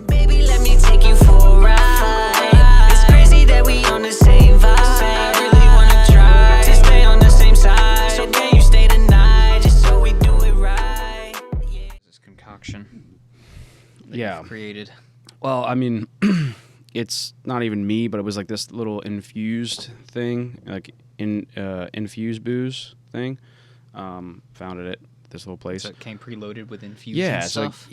Baby, let me take you for a ride. It's crazy that we on the same vibe. I really wanna try to stay on the same side. So can you stay tonight just so we do it right? Yeah. This concoction that Yeah. you've created. Well, I mean, it's not even me, but it was like this little infused thing, like infused booze thing. Found it at this little place. So it came preloaded with infusion Yeah, stuff?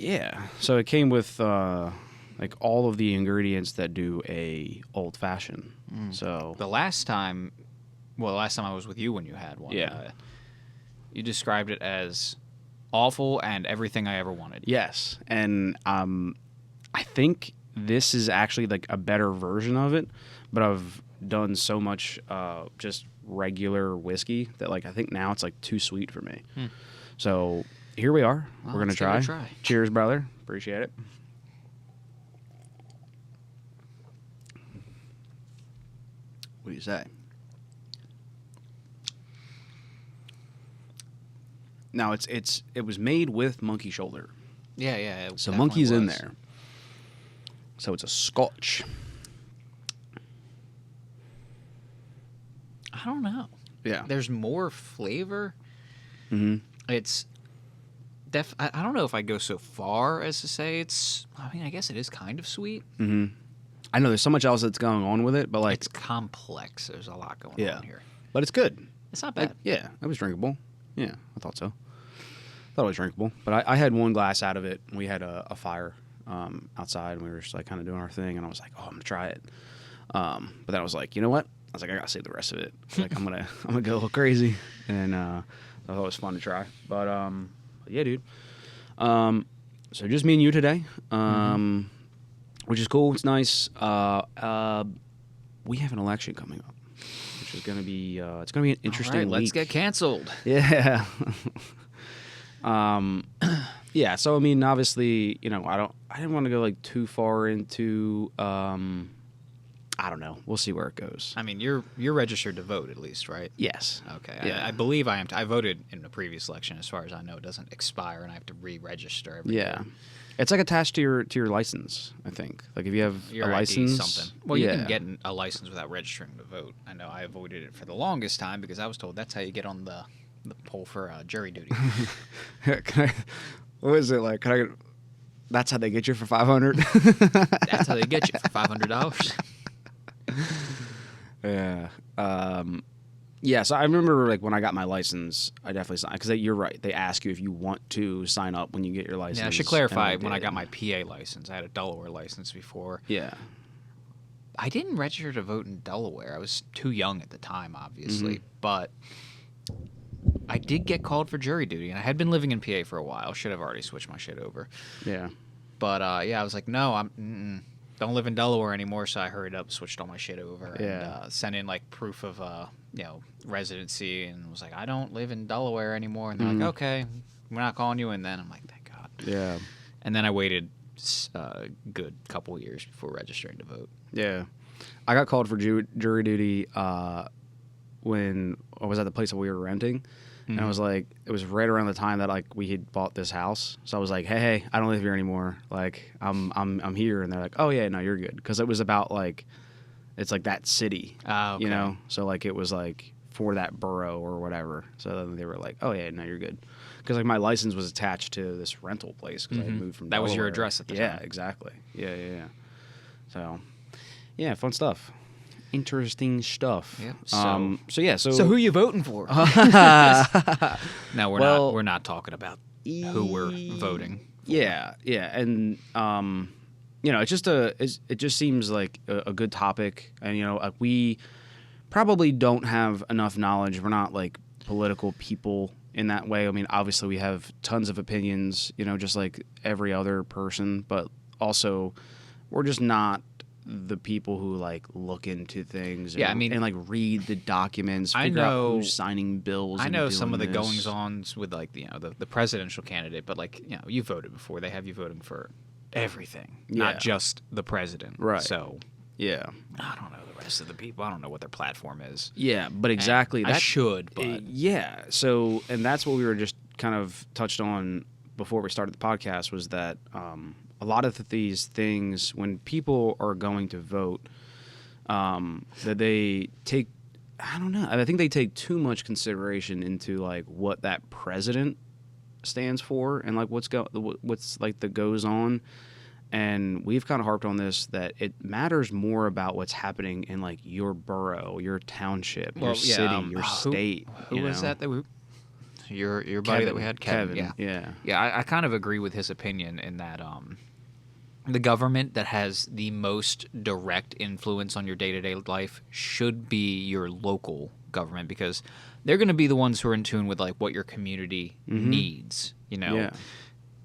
So it came with like all of the ingredients that do a old fashioned. So The last time I was with you when you had one, Yeah. You described it as awful and everything I ever wanted. yes, and I think this is actually like a better version of it, but I've done so much just regular whiskey that like I think now it's like too sweet for me. So here we are. Well, We're gonna let's give it try. a try. Cheers, brother. Appreciate it. What do you say? Now it was made with monkey shoulder, Yeah, yeah. it so definitely monkey's in was. there. So it's a Scotch. I don't know. Yeah. There's more flavor. Mm-hmm. It's I don't know if I go so far as to say it's. I mean, I guess it is kind of sweet. Mm-hmm. I know there's so much else that's going on with it, but like, It's complex. There's a lot going Yeah. on here. but it's good. It's not Like, bad. yeah, it was drinkable. Yeah, I thought so. Thought it was drinkable, but I had one glass out of it. We had a fire outside, and we were just like kind of doing our thing, and I was like, oh, I'm gonna try it. But then I was like, you know what? I was like, I gotta save the rest of it. Like I'm gonna go a little crazy, and I thought it was fun to try. But yeah, dude. So just me and you today, which is cool. It's nice. We have an election coming up, which is gonna be it's gonna be an interesting All right, let's week. get canceled. Yeah. Yeah, so I mean, obviously, you know, I didn't want to go like too far into I don't know. We'll see where it goes. I mean, you're registered to vote at least, right? Yes. Okay. Yeah. I believe I am. I voted in the previous election. As far as I know, it doesn't expire, and I have to re-register every Yeah. year. It's like attached to your license, I think. Like if you have Your a ID license, something. Well, you yeah. can get a license without registering to vote. I know I avoided it for the longest time because I was told that's how you get on the poll for jury duty. Can I, what is it like? Can I? That's how they get you for $500. That's how they get you for $500. Yeah. Yeah, so I remember like when I got my license, I definitely signed because you're right. They ask you if you want to sign up when you get your license. Yeah, I should and clarify. I When I did. got my PA license, I had a Delaware license before. Yeah. I didn't register to vote in Delaware. I was too young at the time, obviously. But I did get called for jury duty, and I had been living in PA for a while. Should have already switched my shit over. Yeah. But yeah, I was like, no, I'm don't live in Delaware anymore. So I hurried up, switched all my shit over, Yeah. and sent in like proof of residency, and was like, I don't live in Delaware anymore. And they're like, okay, we're not calling you in then. I'm like, thank God. Yeah. And then I waited a good couple years before registering to vote. Yeah. I got called for jury duty when I was at the place that we were renting. And I was like, it was right around the time that like we had bought this house. So I was like, hey, I don't live here anymore. Like I'm here. And they're like, oh yeah, no, you're good. Because it was about like, it's like that city, Okay. you know? So like it was like for that borough or whatever. So then they were like, oh yeah, no, you're good. Because like my license was attached to this rental place because I had moved from That was your Delaware. address at the Yeah, time. exactly. Yeah. So yeah, fun stuff. Interesting stuff. Yeah, So who you voting for? No, we're not talking about who we're voting for. Yeah, and you know, it just seems like a good topic, and you know, like we probably don't have enough knowledge. We're not like political people in that way. I mean, obviously we have tons of opinions, you know, just like every other person, but also we're just not the people who like look into things Yeah, I mean- and like read the documents, I figure out know- who's signing bills. I and know some of the doing this. goings-ons with like the presidential candidate, but like you voted before. They have you voting for everything, Yeah. not just the president. Right. So Yeah. I don't know the rest of the people. I don't know what their platform is. Yeah, but exactly And I that should, but yeah. So, and that's what we were just kind of touched on before we started the podcast was that a a lot of these things, when people are going to vote, that they take, I don't know, I think they take too much consideration into like what that president stands for and like what's like the goes on. And we've kind of harped on this, that it matters more about what's happening in like your borough, your township, your city, your state. Who was that we? Your buddy that we had, Kevin. Yeah. I kind of agree with his opinion in that the government that has the most direct influence on your day-to-day life should be your local government, because they're going to be the ones who are in tune with like what your community needs. You know. Yeah.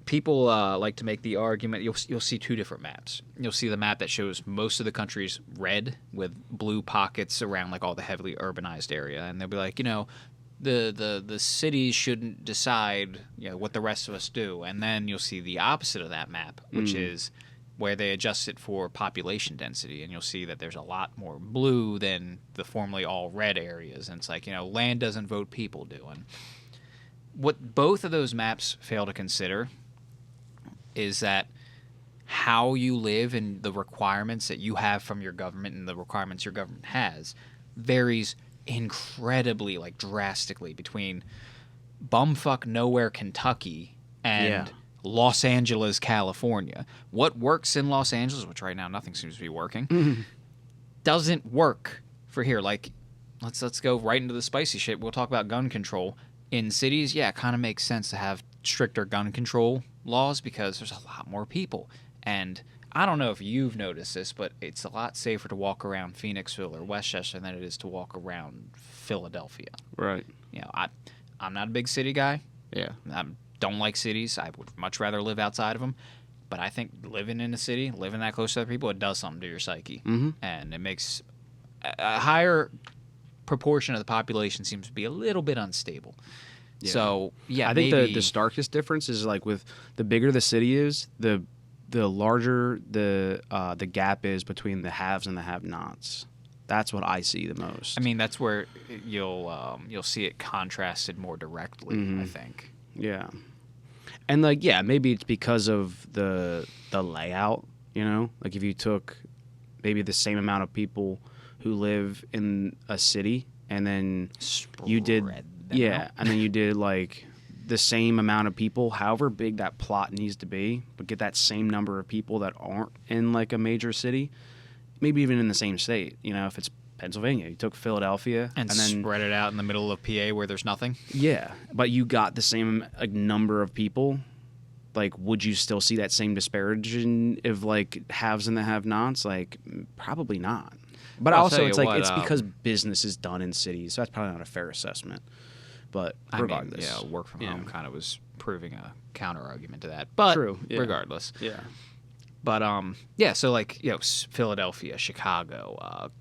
People like to make the argument. You'll see two different maps. You'll see the map that shows most of the country's red with blue pockets around like all the heavily urbanized area, and they'll be like, you know, the cities shouldn't decide, you know, what the rest of us do. And then you'll see the opposite of that map, which is where they adjust it for population density, and you'll see that there's a lot more blue than the formerly all red areas. And it's like, you know, land doesn't vote, people do. And what both of those maps fail to consider is that how you live and the requirements that you have from your government and the requirements your government has varies incredibly, like drastically, between bumfuck nowhere Kentucky and Los Angeles, California. What works in Los Angeles, which right now nothing seems to be working, doesn't work for here. Like, let's go right into the spicy shit. We'll talk about gun control. In cities, yeah, it kind of makes sense to have stricter gun control laws because there's a lot more people. And I don't know if you've noticed this, but it's a lot safer to walk around Phoenixville or Westchester than it is to walk around Philadelphia. Right. You know, I'm not a big city guy. Yeah. I don't like cities. I would much rather live outside of them. But I think living in a city, living that close to other people, it does something to your psyche. And it makes a higher proportion of the population seems to be a little bit unstable. Yeah. So, yeah, I think the starkest difference is like with the bigger the city is, the larger the gap is between the haves and the have-nots. That's what I see the most. I mean, that's where you'll see it contrasted more directly, I think. Yeah. And like, yeah, maybe it's because of the layout, you know? Like if you took maybe the same amount of people who live in a city and then you did and then you did like the same amount of people, however big that plot needs to be, but get that same number of people that aren't in like a major city, maybe even in the same state. You know, if it's Pennsylvania, you took Philadelphia and then spread it out in the middle of PA where there's nothing. Yeah, but you got the same like number of people. Like, would you still see that same disparaging of like haves and the have-nots? Like, probably not. But also, it's like it's because business is done in cities, so that's probably not a fair assessment. But regardless, I mean, work from home kind of was proving a counter argument to that. But regardless, But so like, you know, Philadelphia, Chicago,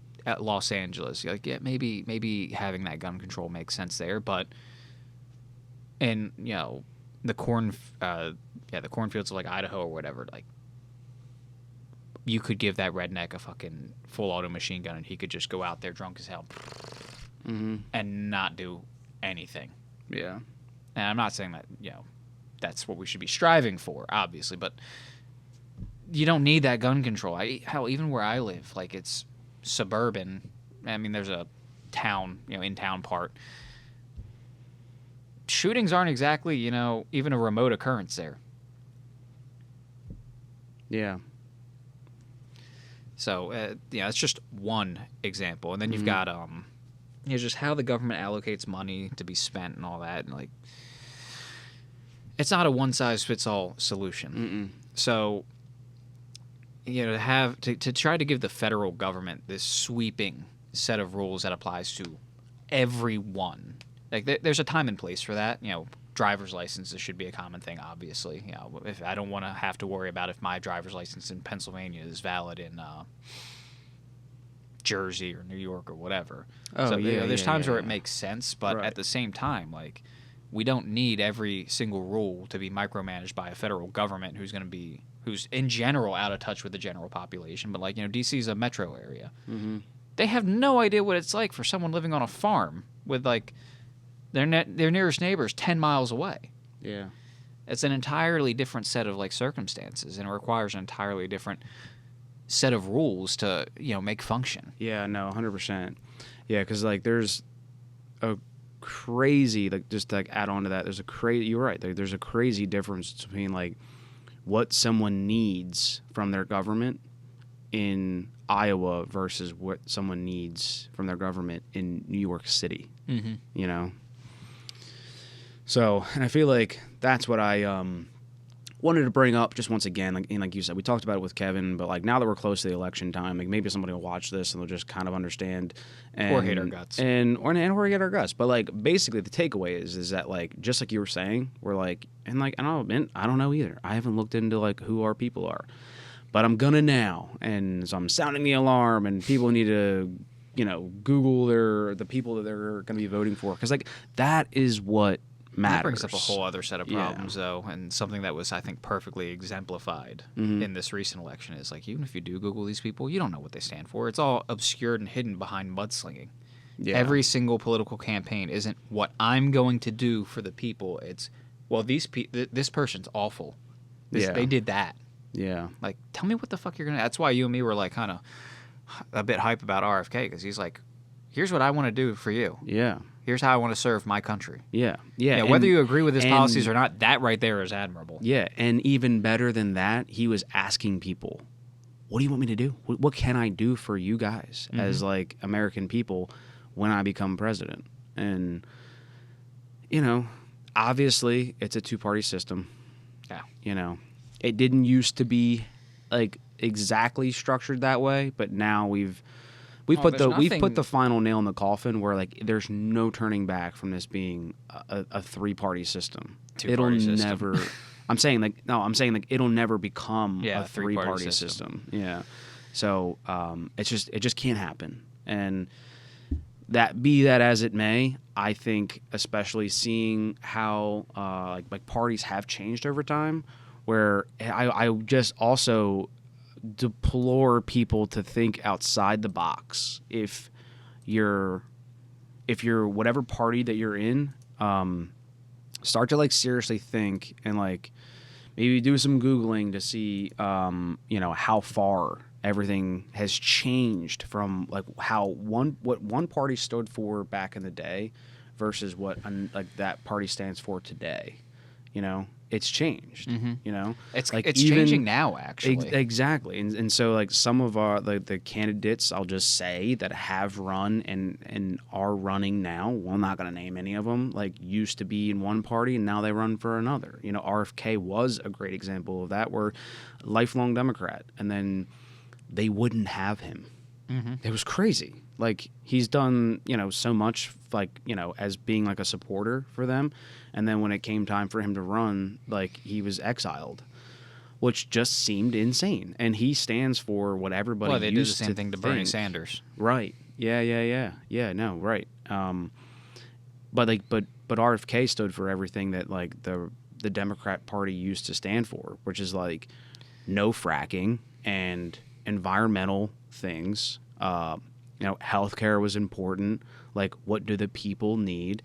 Los Angeles, like, yeah, maybe having that gun control makes sense there, but in, you know, the cornfields of like Idaho or whatever, like, you could give that redneck a fucking full auto machine gun and he could just go out there drunk as hell and not do anything. Yeah. And I'm not saying that, you know, that's what we should be striving for, obviously, but you don't need that gun control. Hell, even where I live, like, it's suburban. I mean, there's a town, you know, in-town part. Shootings aren't exactly, you know, even a remote occurrence there. Yeah. So, it's just one example. And then you've got, just how the government allocates money to be spent and all that. And, like, it's not a one-size-fits-all solution. So, you know, to try to give the federal government this sweeping set of rules that applies to everyone. Like, there's a time and place for that. You know, driver's licenses should be a common thing, obviously. You know, if I don't want to have to worry about if my driver's license in Pennsylvania is valid in Jersey or New York or whatever. There's times where it makes sense, but at the same time, like, we don't need every single rule to be micromanaged by a federal government who's in general out of touch with the general population. But, like, you know, DC's a metro area. They have no idea what it's like for someone living on a farm with, like, their nearest neighbor is 10 miles away. Yeah. It's an entirely different set of like circumstances, and it requires an entirely different set of rules to make function. Yeah, no, 100%. Yeah, because like there's a crazy like just to like add on to that. There's a crazy. You're right. There's a crazy difference between like what someone needs from their government in Iowa versus what someone needs from their government in New York City. Mm-hmm. You know. So, and I feel like that's what I wanted to bring up just once again. Like you said, we talked about it with Kevin, but like now that we're close to the election time, like maybe somebody will watch this and they'll just kind of understand or hate our guts or hate our guts. But like basically, the takeaway is that like just like you were saying, we're like and like I don't know either. I haven't looked into like who our people are, but I'm gonna now, and so I'm sounding the alarm, and people need to Google the people that they're gonna be voting for, because like that is what matters. That brings up a whole other set of problems, though, and something that was, I think, perfectly exemplified in this recent election is, like, even if you do Google these people, you don't know what they stand for. It's all obscured and hidden behind mudslinging. Yeah. Every single political campaign isn't what I'm going to do for the people. It's, well, this person's awful. They did that. Yeah. Like, tell me what the fuck you're going to... That's why you and me were, like, kind of a bit hype about RFK, because he's like, here's what I want to do for you. Yeah. Here's how I want to serve my country. Yeah. Yeah. Whether you agree with his policies or not, that right there is admirable. Yeah. And even better than that, he was asking people, what do you want me to do? What can I do for you guys as like American people when I become president? And, obviously it's a two-party system. Yeah. It didn't used to be like exactly structured that way, but now we've put the final nail in the coffin where like there's no turning back from this being a three-party system. Two-party system. I'm saying it'll never become a three-party system. Yeah. So it just can't happen. And that as it may, I think especially seeing how like parties have changed over time, where I just also deplore people to think outside the box. If you're whatever party that you're in, start to like seriously think and like maybe do some Googling to see how far everything has changed from like what one party stood for back in the day versus what like that party stands for today. It's changed. It's like it's changing now, actually. Exactly. And so like some of the candidates, I'll just say, that have run and are running now, well, I'm not going to name any of them, like used to be in one party and now they run for another. RFK was a great example of that, where lifelong Democrat, and then they wouldn't have him. It was crazy. Like he's done, so much like, as being like a supporter for them. And then when it came time for him to run, like he was exiled, which just seemed insane. And he stands for what everybody used to think. Well, they did the same thing to Bernie Sanders. Right. Yeah. No, right. But RFK stood for everything that like the Democrat Party used to stand for, which is like no fracking and environmental things. Healthcare was important. Like, what do the people need?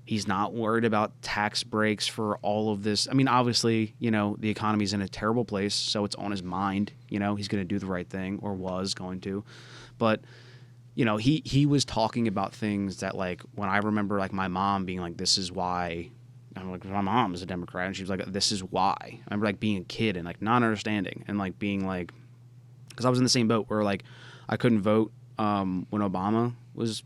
He's not worried about tax breaks for all of this. I mean, obviously, the economy's in a terrible place, so it's on his mind. He's going to do the right thing, or was going to. But, he was talking about things that, like, when I remember, like, my mom being like, this is why. I'm like, my mom is a Democrat, and she was like, this is why. I remember, like, being a kid and, like, not understanding and, like, being like, because I was in the same boat where, like, I couldn't vote when Obama was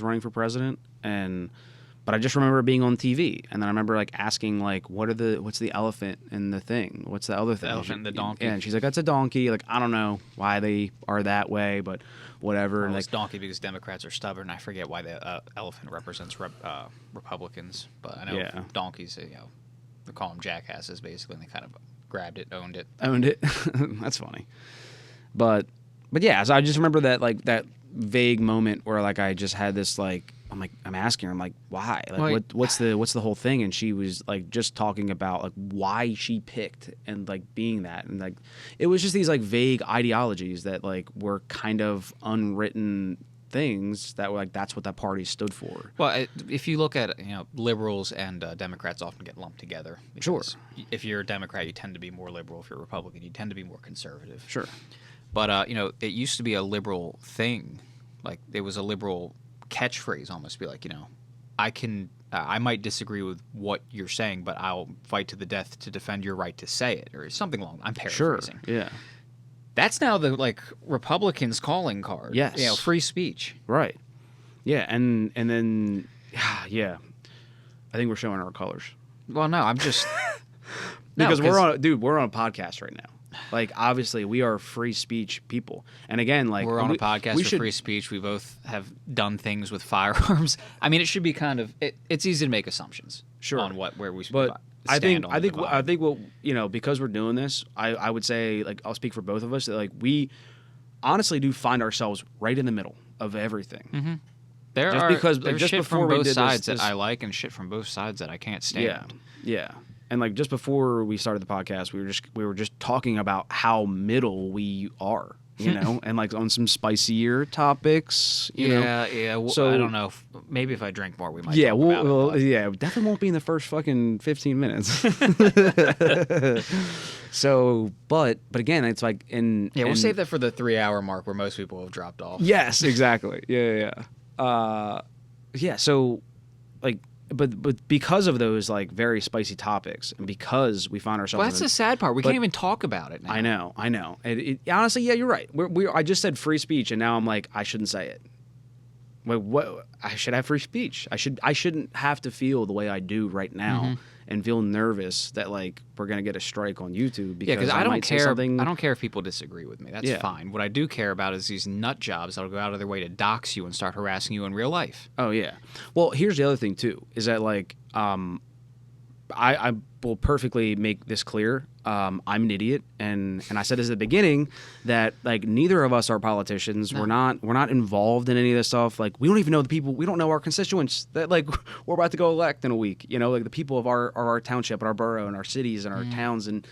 running for president, but I just remember being on TV, and then I remember like asking like, what's the elephant in the thing? What's the other thing? The elephant and the donkey. Yeah, and she's like, that's a donkey. Like, I don't know why they are that way, but whatever. Well, it's donkey because Democrats are stubborn. I forget why the elephant represents Republicans, but I know donkeys, they call them jackasses basically, and they kind of grabbed it, owned it. That's funny. But yeah, so I just remember that like that vague moment where like I just had this like, I'm asking her, I'm like, why? Like, what's the whole thing? And she was like just talking about like why she picked and like being that, and like it was just these like vague ideologies that like were kind of unwritten things that were like that's what that party stood for. Well, if you look at liberals and Democrats often get lumped together. Sure. If you're a Democrat, you tend to be more liberal. If you're a Republican, you tend to be more conservative. Sure. But it used to be a liberal thing. Like it was a liberal catchphrase, almost be like, I might disagree with what you're saying, but I'll fight to the death to defend your right to say it, or something along. I'm paraphrasing. Sure. Yeah. That's now the Republicans' calling card. Yes. Free speech. Right. Yeah, and then yeah, I think we're showing our colors. Well, no, I'm just because we're on a podcast right now. Like obviously we are free speech people, and again, like we're on a podcast for free speech. We both have done things with firearms. I mean, it should be kind of it's easy to make assumptions on where we but I think what because we're doing this, I would say like I'll speak for both of us that like we honestly do find ourselves right in the middle of everything. Mm-hmm. There's shit from both sides that I like and shit from both sides that I can't stand. Yeah. And like just before we started the podcast, we were just talking about how middle we are, and like on some spicier topics, you know. Yeah. So I don't know. Maybe if I drink more, we might. Yeah, definitely won't be in the first fucking 15 minutes. So, but again, it's like we'll save that for the 3-hour mark where most people have dropped off. Yes, exactly. Yeah. So, like. But because of those like very spicy topics, and because we find ourselves, well, that's the sad part. We can't even talk about it now. I know. Honestly, yeah, you're right. I just said free speech, and now I'm like, I shouldn't say it. Like, what? I should have free speech. I shouldn't have to feel the way I do right now, and feel nervous that like we're gonna get a strike on YouTube because I don't care. Something... I don't care if people disagree with me. That's fine. What I do care about is these nut jobs that'll go out of their way to dox you and start harassing you in real life. Oh yeah. Well, here's the other thing too: is that like I will perfectly make this clear. I'm an idiot, and I said this at the beginning that like neither of us are politicians. No. We're not involved in any of this stuff. Like we don't even know the people. We don't know our constituents that like we're about to go elect in a week. Like the people of our township and our borough and our cities and our towns and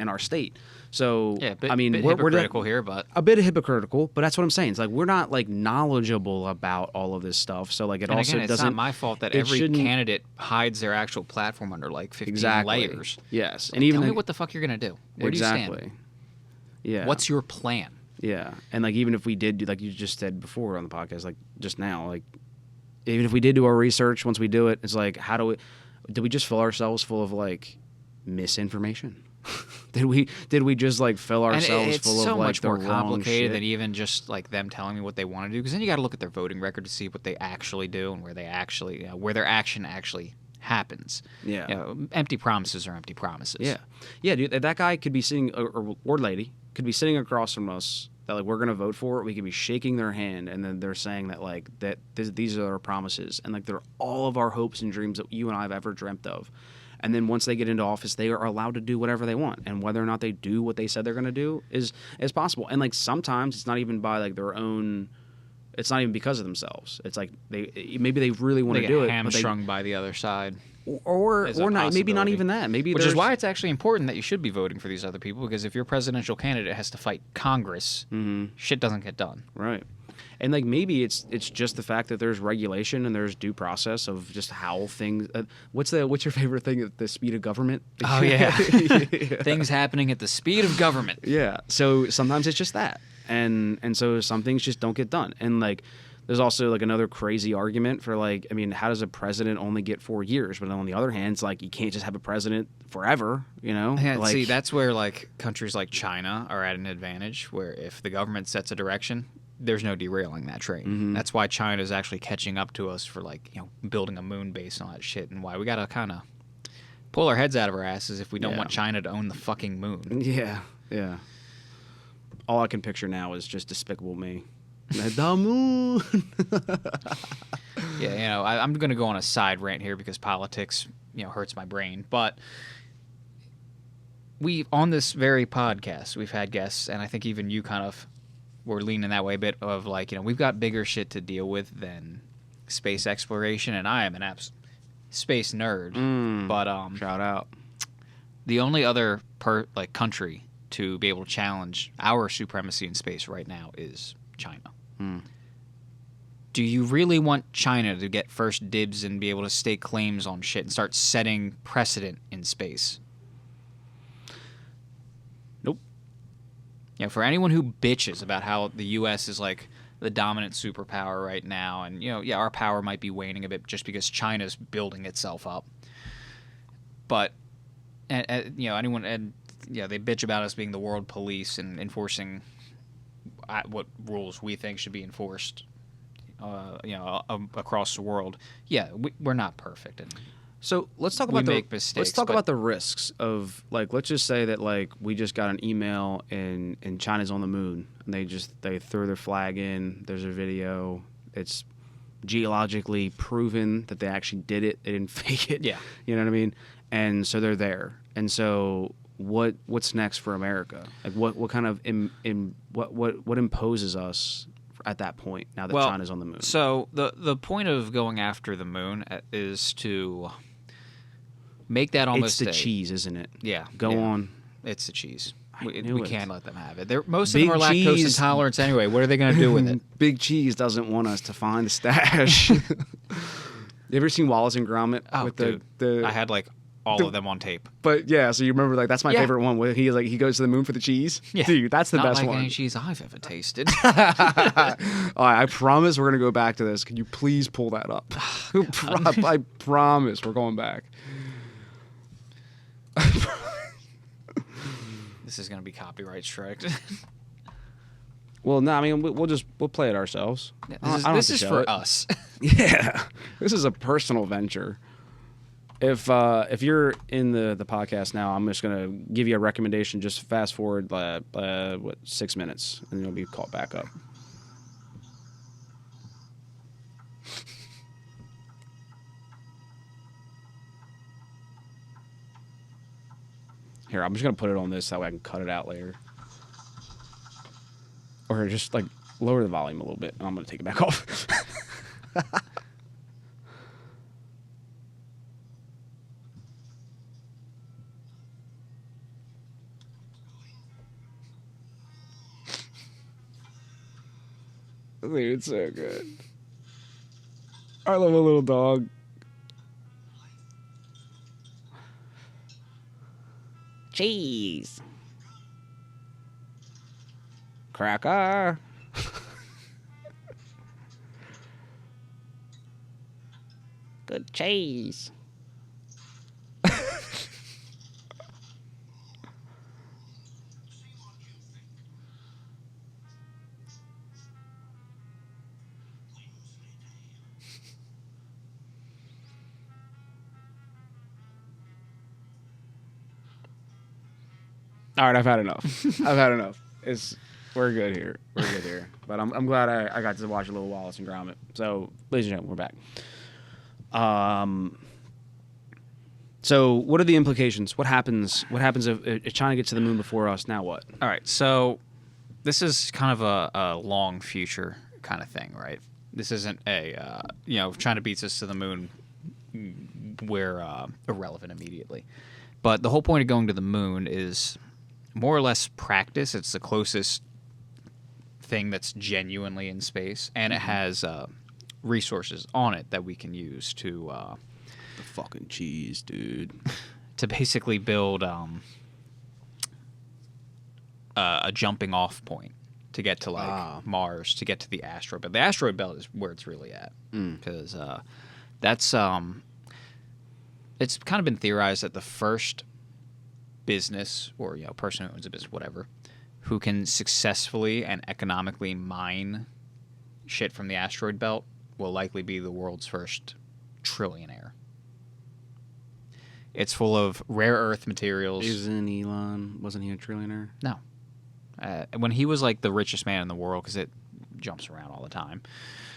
our state. So I mean, we're hypocritical here, but a bit hypocritical. But that's what I'm saying. It's like we're not like knowledgeable about all of this stuff. So like it and also again, it's doesn't. It's not my fault that every candidate hides their actual platform under like 15 layers. Yes, like, and even tell me what the fuck you're gonna do. Where do you stand? Yeah. What's your plan? Yeah, and like even if we did do like you just said before on the podcast, like just now, like even if we did do our research, once we do it, it's like do we just fill ourselves full of like misinformation? Did we just like fill ourselves full of like it's so much more complicated shit? Than even just like them telling me what they want to do, because then you got to look at their voting record to see what they actually do and where they actually where their action actually happens. Yeah, empty promises are empty promises. Yeah, dude. That guy could be sitting or lady could be sitting across from us that like we're gonna vote for. We could be shaking their hand, and then they're saying that like these are our promises, and like they're all of our hopes and dreams that you and I have ever dreamt of. And then once they get into office, they are allowed to do whatever they want, and whether or not they do what they said they're going to do is possible. And like sometimes it's not even by like their own. It's not even because of themselves. It's like maybe they really want to do it, hamstrung by the other side, or not. Maybe not even that. Which is why it's actually important that you should be voting for these other people, because if your presidential candidate has to fight Congress, shit doesn't get done. Right. And like maybe it's just the fact that there's regulation and there's due process of just how things. What's your favorite thing? The speed of government. Oh yeah, things happening at the speed of government. Yeah. So sometimes it's just that, and so some things just don't get done. And like there's also like another crazy argument for like, I mean, how does a president only get 4 years? But on the other hand, it's like you can't just have a president forever. Yeah, like, see, that's where like countries like China are at an advantage, where if the government sets a direction, there's no derailing that train. That's why China is actually catching up to us for like building a moon base and all that shit, and why we gotta kind of pull our heads out of our asses if we don't want China to own the fucking moon. Yeah. All I can picture now is just Despicable Me. The moon. Yeah, I'm gonna go on a side rant here because politics, hurts my brain, but. On this very podcast, we've had guests, and I think even you kind of were leaning that way a bit of like, we've got bigger shit to deal with than space exploration, and I am an space nerd. But shout out. The only other country to be able to challenge our supremacy in space right now is China. do you really want China to get first dibs and be able to stake claims on shit and start setting precedent in space? Nope. For anyone who bitches about how the U.S. is like the dominant superpower right now, and our power might be waning a bit just because China's building itself up. But anyone they bitch about us being the world police and enforcing what rules we think should be enforced, across the world. Yeah, we're not perfect, and so let's talk we about make mistakes. Let's talk about the risks of let's just say that we just got an email and China's on the moon and they throw their flag in. There's a video. It's geologically proven that they actually did it. They didn't fake it. Yeah, you know what I mean. And so they're there. And so what's next for America? What kind of what imposes us at that point now that China's on the moon? So the point of going after the moon is to make that almost it's the cheese, isn't it? Yeah. Go on. It's the cheese. We knew it. can't let them have it. Most Big of them are lactose cheese. intolerant anyway. What are they going to do with it? Big Cheese doesn't want us to find the stash. You ever seen Wallace and Gromit? Oh, with dude. the I had all of them on tape. But yeah, so you remember that's my Yeah. favorite one where he goes to the moon for the cheese. Yeah. Dude, that's the Not best like one. any cheese I've ever tasted. All right, I promise we're gonna go back to this. Can you please pull that up? I promise we're going back. This is going to be copyright strike. Well, no, I mean we'll play it ourselves. This is for us. Yeah, this is a personal venture. If you're in the podcast now, I'm just gonna give you a recommendation. Just fast forward 6 minutes, and you'll be caught back up. Here, I'm just gonna put it on this that way I can cut it out later, or just lower the volume a little bit, and I'm gonna take it back off. Dude, it's so good. I love a little dog. Cheese. Cracker. Good cheese. All right, I've had enough. We're good here. But I'm glad I got to watch a little Wallace and Gromit. So, ladies and gentlemen, we're back. So what are the implications? What happens if China gets to the moon before us? Now what? All right, so this is kind of a long future kind of thing, right? This isn't if China beats us to the moon, we're irrelevant immediately. But the whole point of going to the moon is more or less practice. It's the closest thing that's genuinely in space, and it has resources on it that we can use to The fucking cheese, dude. to basically build a jumping off point to get to Mars, to get to the asteroid belt. The asteroid belt is where it's really at, because that's it's kind of been theorized that the first business or person who owns a business, whatever, who can successfully and economically mine shit from the asteroid belt will likely be the world's first trillionaire. It's full of rare earth materials. Wasn't he a trillionaire? No. When he was the richest man in the world, because it jumps around all the time,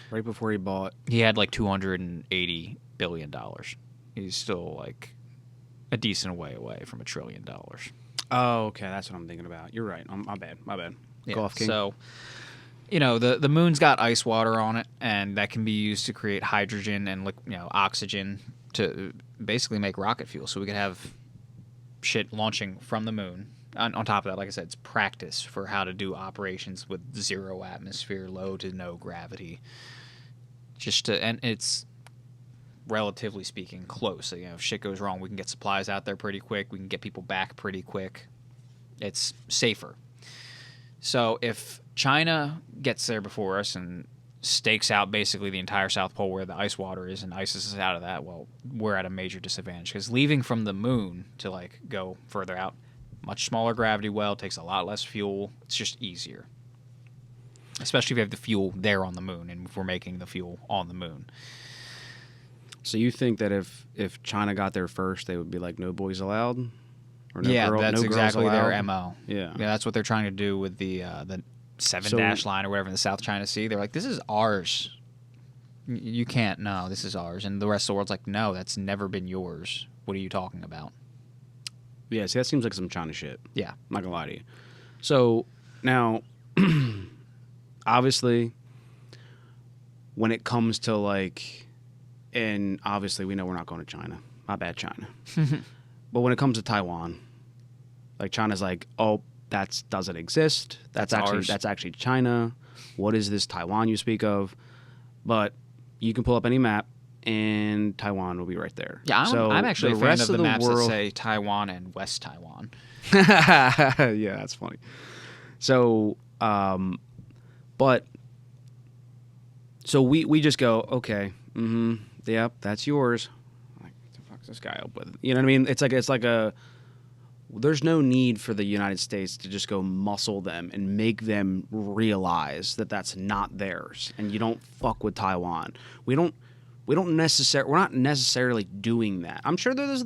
Right before he bought. he had $280 billion. He's still a decent way away from $1 trillion. Oh, okay, that's what I'm thinking about. You're right. My bad. Yeah. Go off, King. So, the moon's got ice water on it, and that can be used to create hydrogen and oxygen to basically make rocket fuel. So we could have shit launching from the moon. On top of that, like I said, it's practice for how to do operations with zero atmosphere, low to no gravity. and it's relatively speaking close. So, if shit goes wrong, we can get supplies out there pretty quick. We can get people back pretty quick. It's safer. So if China gets there before us and stakes out basically the entire South Pole where the ice water is and ices us out of that, well, we're at a major disadvantage because leaving from the moon to go further out, much smaller gravity well, takes a lot less fuel. It's just easier, especially if you have the fuel there on the moon and if we're making the fuel on the moon. So you think that if China got there first, they would be like, no boys allowed? Or no that's no exactly girls their allowed? MO. Yeah. That's what they're trying to do with the 7-dash line or whatever in the South China Sea. They're like, this is ours. You can't. No, this is ours. And the rest of the world's like, no, that's never been yours. What are you talking about? Yeah, see, that seems like some China shit. Yeah. I'm not going to lie to you. So, now, obviously, when it comes to, and obviously we know we're not going to China. My bad, China. But when it comes to Taiwan, China's like, oh, that doesn't exist. That's actually China. What is this Taiwan you speak of? But you can pull up any map, and Taiwan will be right there. Yeah, I'm actually a fan of the maps that world... say Taiwan and West Taiwan. Yeah, that's funny. So, so we just go, okay, yep, that's yours. Like, what the fuck's this guy up with? You know what I mean? It's like a. There's no need for the United States to just go muscle them and make them realize that that's not theirs, and you don't fuck with Taiwan. We're not necessarily doing that. I'm sure there's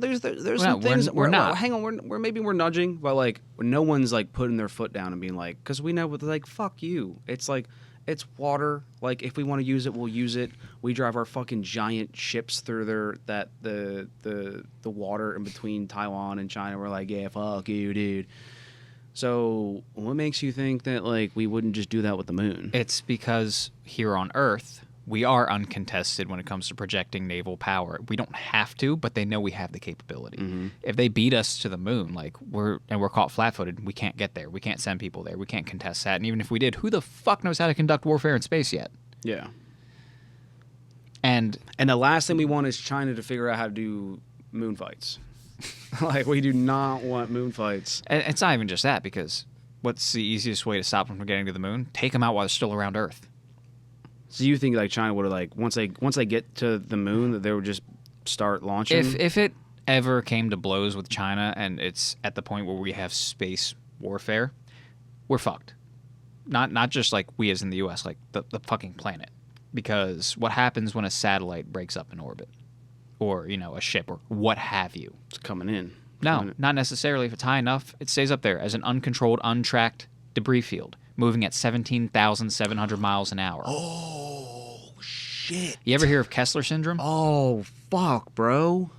some things. We're not. Hang on, we're nudging, but no one's putting their foot down and being because we know fuck you. It's water. If we want to use it, we'll use it. We drive our fucking giant ships through the water in between Taiwan and China. We're like, yeah, fuck you, dude. So what makes you think that we wouldn't just do that with the moon? It's because here on Earth, we are uncontested when it comes to projecting naval power. We don't have to, but they know we have the capability. Mm-hmm. If they beat us to the moon, we're caught flat-footed, we can't get there. We can't send people there. We can't contest that. And even if we did, who the fuck knows how to conduct warfare in space yet? Yeah. And the last thing we want is China to figure out how to do moon fights. We do not want moon fights. And it's not even just that, because what's the easiest way to stop them from getting to the moon? Take them out while they're still around Earth. So you think China would have once they get to the moon that they would just start launching? If it ever came to blows with China and it's at the point where we have space warfare, we're fucked. Not just we as in the U.S., the fucking planet. Because what happens when a satellite breaks up in orbit, or a ship, or what have you? It's coming in. No, not necessarily. If it's high enough, it stays up there as an uncontrolled, untracked debris field, moving at 17,700 miles an hour. Oh, shit. You ever hear of Kessler syndrome? Oh, fuck, bro.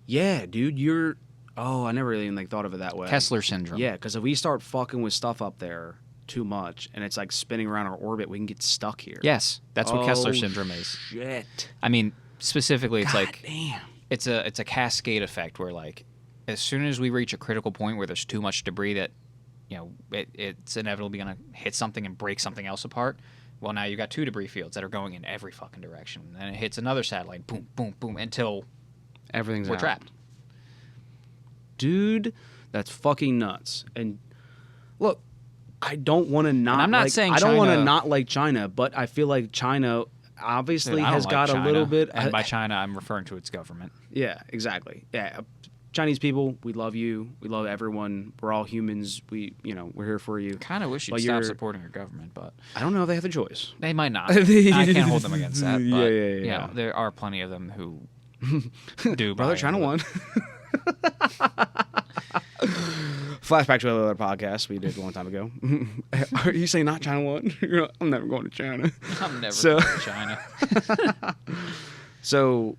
Yeah, dude, I never really even thought of it that way. Kessler syndrome. Yeah, because if we start fucking with stuff up there too much, and it's spinning around our orbit, we can get stuck here. Yes, that's what Kessler syndrome is. Shit. I mean, specifically, it's damn. It's a cascade effect where as soon as we reach a critical point where there's too much debris that it's inevitably going to hit something and break something else apart. Well, now you got two debris fields that are going in every fucking direction. And then it hits another satellite, boom, boom, boom, until we're trapped. Dude, that's fucking nuts. And look, I don't want to not. And I'm not saying I don't China, want to not like China, but I feel like China obviously has got China, a little bit. And by China, I'm referring to its government. Yeah, exactly. Yeah. Chinese people, we love you. We love everyone. We're all humans. We're here for you. Kind of wish you'd stop supporting your government, but I don't know if they have the choice. They might not. I can't hold them against that. But, yeah. There are plenty of them who do. Brother, China won. Flashback to another podcast we did a long time ago. Are you saying not China won? I'm never going to China. I'm never going to China. So,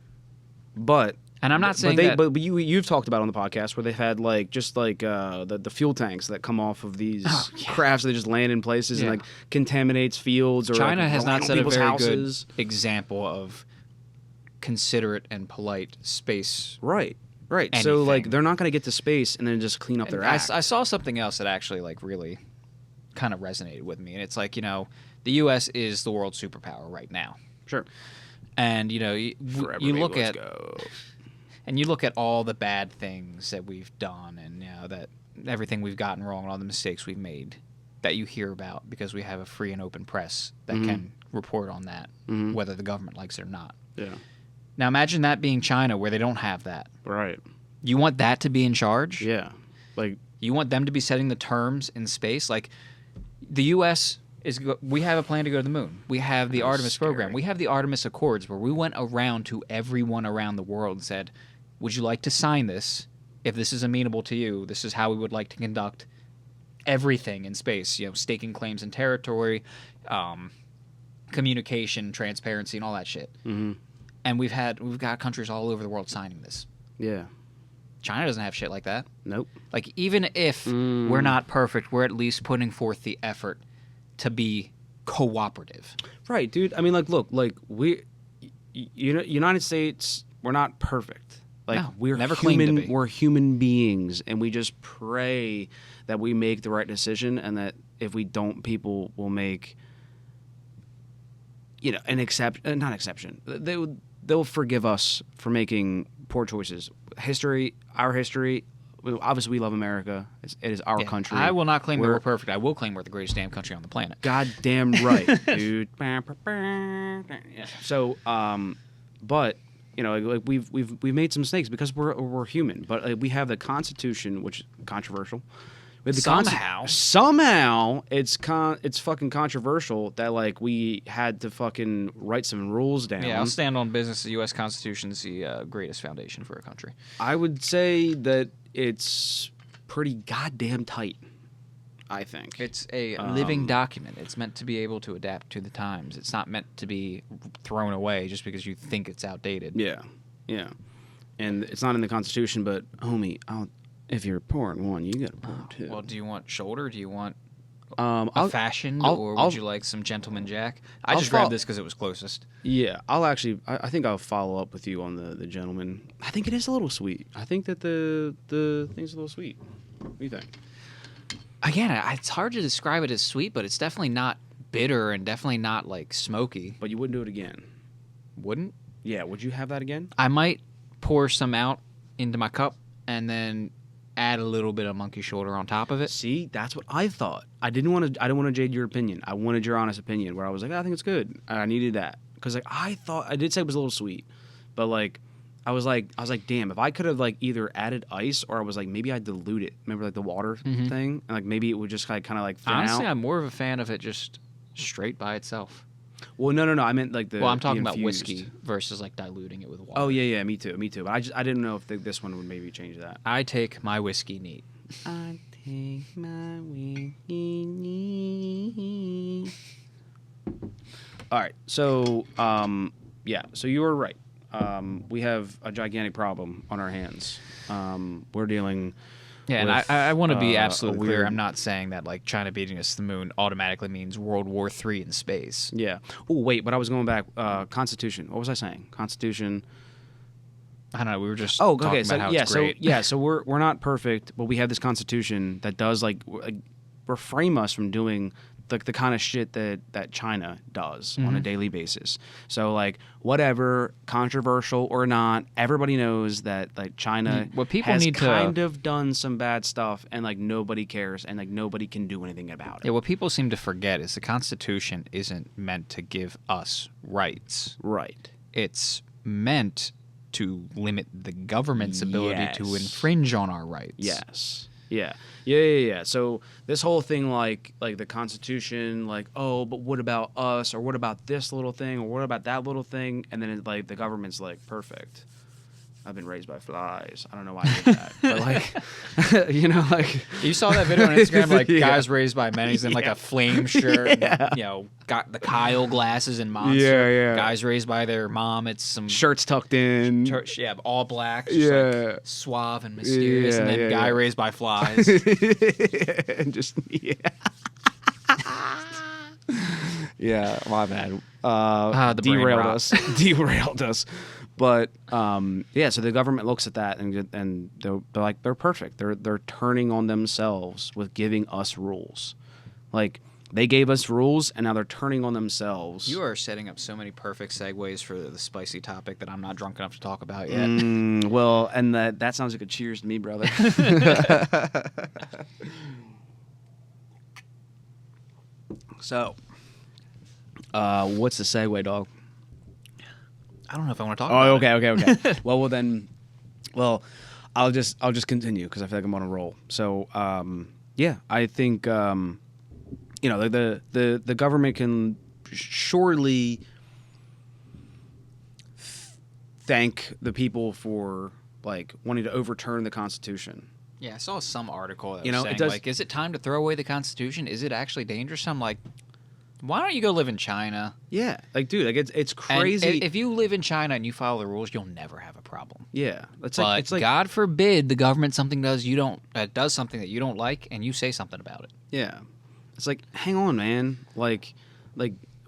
but. And I'm not saying but you've talked about on the podcast where they've had the fuel tanks that come off of these crafts that just land in places and contaminates fields. Or China has not set a very houses. Good example of considerate and polite space. Right. Anything. So they're not going to get to space and then just clean up their act. I saw something else that actually really kind of resonated with me. And it's like, the U.S. is the world superpower right now. Sure. And, Forever, you baby, look let's at go. and you look at all the bad things that we've done and, that everything we've gotten wrong and all the mistakes we've made that you hear about because we have a free and open press that can report on that, whether the government likes it or not. Yeah. Now imagine that being China where they don't have that. Right. You want that to be in charge? Yeah. Like, you want them to be setting the terms in space? Like, the U.S. we have a plan to go to the moon. We have the Artemis program. We have the Artemis Accords where we went around to everyone around the world and said, would you like to sign this? If this is amenable to you, this is how we would like to conduct everything in space. Staking claims and territory, communication, transparency, and all that shit. Mm-hmm. And we've got countries all over the world signing this. Yeah. China doesn't have shit like that. Nope. Like, even if we're not perfect, we're at least putting forth the effort to be cooperative. Right, dude. I mean, like, look, like, United States, we're not perfect. Like, No, we're never claimed to human. be. We're human beings, and we just pray that we make the right decision, and that if we don't, people will make, an exception. Not exception. They'll forgive us for making poor choices. Our history. Obviously, we love America. It is our country. I will not claim that we're perfect. I will claim we're the greatest damn country on the planet. Goddamn right, dude. So, but like we've made some mistakes because we're human. But we have the Constitution, which is controversial. We have the somehow it's fucking controversial that like we had to fucking write some rules down. Yeah, I'll stand on business. The U.S. Constitution is the greatest foundation for a country. I would say that it's pretty goddamn tight. I think It's a living document. It's meant to be able to adapt to the times. It's not meant to be thrown away just because you think it's outdated. Yeah, and it's not in the Constitution, but homie, if you're pouring one, you gotta pour two. Well, do you want shoulder? Do you want I'll- or would you like some Gentleman Jack? I just grabbed this because it was closest. Yeah, I think I'll follow up with you on the gentleman. I think it is a little sweet. I think that the thing's a little sweet. What do you think? Again, it's hard to describe it as sweet, but it's definitely not bitter and definitely not like smoky. But you wouldn't do it again. Wouldn't? Yeah, would you have that again? I might pour some out into my cup and then add a little bit of monkey shoulder on top of it. See, that's what I thought. I didn't want to jade your opinion. I wanted your honest opinion where I was like, I think it's good. I needed that. Because like I did say it was a little sweet. But like I was like, damn, if I could have like either added ice or I was like, maybe I'd dilute it. Remember like the water thing? And like maybe it would just kind of like thin Honestly, out. I'm more of a fan of it just straight by itself. Well, no. I meant like the. Well, I'm talking the about infused. whiskey versus like diluting it with water. Oh yeah, me too. But I didn't know if this one would maybe change that. I take my whiskey neat. I take my whiskey neat. All right, so yeah, so you were right. We have a gigantic problem on our hands. We're dealing. Yeah, and I want to be absolutely clear. weird- I'm not saying that like China beating us to the moon automatically means World War III in space. Yeah. Oh wait, but I was going back. Constitution. What was I saying? Constitution. I don't know. We were just Oh, talking okay. So about how yeah, it's great. so we're not perfect, but we have this Constitution that does like refrain us from doing the kind of shit that China does on a daily basis. So like whatever, controversial or not, everybody knows that like China What people has need to- kind of done some bad stuff, and like nobody cares, and like nobody can do anything about it. Yeah, what people seem to forget is the Constitution isn't meant to give us rights. Right. It's meant to limit the government's ability to Yes. infringe on our rights. Yes. Yeah. So this whole thing, like the Constitution, like, oh, but what about us, or what about this little thing, or what about that little thing, and then it, like the government's like, perfect. I've been raised by flies. I don't know why I did that, but like, like You saw that video on Instagram, like Yeah. guys raised by men. He's in like a flame shirt, and, got the Kyle glasses and monster. Yeah. Guys raised by their mom. It's some shirts tucked in. all black, just like suave and mysterious, and then guy raised by flies. And just yeah, my bad. The brain Derailed rot. us. Derailed us. But yeah, so the government looks at that and they're like, they're perfect. They're turning on themselves with giving us rules. Like, they gave us rules, and now they're turning on themselves. You are setting up so many perfect segues for the spicy topic that I'm not drunk enough to talk about yet. Well, and that sounds like a cheers to me, brother. So, what's the segue, dog? I don't know if I want to talk about it. Okay. well, I'll just continue because I feel like I'm on a roll. So, yeah, I think the government can surely thank the people for like wanting to overturn the Constitution. Yeah, I saw some article that You was know, saying, it does- like, is it time to throw away the Constitution? Is it actually dangerous? I'm like, why don't you go live in China? Yeah, like, dude, like it's And crazy. if you live in China and you follow the rules, you'll never have a problem. Yeah, it's But like it's like God forbid the government does something that you don't like, and you say something about it. yeah, it's like hang on, man. Like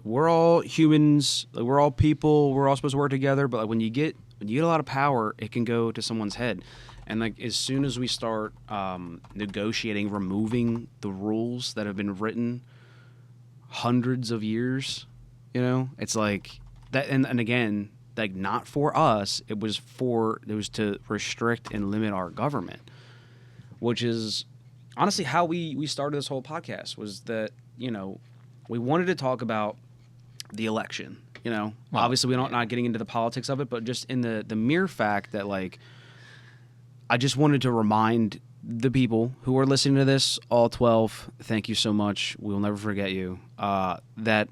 we're all humans. Like, we're all people. We're all supposed to work together. But like when you get a lot of power, it can go to someone's head. And like as soon as we start negotiating, removing the rules that have been written hundreds of years, it's like that. And again, like not for us. It was to restrict and limit our government, which is honestly how we started this whole podcast. Was that we wanted to talk about the election. Obviously we're not getting into the politics of it, but just in the mere fact that like I just wanted to remind the people who are listening to this, all 12, thank you so much. We'll never forget you. That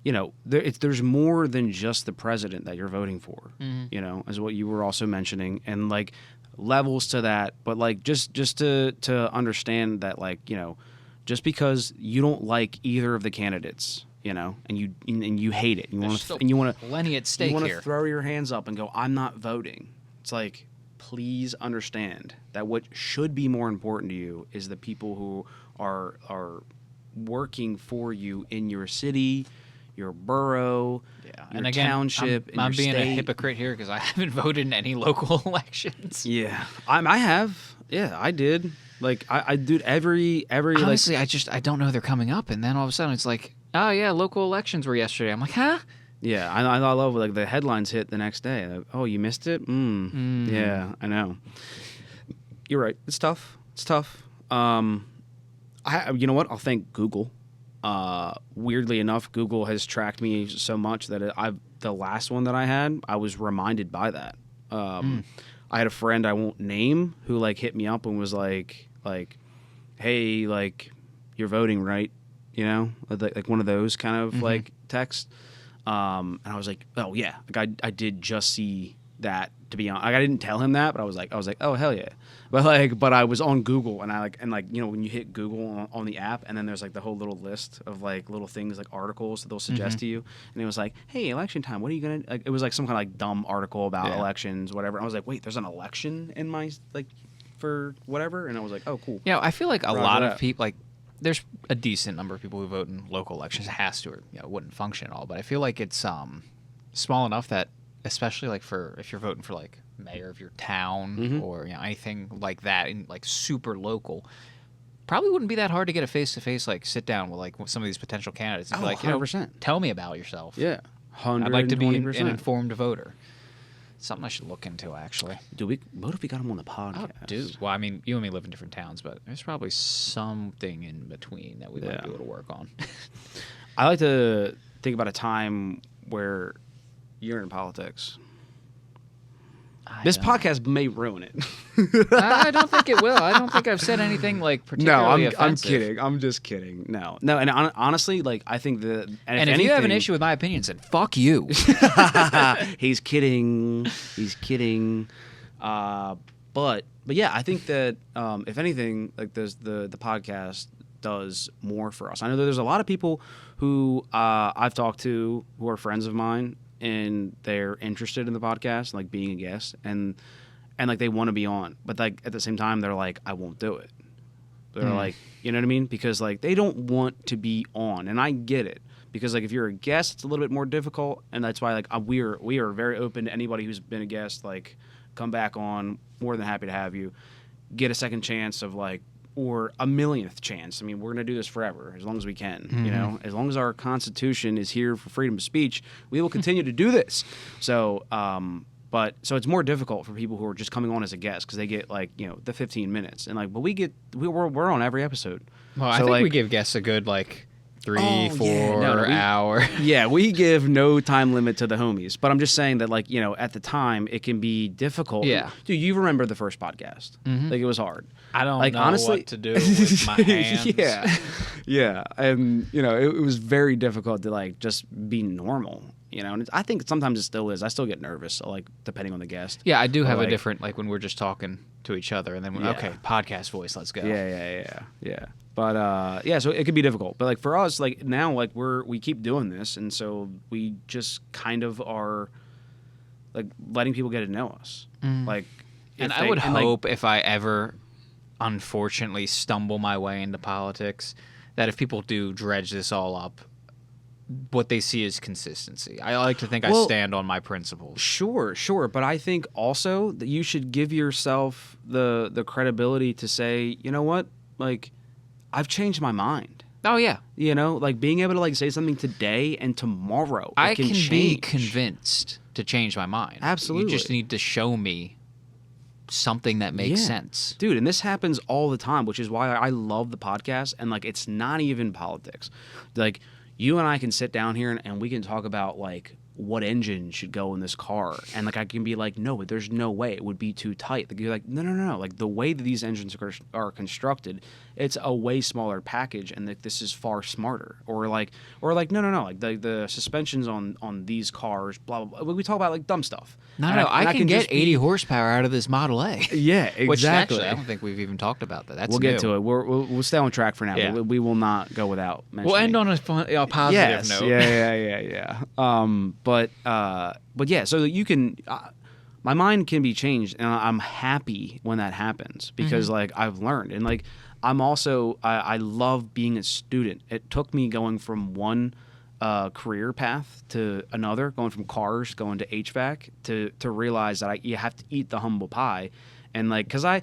there's more than just the president that you're voting for. As what you were also mentioning, and like levels to that. But like just to understand that like just because you don't like either of the candidates, and you hate it, you want plenty at stake to here. throw your hands up and go, I'm not voting. It's like, please understand that what should be more important to you is the people who are working for you in your city, your borough, your and again, township, I'm in your being state. a hypocrite here because I haven't voted in any local elections. Yeah, I have. Yeah, I did. Like I did every Honestly, I don't know they're coming up, and then all of a sudden it's like, oh yeah, local elections were yesterday. I'm like, huh? Yeah, I love like the headlines hit the next day. Like, oh, you missed it? Yeah, I know. You're right. It's tough. You know what? I'll thank Google. Weirdly enough, Google has tracked me so much that the last one that I had, I was reminded by that. I had a friend I won't name who like hit me up and was like, hey, like you're voting, right? Like one of those kind of like texts. And I was like, oh yeah, like I did just see that. To be honest, like, I didn't tell him that, but I was like, oh hell yeah. But I was on Google and when you hit Google on the app, and then there's like the whole little list of like little things like articles that they'll suggest to you, and it was like, hey, election time, what are you gonna? Like, it was like some kind of like dumb article about elections, whatever. And I was like, wait, there's an election in my like for whatever, and I was like, oh cool. Yeah, I feel like a Roger lot that. of people like. There's a decent number of people who vote in local elections. It has to, or it wouldn't function at all. But I feel like it's small enough that, especially like if you're voting for like mayor of your town or anything like that, and like super local, probably wouldn't be that hard to get a face-to-face like sit down with like some of these potential candidates and be like, 100%. Tell me about yourself. Yeah, 120%. I'd like to be an informed voter. Something I should look into, actually. What if we got him on the podcast? Oh, dude. Well, I mean, you and me live in different towns, but there's probably something in between that we might be able to work on. I like to think about a time where you're in politics. This podcast may ruin it. I don't think it will. I don't think I've said anything like particularly offensive. I'm kidding. I'm just kidding. No. And honestly, like I think and if you have an issue with my opinions, then fuck you. He's kidding. But yeah, I think that if anything, like the podcast does more for us. I know that there's a lot of people who I've talked to who are friends of mine, and they're interested in the podcast, like being a guest, and like they want to be on, but like at the same time they're like, I won't do it. They're like, you know what I mean? Because like they don't want to be on, and I get it. Because like if you're a guest, it's a little bit more difficult, and that's why like we are very open to anybody who's been a guest. Like, come back on. More than happy to have you. Get a second chance of like or a millionth chance. I mean, we're going to do this forever, as long as we can. You know, as long as our Constitution is here for freedom of speech, we will continue to do this. So, so it's more difficult for people who are just coming on as a guest because they get like the 15 minutes, and like, but we're on every episode. Well, so I think like, we give guests a good like 3, 4 no, hour. Yeah, we give no time limit to the homies. But I'm just saying that, like, at the time, it can be difficult. Yeah. Dude, you remember the first podcast. Like, it was hard. I don't like, know honestly, what to do with my hands. Yeah. Yeah. And, it was very difficult to, like, just be normal. And I think sometimes it still is. I still get nervous, like, depending on the guest. Yeah, I do have like, a different, like, when we're just talking to each other, and then, okay, podcast voice, let's go. Yeah. But so it could be difficult. But like for us, like now, like we keep doing this, and so we just kind of are like letting people get to know us. Like, and I would hope if I ever, unfortunately, stumble my way into politics, that if people do dredge this all up, what they see is consistency. I like to think I stand on my principles. Sure. But I think also that you should give yourself the credibility to say, you know what, like, I've changed my mind. Oh, yeah. Like being able to like say something today and tomorrow I can change. Be convinced to change my mind. Absolutely. You just need to show me something that makes sense. Dude, and this happens all the time, which is why I love the podcast. And like, it's not even politics. Like, you and I can sit down here and we can talk about like what engine should go in this car, and like I can be like, no, but there's no way, it would be too tight. Like, you're like, no, like the way that these engines are constructed, it's a way smaller package, and that this is far smarter. Or like no, like the suspensions on these cars, blah blah blah. We talk about like dumb stuff. No, I can get 80 horsepower out of this Model A. Yeah, exactly. Which actually, I don't think we've even talked about that. We'll get to it. We'll stay on track for now. Yeah. We will not go without mentioning. We'll end on a positive note. Yeah. But yeah, so you can, my mind can be changed, and I'm happy when that happens because like I've learned, and like I'm also I love being a student. It took me going from one career path to another, going from cars, going to HVAC, to realize that you have to eat the humble pie. And like, cause I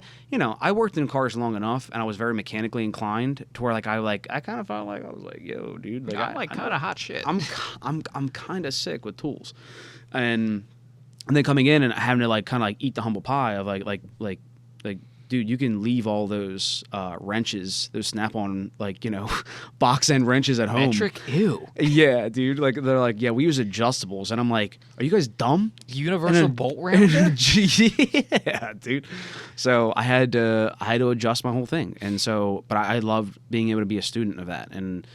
worked in cars long enough, and I was very mechanically inclined to where I kind of felt like I was like, yo, dude, like I'm like kind of hot shit. I'm kind of sick with tools, and then coming in and having to like kind of like eat the humble pie of like, dude, you can leave all those wrenches, those snap-on box end wrenches at home. Metric, ew. Yeah, dude. Like they're like, yeah, we use adjustables, and I'm like, are you guys dumb? Universal bolt rounder? Yeah, dude. So I had to adjust my whole thing, and so, but I loved being able to be a student of that, and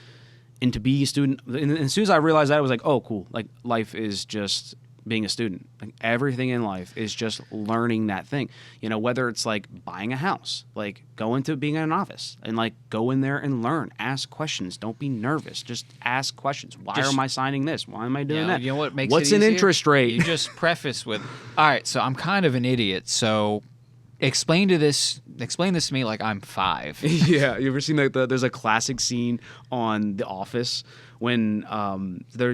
to be a student. And as soon as I realized that, I was like, oh, cool. Like life is just being a student. Like everything in life is just learning that thing. Whether it's like buying a house, like go into being in an office and like go in there and learn, ask questions. Don't be nervous. Just ask questions. Why am I signing this? Why am I doing that? You know what makes What's it an easier? interest rate? You just preface with, all right, so I'm kind of an idiot. So explain this to me like I'm 5. Yeah, you ever seen there's a classic scene on The Office when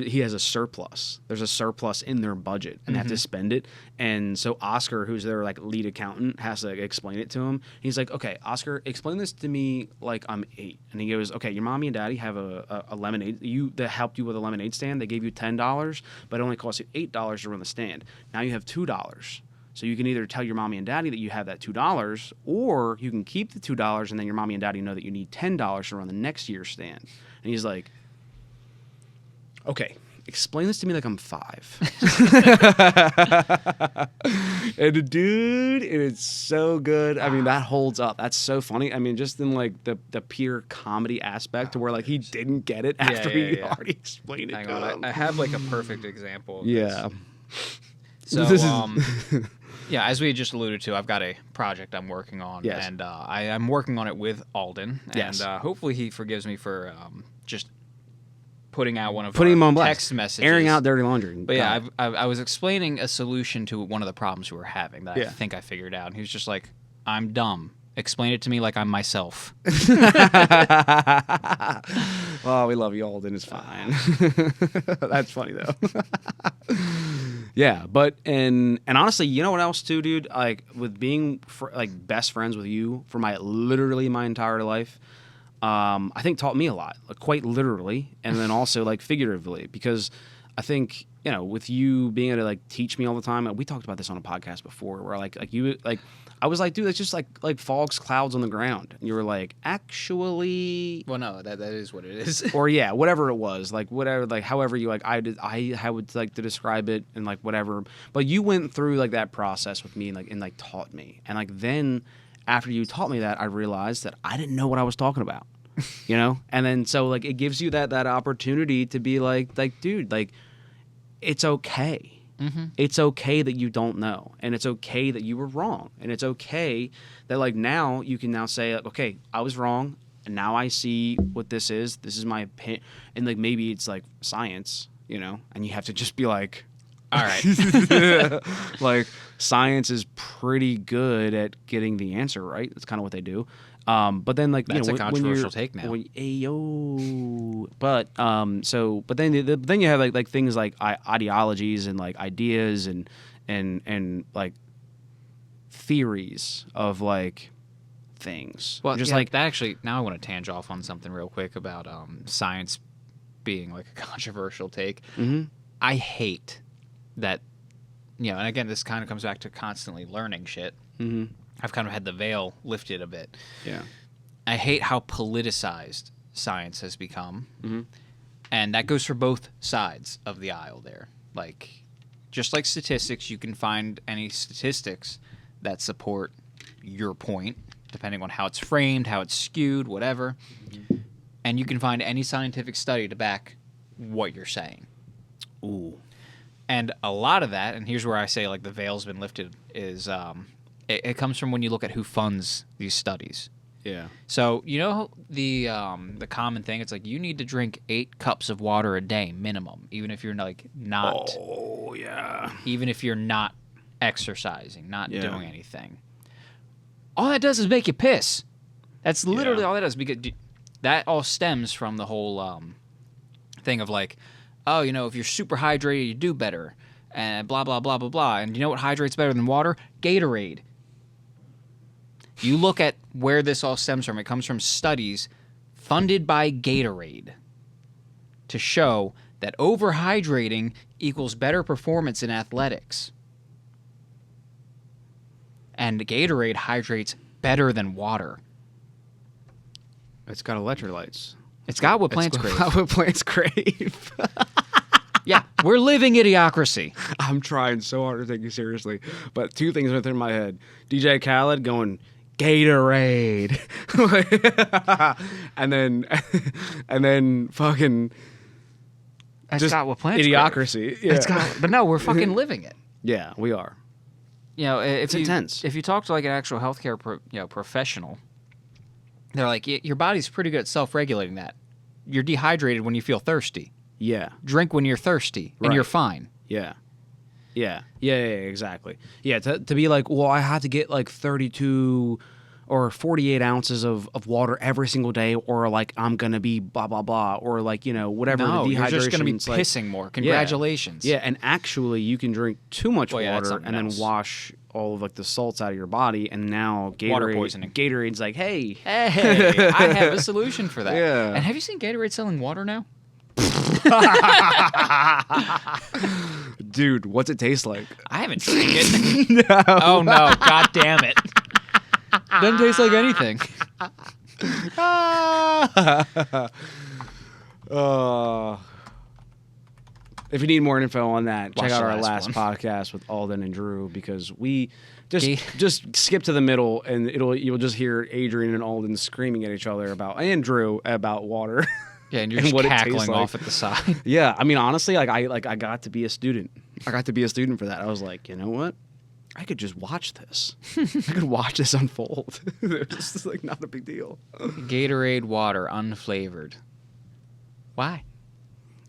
he has a surplus. There's a surplus in their budget, and they have to spend it. And so Oscar, who's their like lead accountant, has to explain it to him. He's like, okay, Oscar, explain this to me like I'm 8. And he goes, okay, your mommy and daddy have a lemonade. That helped you with a lemonade stand. They gave you $10, but it only cost you $8 to run the stand. Now you have $2. So you can either tell your mommy and daddy that you have that $2, or you can keep the $2, and then your mommy and daddy know that you need $10 to run the next year's stand. And he's like, okay, explain this to me like I'm 5. And dude, it's so good. I mean, that holds up. That's so funny. I mean, just in like the pure comedy aspect to where like he didn't get it after he already explained it. Hang on, I have like a perfect example of this. So, yeah, as we just alluded to, I've got a project I'm working on, and I'm working on it with Alden, and hopefully he forgives me for just putting out one of our text messages. Airing out dirty laundry. But yeah, I was explaining a solution to one of the problems we were having that I think I figured out, and he was just like, I'm dumb. Explain it to me like I'm myself. Well, we love you, Alden. It's fine. That's funny, though. Yeah, but and honestly, you know what else too, dude? Like with being like best friends with you for literally my entire life, I think taught me a lot, like, quite literally, and then also like figuratively, because I think with you being able to like teach me all the time. And we talked about this on a podcast before, where like you like. I was like, dude, that's just like fogs, clouds on the ground. And you were like, actually, Well, no, that is what it is. or yeah, whatever it was, like whatever, like however you like, I would like to describe it and like whatever. But you went through like that process with me and like taught me, and like then after you taught me that, I realized that I didn't know what I was talking about, And then so like it gives you that opportunity to be like, dude, like it's okay. Mm-hmm. It's okay that you don't know, and it's okay that you were wrong, and it's okay that like now you can now say like, okay, I was wrong, and now I see what this is. This is my opinion, and like maybe it's like science, and you have to just be like, all right, like science is pretty good at getting the answer right. That's kind of what they do. But then like that's a controversial take now. But then you have like things like ideologies and like ideas and like theories of like things. Well, just yeah, like that actually. Now I want to tangent off on something real quick about science being like a controversial take. Mm-hmm. I hate that. And again, this kind of comes back to constantly learning shit. Mm-hmm. I've kind of had the veil lifted a bit. Yeah. I hate how politicized science has become. Mm-hmm. And that goes for both sides of the aisle there. Like, just like statistics, you can find any statistics that support your point, depending on how it's framed, how it's skewed, whatever. Mm-hmm. And you can find any scientific study to back what you're saying. Ooh. And a lot of that, and here's where I say like the veil's been lifted, is it comes from when you look at who funds these studies. Yeah. So the common thing, it's like you need to drink 8 cups of water a day minimum, even if you're like not. Oh yeah. Even if you're not exercising, not doing anything. All that does is make you piss. That's literally all that does, because that all stems from the whole thing of like, oh, if you're super hydrated, you do better, and blah blah blah blah blah. And you know what hydrates better than water? Gatorade. You look at where this all stems from. It comes from studies funded by Gatorade to show that overhydrating equals better performance in athletics. And Gatorade hydrates better than water. It's got electrolytes. It's got what plants crave. What plants crave. Yeah, we're living idiocracy. I'm trying so hard to take you seriously, but 2 things went through my head. DJ Khaled going Gatorade, and then fucking That's just got what plants idiocracy. crave. Yeah. But no, we're fucking living it. Yeah, we are. It's intense. If you talk to like an actual healthcare professional, they're like, your body's pretty good at self-regulating that. You're dehydrated when you feel thirsty. Yeah. Drink when you're thirsty, and you're fine. Yeah. Yeah, exactly. Yeah, to be like, well, I have to get like 32 or 48 ounces of water every single day, or like I'm going to be blah, blah, blah, or like, whatever. No, the you're just going to be like, pissing more. Congratulations. Yeah, and actually you can drink too much that's water something and then else. wash all of like the salts out of your body, and now Water poisoning. Gatorade's like, hey, Hey, I have a solution for that. Yeah. And have you seen Gatorade selling water now? dude, what's it taste like? I haven't drank it. No. Oh, no. God damn it. Doesn't taste like anything. If you need more info on that, Watch check out the our last last one. podcast with Alden and Drew, because we just skip to the middle and you'll just hear Adrian and Alden screaming at each other and Drew about water. Yeah, and you're and just what it tastes cackling like. off at the side. Yeah, I mean, honestly, I got to be a student. I got to be a student for that. I was like, you know what? I could just watch this. I could watch this unfold. It's just like not a big deal. Gatorade water, unflavored. Why?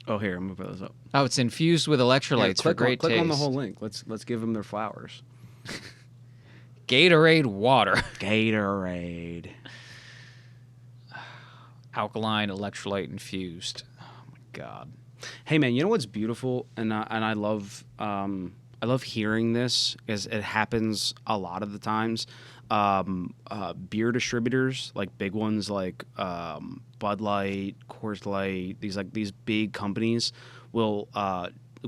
Oh, here, I'm gonna put this up. Oh, it's infused with electrolytes for great click taste. on the whole link. Let's give them their flowers. Gatorade water. Gatorade. Alkaline electrolyte infused. Oh my god. Hey man, you know what's beautiful, and I love hearing this, because it happens a lot of the times. Beer distributors, like big ones like Bud Light, Coors Light, these big companies will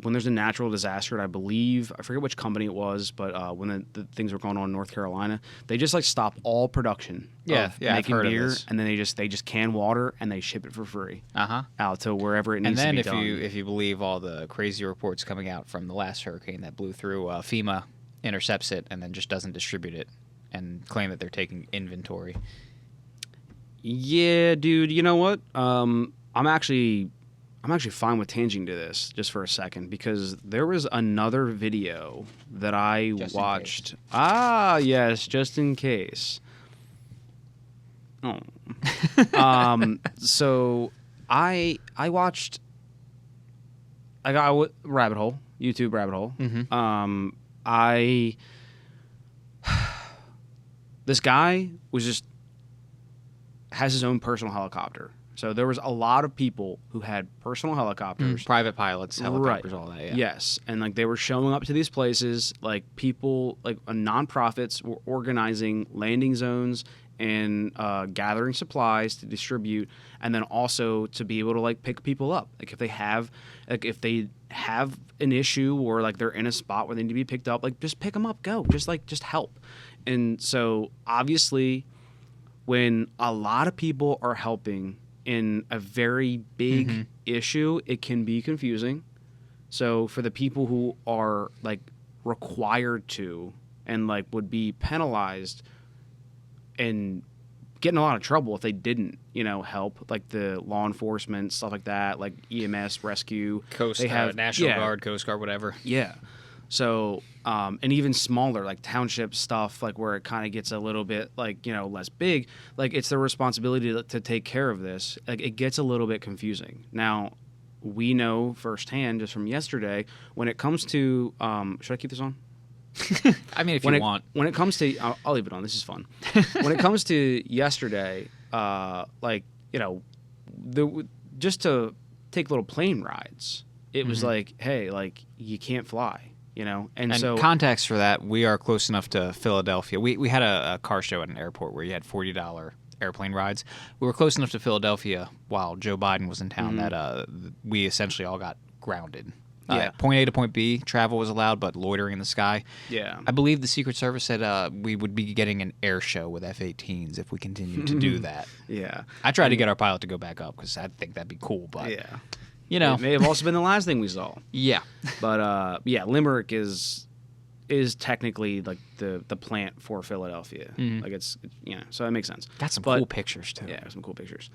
when there's a natural disaster, and I forget which company it was, but when the things were going on in North Carolina, they just like stop all production of I've making heard of beer, this. and then they just can water and they ship it for free out to wherever it And needs to then be if done. if you believe all the crazy reports coming out from the last hurricane that blew through, FEMA intercepts it and then just doesn't distribute it and claim that they're taking inventory. Yeah, dude. You know what? I'm actually fine with tanging to this just for a second, because there was another video that I Just in watched. Ah, yes, just in case. Oh. So I watched. I got a rabbit hole, YouTube rabbit hole. Mm-hmm. This guy has his own personal helicopter. So there was a lot of people who had personal helicopters. Private pilots, helicopters, all that. Yeah. Yes, and like they were showing up to these places, like people, like nonprofits were organizing landing zones and gathering supplies to distribute, and then also to be able to like pick people up. Like if they have an issue, or like they're in a spot where they need to be picked up, like just pick them up, go, just help. And so obviously, when a lot of people are helping in a very big issue, it can be confusing. So for the people who are like required to, and like would be penalized and get in a lot of trouble if they didn't, help, like the law enforcement, stuff like that, like EMS, rescue. They have National Guard, Coast Guard, whatever. Yeah. So, and even smaller, like township stuff, like where it kind of gets a little bit like, less big, like it's their responsibility to take care of this. Like it gets a little bit confusing. Now, we know firsthand just from yesterday, when it comes to, should I keep this on? I mean, if you want. When it comes to, I'll leave it on. This is fun. When it comes to yesterday, just to take little plane rides, it was like, hey, like you can't fly. And so context for that, we are close enough to Philadelphia. We had a car show at an airport where you had $40 airplane rides. We were close enough to Philadelphia while Joe Biden was in town that we essentially all got grounded. Point A to point B, travel was allowed, but loitering in the sky. Yeah. I believe the Secret Service said we would be getting an air show with F-18s if we continued to do that. Yeah. I tried to get our pilot to go back up because I think that'd be cool, but Yeah. It may have also been the last thing we saw. Yeah. But Limerick is technically like the plant for Philadelphia. Like it's so it makes sense. Got some cool pictures too. Yeah, some cool pictures.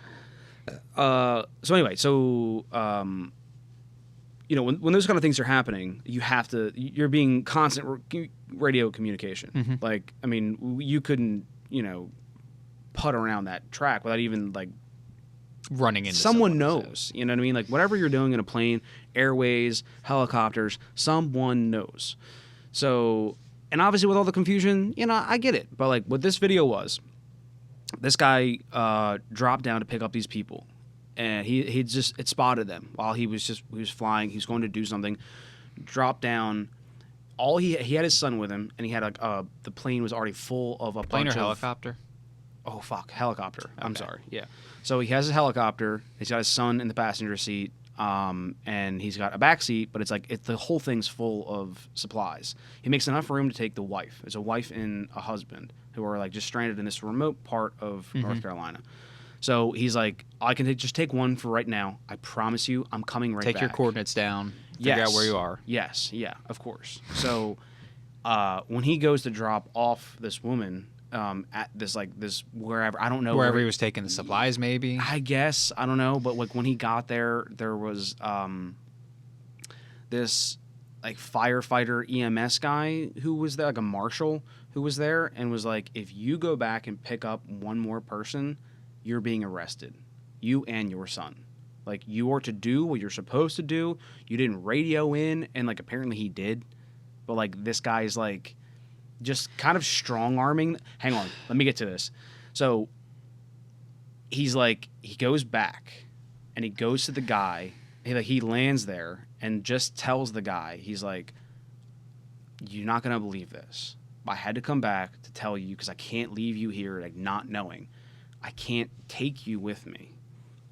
So anyway, when those kind of things are happening, you're being constant radio communication. Like, I mean, you couldn't, putt around that track without even like running into someone knows. You know what I mean? Like whatever you're doing in a plane, airways, helicopters, someone knows. So, and obviously with all the confusion, I get it. But like what this video was, this guy dropped down to pick up these people. And he spotted them while he was flying. He was going to do something. Dropped down. All he had his son with him, and he had the plane was already full of a plane bunch or of helicopter. Oh fuck, helicopter. Okay. I'm sorry. Yeah. So he has a helicopter. He's got his son in the passenger seat, and he's got a back seat. But it's like the whole thing's full of supplies. He makes enough room to take the wife. There's a wife and a husband who are like just stranded in this remote part of North Carolina. So he's like, I can just take one for right now. I promise you, I'm coming right back. Take your coordinates down. Figure out where you are. Yes. Yeah, of course. So when he goes to drop off this woman at this wherever, I don't know. Wherever he was taking the supplies, maybe? I guess. I don't know. But like when he got there was this like firefighter EMS guy who was there, like a marshal who was there and was like, if you go back and pick up one more person, you're being arrested. You and your son. Like, you are to do what you're supposed to do. You didn't radio in, and, like, apparently he did. But, like, this guy's, like, just kind of strong-arming. Hang on. Let me get to this. So, he's, like, he goes back, and he goes to the guy, he lands there and just tells the guy, he's like, "You're not gonna believe this. I had to come back to tell you because I can't leave you here like not knowing. I can't take you with me.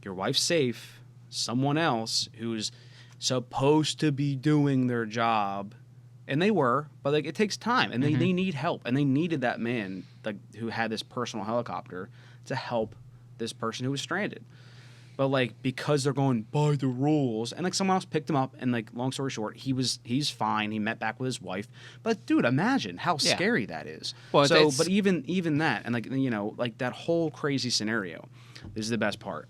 Your wife's safe. Someone else who's supposed to be doing their job." And they were, but like it takes time, and they need help, and they needed that man like who had this personal helicopter to help this person who was stranded. But like because they're going by the rules, and like someone else picked him up, and like long story short, he's fine. He met back with his wife. But dude, imagine how scary that is. Well, so but even that, and like like that whole crazy scenario. This is the best part.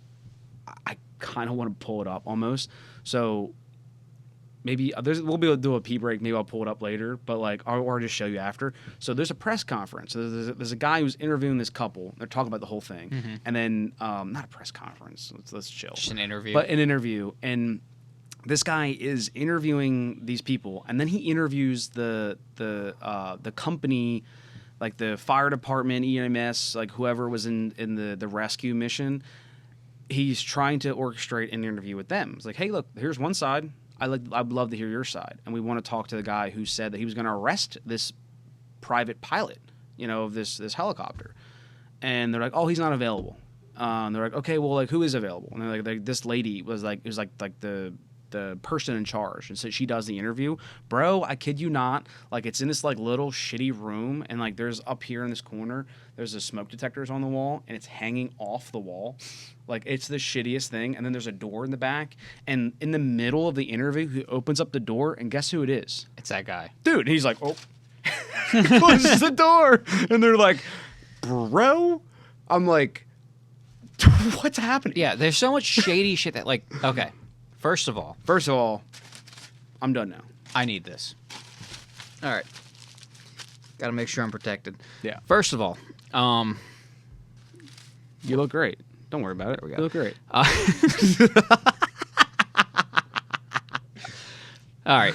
I kind of want to pull it up almost. So. Maybe we'll be able to do a pee break. Maybe I'll pull it up later, but like, or just show you after. So there's a press conference. So there's a guy who's interviewing this couple. They're talking about the whole thing, and then not a press conference. Let's chill. Just an interview. But an interview, and this guy is interviewing these people, and then he interviews the company, like the fire department, EMS, like whoever was in the rescue mission. He's trying to orchestrate an interview with them. It's like, hey, look, here's one side. I'd love to hear your side, and we want to talk to the guy who said that he was going to arrest this private pilot, of this helicopter. And they're like, oh, he's not available. They're like, okay, well, like who is available? And they're like this lady was the person in charge, and so she does the interview. Bro, I kid you not, like it's in this like little shitty room, and like there's up here in this corner, there's the smoke detectors on the wall, and it's hanging off the wall. Like it's the shittiest thing. And then there's a door in the back, and in the middle of the interview, he opens up the door, and guess who it is? It's that guy, dude. He's like, oh, closes the door, and they're like, bro, I'm like, what's happening? Yeah, there's so much shady shit that like, okay. First of all, I'm done now. I need this. All right. Got to make sure I'm protected. Yeah. First of all, you look great. Don't worry about it. There we go. You look great. All right.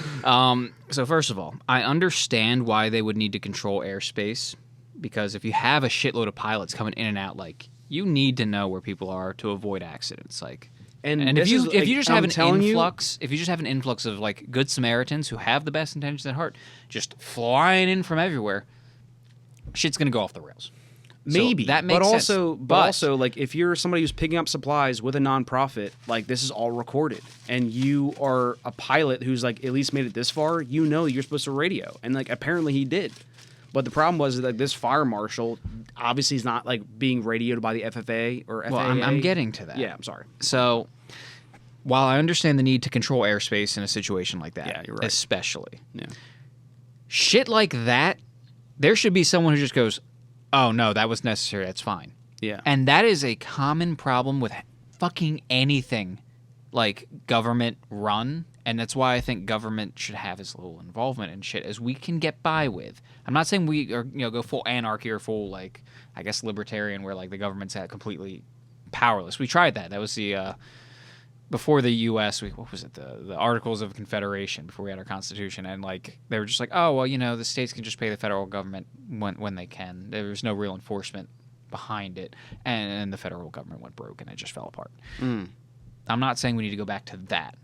So first of all, I understand why they would need to control airspace, because if you have a shitload of pilots coming in and out, like you need to know where people are to avoid accidents, like. And if you just have an influx of like good Samaritans who have the best intentions at heart, just flying in from everywhere, shit's gonna go off the rails. Maybe so that makes sense. But also, like if you're somebody who's picking up supplies with a nonprofit, like this is all recorded, and you are a pilot who's like at least made it this far, you're supposed to radio, and like apparently he did. But the problem was that this fire marshal obviously is not like being radioed by the FFA or FAA. Well, I'm getting to that. Yeah, I'm sorry. So, while I understand the need to control airspace in a situation like that, yeah, you're right. Especially, yeah, shit like that, there should be someone who just goes, "Oh no, that was necessary. That's fine." Yeah, and that is a common problem with fucking anything like government run. And that's why I think government should have as little involvement in shit as we can get by with. I'm not saying we are, go full anarchy or full, like, I guess libertarian where, like, the government's completely powerless. We tried that. That was the, before the U.S., what was it, the Articles of Confederation, before we had our Constitution. And, like, they were just like, oh, well, the states can just pay the federal government when they can. There was no real enforcement behind it. And the federal government went broke and it just fell apart. I'm not saying we need to go back to that.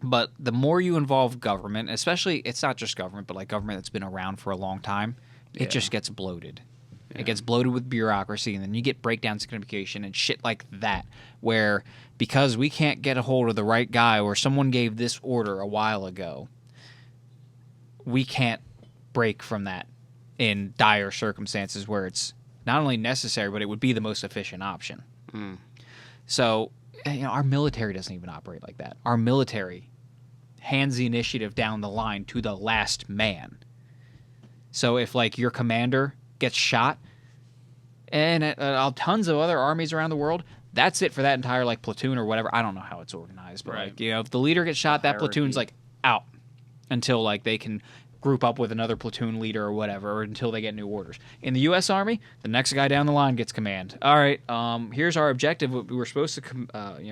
But the more you involve government, especially, it's not just government, but like government that's been around for a long time, it just gets bloated. Yeah. It gets bloated with bureaucracy, and then you get breakdowns in communication and shit like that, where because we can't get a hold of the right guy or someone gave this order a while ago, we can't break from that in dire circumstances where it's not only necessary, but it would be the most efficient option. So, our military doesn't even operate like that. Our military hands the initiative down the line to the last man. So if, like, your commander gets shot, and tons of other armies around the world, that's it for that entire, like, platoon or whatever. I don't know how it's organized, but, like, if the leader gets shot, that platoon's, like, out until, like, they can group up with another platoon leader or whatever, or until they get new orders. In the U.S. Army, the next guy down the line gets command. All right, here's our objective. We were supposed to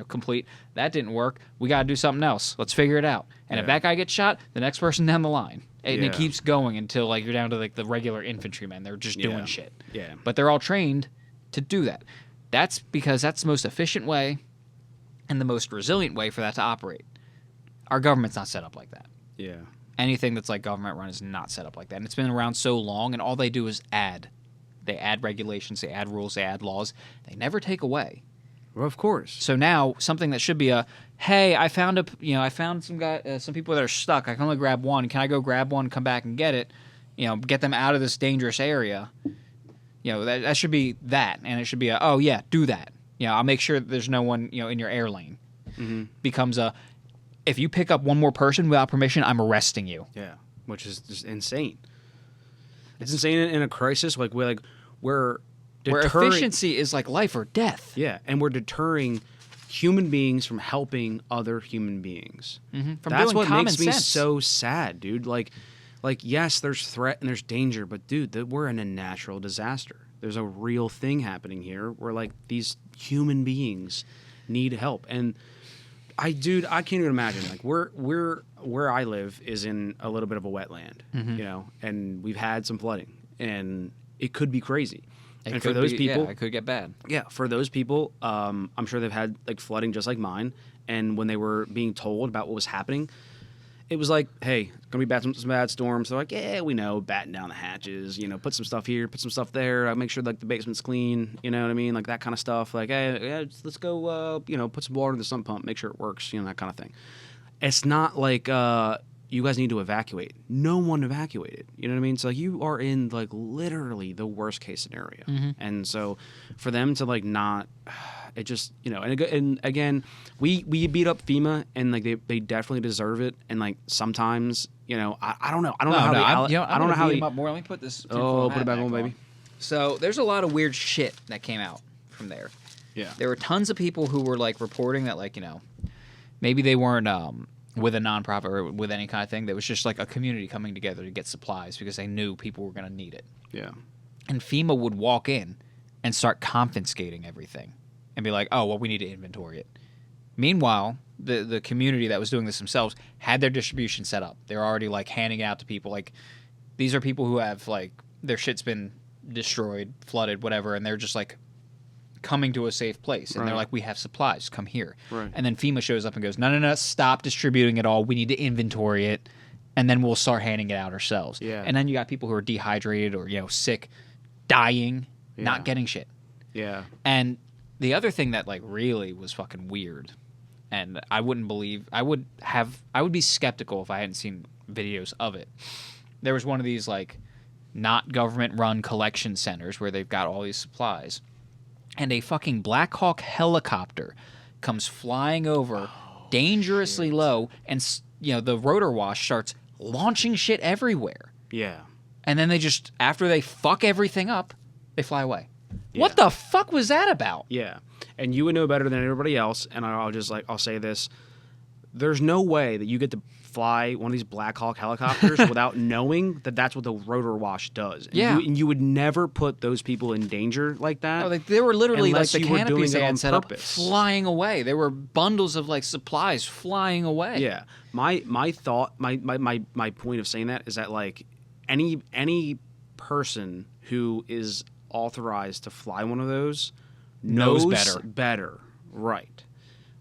complete. That didn't work. We got to do something else. Let's figure it out. And if that guy gets shot, the next person down the line. And it keeps going until, like, you're down to, like, the regular infantrymen. They're just doing shit. Yeah. But they're all trained to do that. That's because that's the most efficient way and the most resilient way for that to operate. Our government's not set up like that. Yeah. Anything that's like government run is not set up like that. And it's been around so long, and all they do is add. They add regulations, they add rules, they add laws. They never take away. Well, of course. So now something that should be a, hey, I found some people that are stuck. I can only grab one. Can I go grab one, come back and get it? Get them out of this dangerous area. That should be that, and it should be a, oh yeah, do that. I'll make sure that there's no one in your air lane. Mm-hmm. Becomes a, if you pick up one more person without permission, I'm arresting you. Yeah, which is just insane. It's insane in a crisis we're Where deterring, efficiency is like life or death. Yeah, and we're deterring human beings from helping other human beings. Mm-hmm. From That's doing what common makes me sense. so sad, dude. Like yes, there's threat and there's danger, but dude, we're in a natural disaster. There's a real thing happening here where like these human beings need help, and I can't even imagine. Like where I live is in a little bit of a wetland, and we've had some flooding, and it could be crazy. And for those people, it could get bad. Yeah, for those people, I'm sure they've had like flooding just like mine. And when they were being told about what was happening, it was like, hey, it's gonna be some bad storms. So like, yeah, we know, batten down the hatches, put some stuff here, put some stuff there, make sure like the basement's clean, you know what I mean, like that kind of stuff. Like, hey, yeah, let's go, put some water in the sump pump, make sure it works, that kind of thing. It's not like you guys need to evacuate. No one evacuated. You know what I mean? So like, you are in like literally the worst case scenario. Mm-hmm. And so for them to like not, it just, and again, we beat up FEMA, and like they definitely deserve it. And like sometimes, I don't know. I don't know how they, I don't know how they, up more. Let me put this. oh, put it back on, baby. So there's a lot of weird shit that came out from there. Yeah. There were tons of people who were like reporting that like, maybe they weren't with a nonprofit or with any kind of thing. That was just like a community coming together to get supplies because they knew people were going to need it. Yeah. And FEMA would walk in and start confiscating everything and be like, oh, well, we need to inventory it. Meanwhile, the community that was doing this themselves had their distribution set up. They're already like handing it out to people. Like, these are people who have like their shit's been destroyed, flooded, whatever, and they're just like coming to a safe place, and they're like, we have supplies, come here. Right. And then FEMA shows up and goes, no, stop distributing it all, we need to inventory it, and then we'll start handing it out ourselves. Yeah. And then you got people who are dehydrated or sick, dying, not getting shit. Yeah. And the other thing that like really was fucking weird, and I would be skeptical if I hadn't seen videos of it. There was one of these like not government run collection centers where they've got all these supplies, and a fucking Black Hawk helicopter comes flying over dangerously low, and the rotor wash starts launching shit everywhere. Yeah. And then they just, after they fuck everything up, they fly away. Yeah. What the fuck was that about? Yeah. And you would know better than everybody else, and I'll say this. There's no way that you get to fly one of these Black Hawk helicopters without knowing that that's what the rotor wash does. And you would never put those people in danger like that. No, they were literally unless like the you were doing canopies it they on had set up purpose. flying away. There were bundles of like supplies flying away. Yeah. My point of saying that is that like any person who is authorized to fly one of those knows better. Right.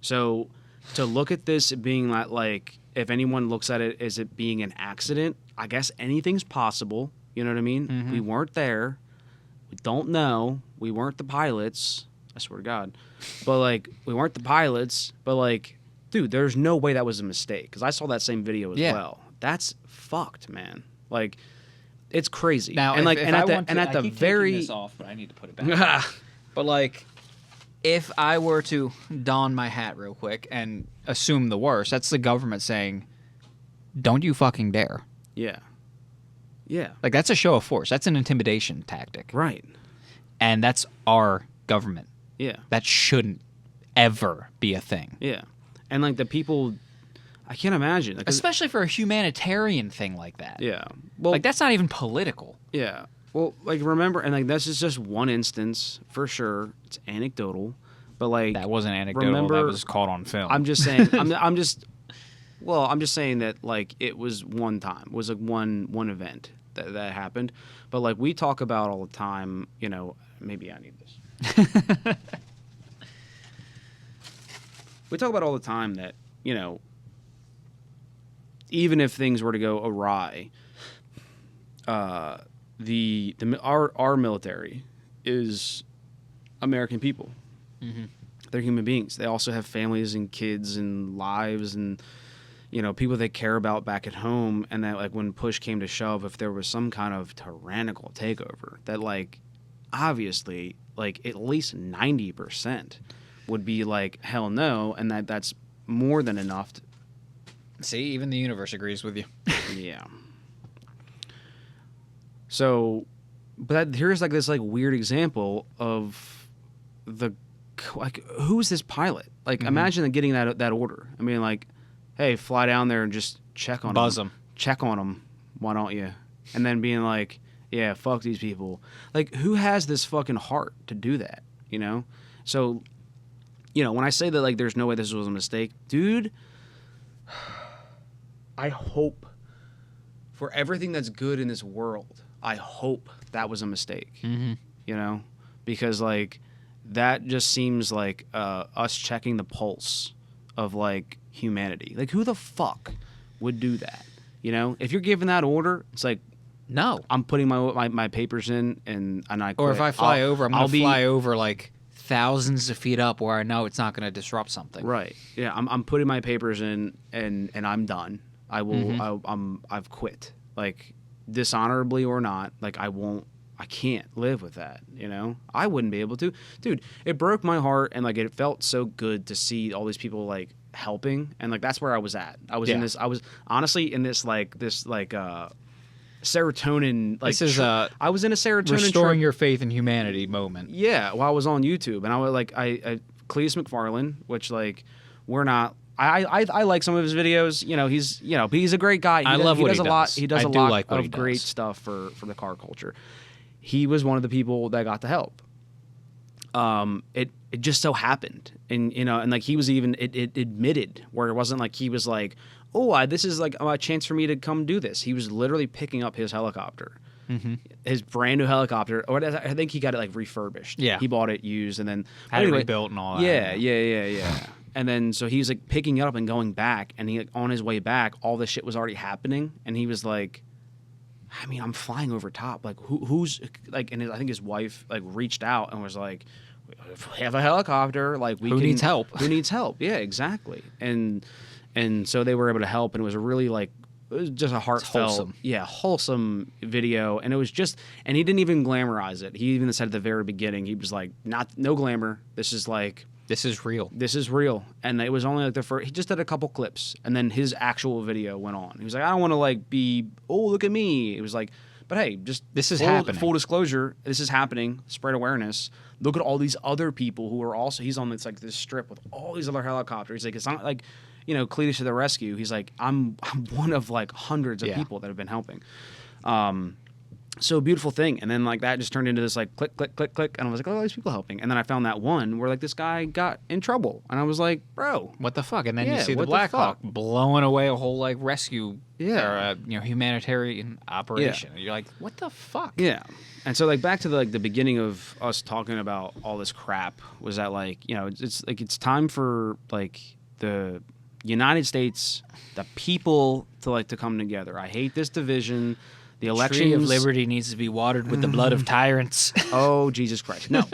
So to look at this being like if anyone looks at it as it being an accident, I guess anything's possible. You know what I mean? Mm-hmm. We weren't there. We don't know. We weren't the pilots. I swear to God. But like, we weren't the pilots. But like, dude, there's no way that was a mistake. Because I saw that same video as well. That's fucked, man. Like, it's crazy. Now, and like, if and I at the want to, and at I the keep very taking this off, but I need to put it back. But like, if I were to don my hat real quick and assume the worst, that's the government saying, "Don't you fucking dare." Yeah. Yeah. Like, that's a show of force. That's an intimidation tactic. Right. And that's our government. Yeah. That shouldn't ever be a thing. Yeah. And like the people, I can't imagine. Like, Especially for a humanitarian thing like that. yeah. Well, Like, that's not even political. yeah. Well, like remember, and like this is just one instance for sure. It's anecdotal, but like That wasn't anecdotal. remember, That was caught on film. I'm just saying. I'm just saying that like it was one time. It was like one event that happened. But like we talk about all the time. You know, maybe I need this. we talk about all the time that, you know, even if things were to go awry, our military is American people. Mm-hmm. They're human beings. They also have families and kids and lives and, you know, people they care about back at home. And that, like, when push came to shove, if there was some kind of tyrannical takeover, that, like, obviously, like, at least 90% would be like, hell no. And that's more than enough. See, even the universe agrees with you. Yeah. So, but here's like this like weird example of like, who's this pilot? Like, imagine getting that order. I mean, like, hey, fly down there and just check on Buzz them. Check on them. Why don't you? And then being like, yeah, fuck these people. Like, who has this fucking heart to do that? You know? So, you know, when I say that, like, there's no way this was a mistake, dude, I hope for everything that's good in this world, I hope that was a mistake. Mm-hmm. You know? Because, like, that just seems like us checking the pulse of, like, humanity. Like, who the fuck would do that? You know? If you're giving that order, it's like, No. I'm putting my papers in and I quit. Or if I fly over, I'm going to be fly over like thousands of feet up where I know it's not going to disrupt something. right. Yeah, I'm putting my papers in and I'm done. I will. I've quit. Like, dishonorably or not. Like, I can't live with that. You know, I wouldn't be able to. Dude, it broke my heart and like it felt so good to see all these people like helping and like that's where I was at. I was in this. I was honestly in this serotonin. Like, This is I was in a serotonin restoring trip. your faith in humanity moment. Yeah, while I was on YouTube, and I was like, I Cletus McFarlane, which like we're not. I like some of his videos. You know, he's a great guy. I love what he does a does. lot. He does I a do lot like what he of great does. stuff for the car culture. He was one of the people that got the help. It just so happened, and you know, and like he was even it admitted where it wasn't like he was like, oh, this is like a chance for me to come do this. He was literally picking up his helicopter. His brand new helicopter, or I think he got it like refurbished. Yeah. He bought it used and then Had it rebuilt and all that. Yeah. And then so he was like picking it up and going back, and he like, on his way back, all this shit was already happening, and he was like, I mean, I'm flying over top. Like who's like, and I think his wife like reached out and was like, if we have a helicopter, like Who needs help? Who needs help? Yeah, exactly. And so they were able to help, and it was a really like. It was just a heartfelt, wholesome video, and it was just, and he didn't even glamorize it. He even said at the very beginning, he was like, no glamour. This is like, This is real. this is real. And it was only like the first, he just did a couple clips, and then his actual video went on. He was like, I don't want to like be, oh, look at me. It was like, but hey, just This is happening. Full disclosure, this is happening. Spread awareness. Look at all these other people who are also, he's on this like this strip with all these other helicopters. He's like, it's not like, you know, Cletus to the rescue. He's like, I'm one of like hundreds of people that have been helping. So beautiful thing. And then like that just turned into this like click, click, click, click. And I was like, oh, all these people helping. And then I found that one where like this guy got in trouble. And I was like, bro. What the fuck? And then you Yeah, see the what the Black Hawk fuck? blowing away a whole like rescue Yeah. or humanitarian operation. And you're like, what the fuck? Yeah. And so like back to the beginning of us talking about all this crap was that like, you know, it's like it's time for like the United States, the people to come together. I hate this division. The elections. Tree of liberty needs to be watered with the blood of tyrants. Oh, Jesus Christ. No.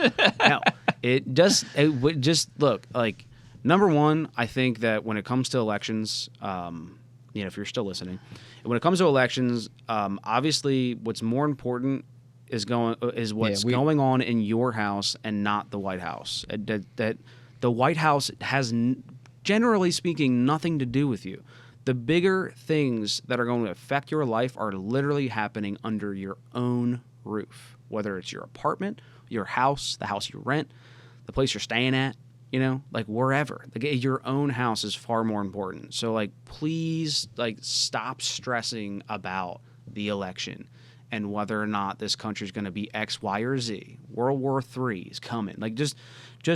It would just look like number one, I think that when it comes to elections, you know, if you're still listening, when it comes to elections, obviously what's more important is what's going on in your house and not the White House. That the White House has generally speaking, nothing to do with you. The bigger things that are going to affect your life are literally happening under your own roof, whether it's your apartment, your house, the house you rent, the place you're staying at, you know, like wherever. Like your own house is far more important. So like, please like stop stressing about the election and whether or not this country is going to be X, Y, or Z. World War III is coming. Like just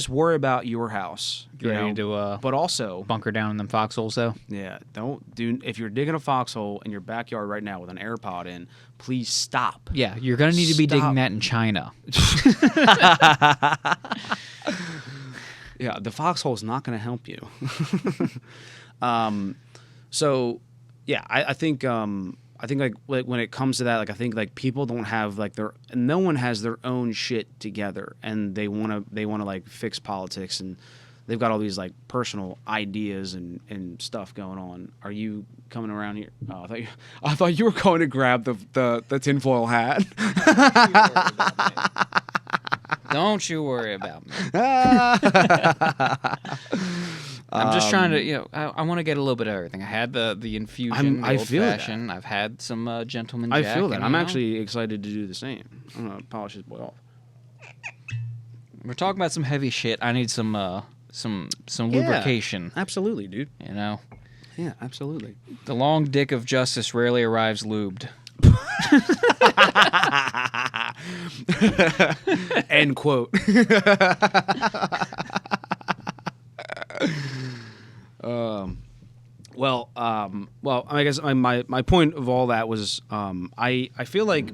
worry about your house. You ready to but also bunker down in them foxholes though? Yeah, don't do. If you're digging a foxhole in your backyard right now with an AirPod in, please stop. Yeah, you're gonna need to be Stop. digging that in China. Yeah, the foxhole is not going to help you. So, yeah, I think like when it comes to that, like I think like people don't have like no one has their own shit together, and they want to like fix politics, and they've got all these like personal ideas and stuff going on. Are you coming around here? Oh, I thought you were going to grab the tinfoil hat. Don't you worry about me. I'm just trying to, I want to get a little bit of everything. I had the infusion, the old fashioned. I've had some gentleman Jack. I feel that. I'm actually excited to do the same. I'm gonna polish this boy off. We're talking about some heavy shit. I need some lubrication. Absolutely, dude. You know. Yeah, absolutely. The long dick of justice rarely arrives lubed. End quote. Well, I guess my point of all that was, I feel like,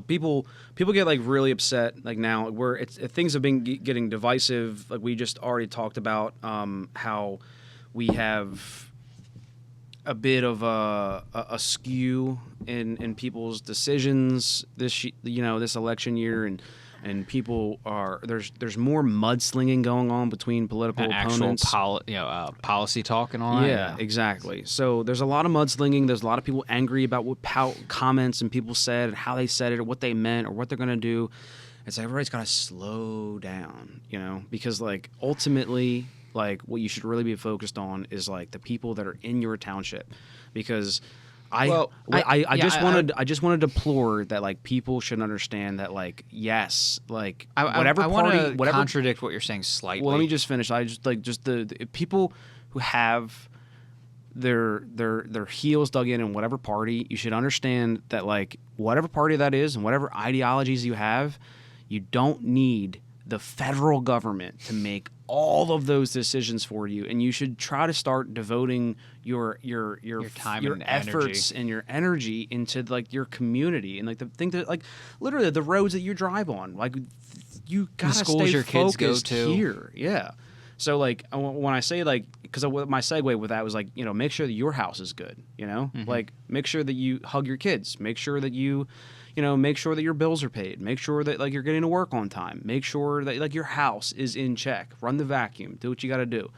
people get like really upset like now where things have been getting divisive. Like we just already talked about, how we have a bit of a skew in people's decisions this election year, and people are there's more mudslinging going on between political opponents. Policy talk and all that. Yeah, exactly. So there's a lot of mudslinging. There's a lot of people angry about how comments and people said, and how they said it, or what they meant, or what they're gonna do. It's like everybody's gotta slow down, because like ultimately, like what you should really be focused on is like the people that are in your township, because I just want to deplore that like people should understand that like yes, like whatever I party, want to contradict what you're saying slightly. Well, let me just finish. I just like the people who have their heels dug in whatever party, you should understand that like whatever party that is and whatever ideologies you have, you don't need the federal government to make all of those decisions for you, and you should try to start devoting your time, your and efforts energy. and your energy into like your community, and like the thing that like literally the roads that you drive on, like you gotta schools stay your kids go focused to. here. Yeah. So like when I say like, because my segue with that was like, make sure that your house is good, like make sure that you hug your kids, make sure that you make sure that your bills are paid. Make sure that like you're getting to work on time. Make sure that like your house is in check. Run the vacuum. Do what you got to do.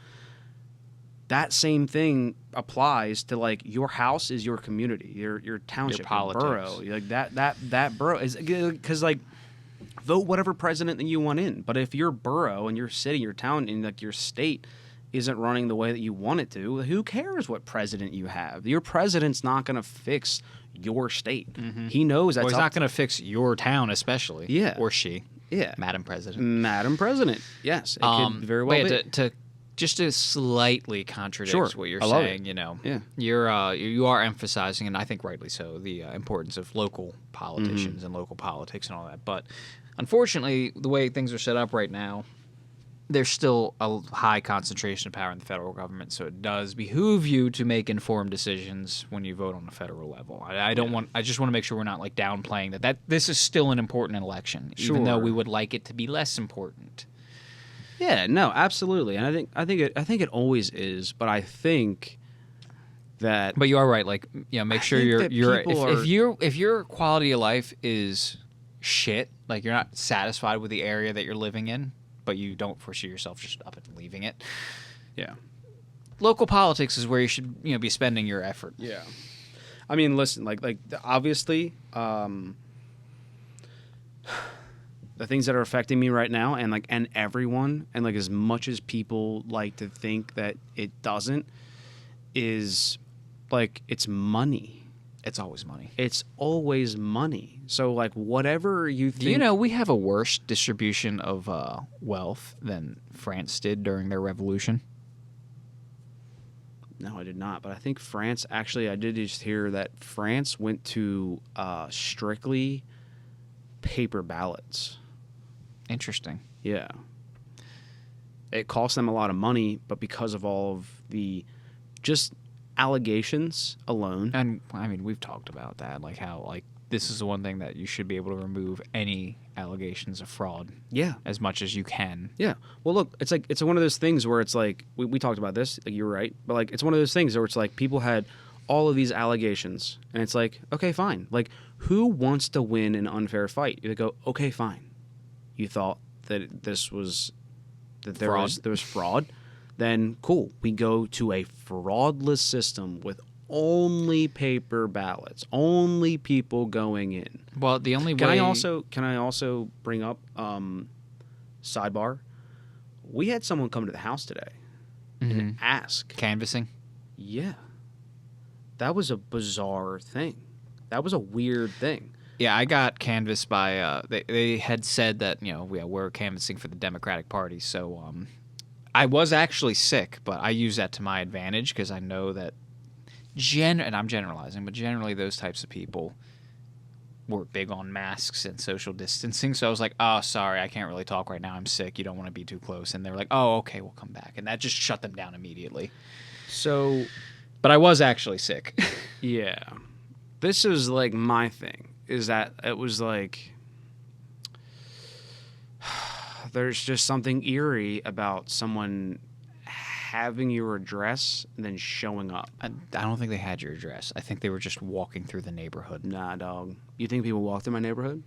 That same thing applies to like your house is your community, your township, your borough. Like that borough is, because like vote whatever president that you want in. But if your borough and your city, your town, and like your state isn't running the way that you want it to, who cares what president you have? Your president's not going to fix your state. Mm-hmm. He knows that's he's not going to fix your town, especially. Yeah. Or she. Yeah. Madam President. Madam President. Yes. It could very well be. To slightly contradict what you're saying, Yeah. you are emphasizing, and I think rightly so, the importance of local politicians and local politics and all that. But unfortunately, the way things are set up right now, there's still a high concentration of power in the federal government, so it does behoove you to make informed decisions when you vote on the federal level. I just want to make sure we're not like downplaying that this is still an important election, even though we would like it to be less important. Yeah, no, absolutely, and I think it always is, but I think that. But you are right. Like, make sure if your quality of life is shit, like you're not satisfied with the area that you're living in, but you don't foresee yourself just up and leaving it. Yeah. Local politics is where you should, be spending your effort. Yeah. I mean, listen, like obviously, the things that are affecting me right now, and everyone, and like as much as people like to think that it doesn't, is like it's money. It's always money. It's always money. So, like, whatever you think... we have a worse distribution of wealth than France did during their revolution? No, I did not. But I think France... Actually, I did just hear that France went to strictly paper ballots. Interesting. Yeah. It cost them a lot of money, but because of all of the just allegations alone... And, I mean, we've talked about that, like how, like, this is the one thing that you should be able to remove any allegations of fraud Yeah. as much as you can. Yeah. Well, look, it's like it's one of those things where it's like we talked about this. Like, you're right, but like it's one of those things where it's like people had all of these allegations, and it's like, okay, fine. Like, who wants to win an unfair fight? You go, okay, fine. You thought that there was fraud, then cool. We go to a fraudless system with only paper ballots, only people going in. Well, the only way... Can I also bring up, sidebar? We had someone come to the house today and ask. Canvassing? Yeah. That was a bizarre thing. That was a weird thing. Yeah, I got canvassed by... they had said that, we're canvassing for the Democratic Party, so I was actually sick, but I use that to my advantage because I know that and I'm generalizing, but generally those types of people were big on masks and social distancing. So I was like, oh, sorry, I can't really talk right now. I'm sick. You don't want to be too close. And they were like, oh, okay, we'll come back. And that just shut them down immediately. So, but I was actually sick. yeah. This is like my thing, is that it was like, there's just something eerie about someone having your address and then showing up. I don't think they had your address. I think they were just walking through the neighborhood. Nah, dog. You think people walk through my neighborhood?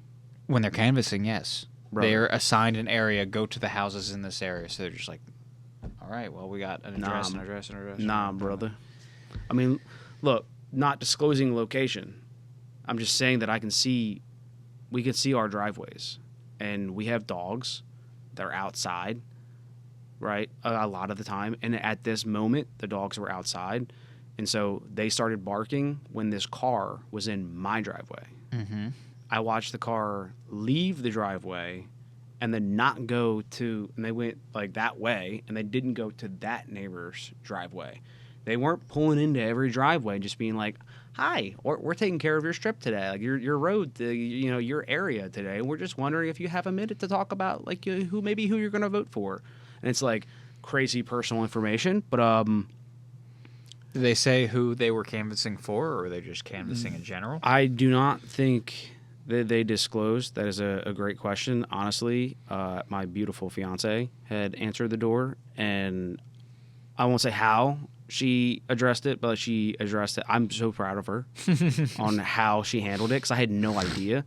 When they're canvassing, yes. Brother. They're assigned an area, go to the houses in this area. So they're just like, all right, well, we got an address, an address, an address. Nah, brother. I mean, look, not disclosing location. I'm just saying that we can see our driveways. And we have dogs. They're outside. Right, a lot of the time, and at this moment, the dogs were outside, and so they started barking when this car was in my driveway. Mm-hmm. I watched the car leave the driveway, and then not go to, and they went like that way, and they didn't go to that neighbor's driveway. They weren't pulling into every driveway, just being like, "Hi, we're taking care of your strip today, like your road, your area today. We're just wondering if you have a minute to talk about like who you're going to vote for." And it's like crazy personal information, but Did they say who they were canvassing for, or were they just canvassing in general? I do not think that they disclosed. That is a great question. Honestly, my beautiful fiance had answered the door, and I won't say how she addressed it, but she addressed it. I'm so proud of her on how she handled it, because I had no idea.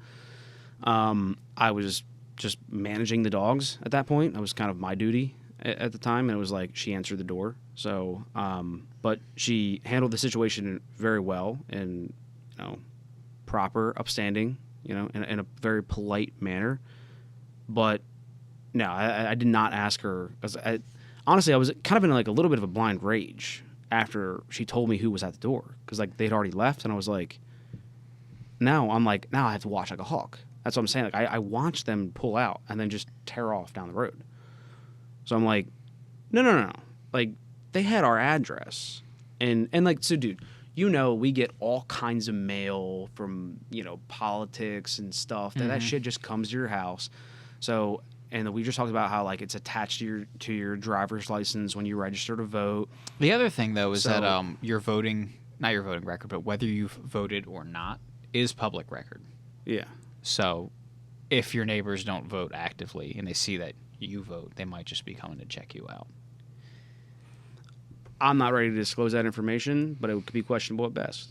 I was just managing the dogs at that point. That was kind of my duty at the time, and it was like she answered the door. So, but she handled the situation very well and, proper, upstanding, in a very polite manner. But no, I did not ask her, because honestly, I was kind of in like a little bit of a blind rage after she told me who was at the door, because like they'd already left, and I was like, now I have to watch like a hawk. That's what I'm saying. Like I watched them pull out and then just tear off down the road. So I'm like, no. Like, they had our address. And like, so dude, we get all kinds of mail from, politics and stuff. That shit just comes to your house. So, and we just talked about how like it's attached to your driver's license when you register to vote. The other thing though is that your voting, not your voting record, but whether you've voted or not is public record. Yeah. So if your neighbors don't vote actively and they see that you vote, they might just be coming to check you out. I'm not ready to disclose that information, but it could be questionable at best.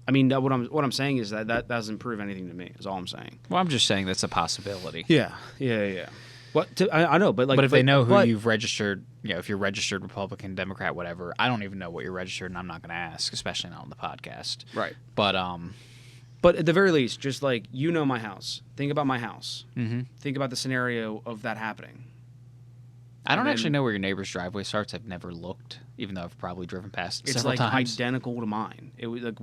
I mean, what I'm saying is that doesn't prove anything to me, is all I'm saying. Well, I'm just saying that's a possibility. Yeah. I know, but like, if they know who you've registered, if you're registered Republican, Democrat, whatever, I don't even know what you're registered, and I'm not going to ask, especially not on the podcast. Right. But at the very least, just like, my house. Think about my house. Mm-hmm. Think about the scenario of that happening. I don't actually know where your neighbor's driveway starts. I've never looked, even though I've probably driven past it several times. It's like identical to mine. It was like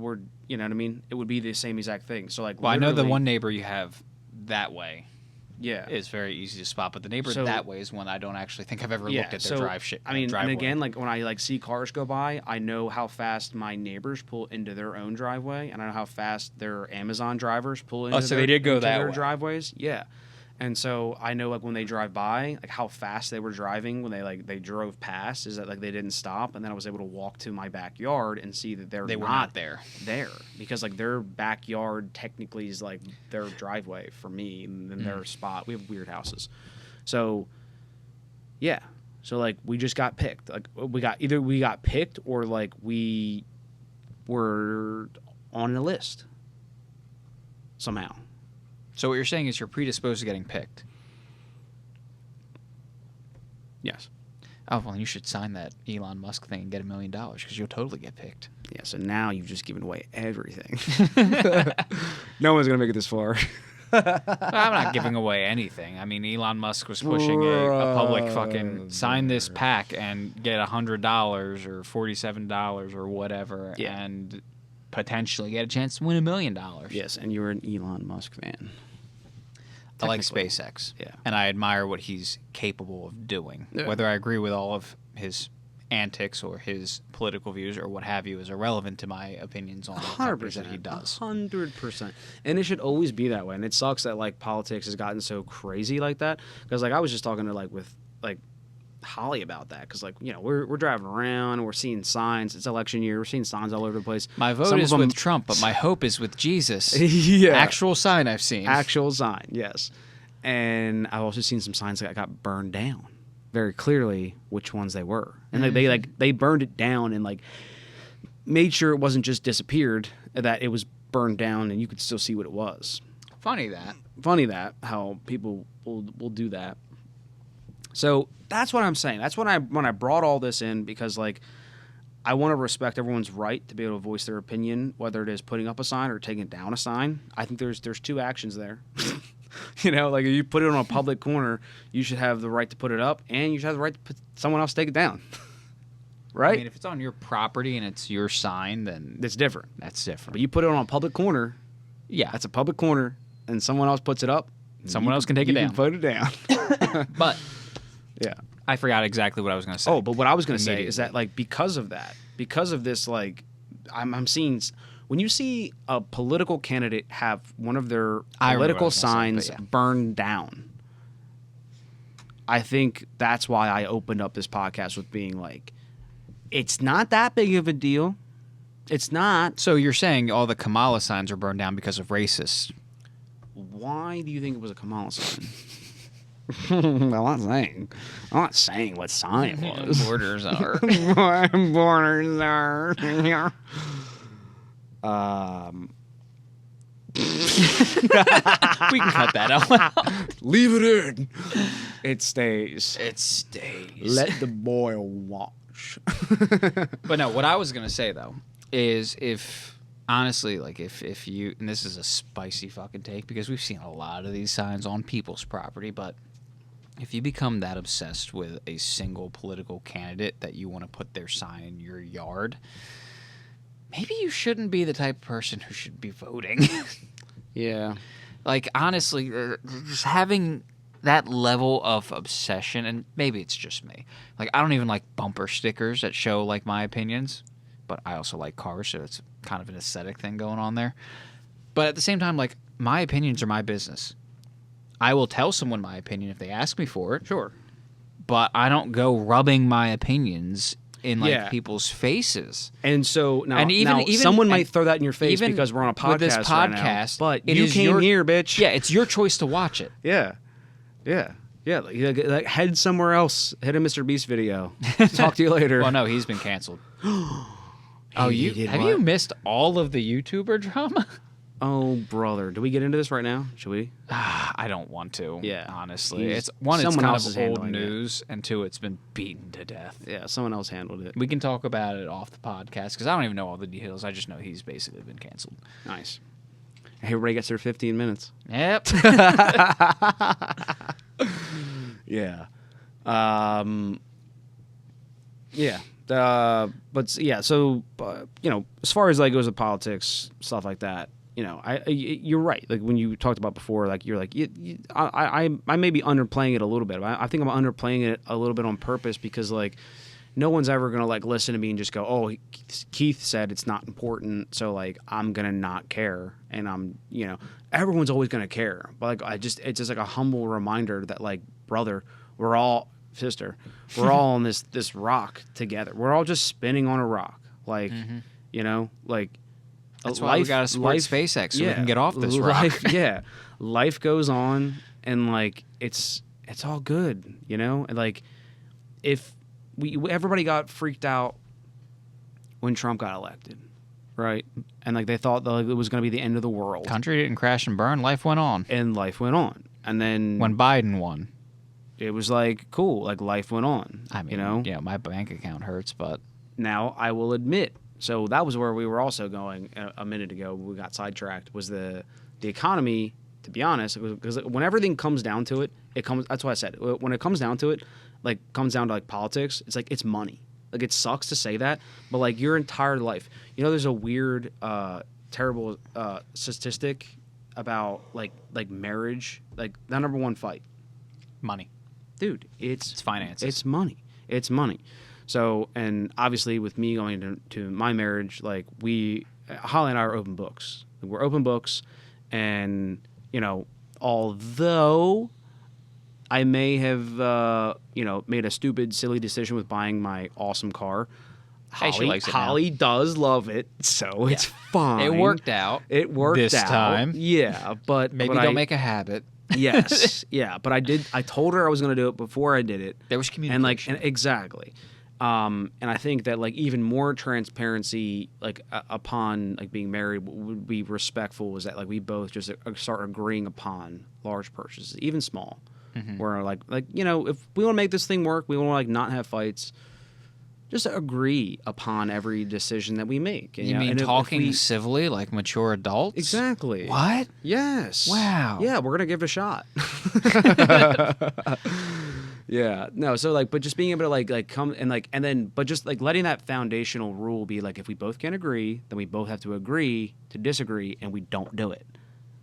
you know what I mean? It would be the same exact thing. So like, well, I know the one neighbor you have that way. Yeah, is very easy to spot, but the neighbor that way is one I don't actually think I've ever looked at their driveway. And again, like when I like see cars go by, I know how fast my neighbors pull into their own driveway, and I know how fast their Amazon drivers pull into they did go that their way. driveways. Yeah, And so I know like when they drive by, like how fast they were driving when they drove past, is that like they didn't stop, and then I was able to walk to my backyard and see that They were not there. because like their backyard technically is like their driveway for me, and then their spot. We have weird houses, so yeah. So like we just got picked. Like we got picked or like we were on a list somehow. So what you're saying is you're predisposed to getting picked. Yes. Oh, well, you should sign that Elon Musk thing and get $1 million because you'll totally get picked. Yeah, so now you've just given away everything. No one's going to make it this far. I'm not giving away anything. I mean, Elon Musk was pushing a public fucking sign this pack and get $100 or $47 or whatever, and potentially get a chance to win $1 million. Yes, and you're an Elon Musk fan. I like SpaceX. Yeah. And I admire what he's capable of doing. Yeah. Whether I agree with all of his antics or his political views or what have you is irrelevant to my opinions on the companies that he does. 100%. And it should always be that way. And it sucks that like politics has gotten so crazy like that. Because like I was just talking to like with like Holly about that, because like, you know, we're driving around and we're seeing signs. It's election year. We're seeing signs all over the place. My vote is with Trump, but my hope is with Jesus. Yeah. Actual sign I've seen. Actual sign, yes. And I've also seen some signs that got burned down very clearly which ones they were. And they burned it down and like made sure it wasn't just disappeared, that it was burned down and you could still see what it was. Funny that how people will do that. So that's what I'm saying. That's when I brought all this in, because like I want to respect everyone's right to be able to voice their opinion, whether it is putting up a sign or taking down a sign. I think there's two actions there. You know, like if you put it on a public corner, you should have the right to put it up, and you should have the right to put someone else take it down. Right? I mean, if it's on your property and it's your sign, then it's different. That's different. But you put it on a public corner, yeah, that's a public corner, and someone else puts it up, someone else can take it down. You can put it down. But yeah, I forgot exactly what I was going to say. Oh, but what I was going to say is that like because of this, like I'm seeing. When you see a political candidate have one of their political signs burned down, I think that's why I opened up this podcast with being like, it's not that big of a deal. It's not. So you're saying all the Kamala signs are burned down because of racists. Why do you think it was a Kamala sign? I'm not saying what sign it was. Borders are. Borders are. We can cut that out. Leave it in. It stays. It stays. Let the boy watch. But no, what I was going to say, though, is if, honestly, like if you, and this is a spicy fucking take because we've seen a lot of these signs on people's property, but if you become that obsessed with a single political candidate that you want to put their sign in your yard, maybe you shouldn't be the type of person who should be voting. Yeah. Like, honestly, just having that level of obsession, and maybe it's just me. Like, I don't even like bumper stickers that show, like, my opinions, but I also like cars, so it's kind of an aesthetic thing going on there. But at the same time, like, my opinions are my business. I will tell someone my opinion if they ask me for it. Sure. But I don't go rubbing my opinions in like people's faces. And so now, and even someone might throw that in your face because we're on a podcast with this right now, podcast, but you came here, bitch. Yeah, it's your choice to watch it. Yeah. Like head somewhere else. Hit a Mr. Beast video. Talk to you later. Well, no, he's been canceled. Have you missed all of the YouTuber drama? Oh, brother. Do we get into this right now? Should we? I don't want to. Yeah. Honestly. It's kind of old news, and two, it's been beaten to death. Yeah, someone else handled it. We can talk about it off the podcast, because I don't even know all the details. I just know he's basically been canceled. Nice. Everybody gets their 15 minutes. Yep. Yeah. Yeah. But yeah, so, you know, as far as like goes with politics, stuff like that, you know, you're right. Like when you talked about before, like you're like, I may be underplaying it a little bit. I think I'm underplaying it a little bit on purpose because like no one's ever gonna like listen to me and just go, oh, Keith said it's not important, so like I'm gonna not care, and I'm, you know, everyone's always gonna care, but like it's just like a humble reminder that like, brother, we're all on this rock together. We're all just spinning on a rock, like you know, like that's why we gotta support SpaceX so we can get off this rock. Life goes on, and like it's all good, you know, and like if everybody got freaked out when Trump got elected, right? And like they thought that like, it was going to be the end of the world. Country didn't crash and burn. Life went on. And life went on. And then when Biden won, it was like cool. Like life went on. I mean, you know, yeah, my bank account hurts, but now I will admit. So that was where we were also going a minute ago. We got sidetracked. Was the economy? To be honest, because when everything comes down to it, that's why I said when it comes down to it. Like comes down to like politics, it's like it's money. Like it sucks to say that, but like your entire life, you know, there's a weird, terrible statistic about like marriage, like the number one fight, money, dude. It's finances. It's money. It's money. So, and obviously with me going to my marriage, like Holly and I are open books. We're open books, and you know, although I may have, you know, made a stupid, silly decision with buying my awesome car. Holly does love it, so it's fine. It worked out. It worked this out. time. Yeah, but maybe don't make a habit. Yes, yeah, but I did. I told her I was going to do it before I did it. There was communication, exactly. And I think that like even more transparency, like upon like being married, would be respectful. Was that like we both just start agreeing upon large purchases, even small. Where like you know, if we want to make this thing work, we want to like not have fights. Just agree upon every decision that we make. You mean talking civilly, like mature adults? Exactly. What? Yes. Wow. Yeah, we're gonna give it a shot. Yeah. No. So like, but just being able to like come and then, but just like letting that foundational rule be like, if we both can't agree, then we both have to agree to disagree, and we don't do it.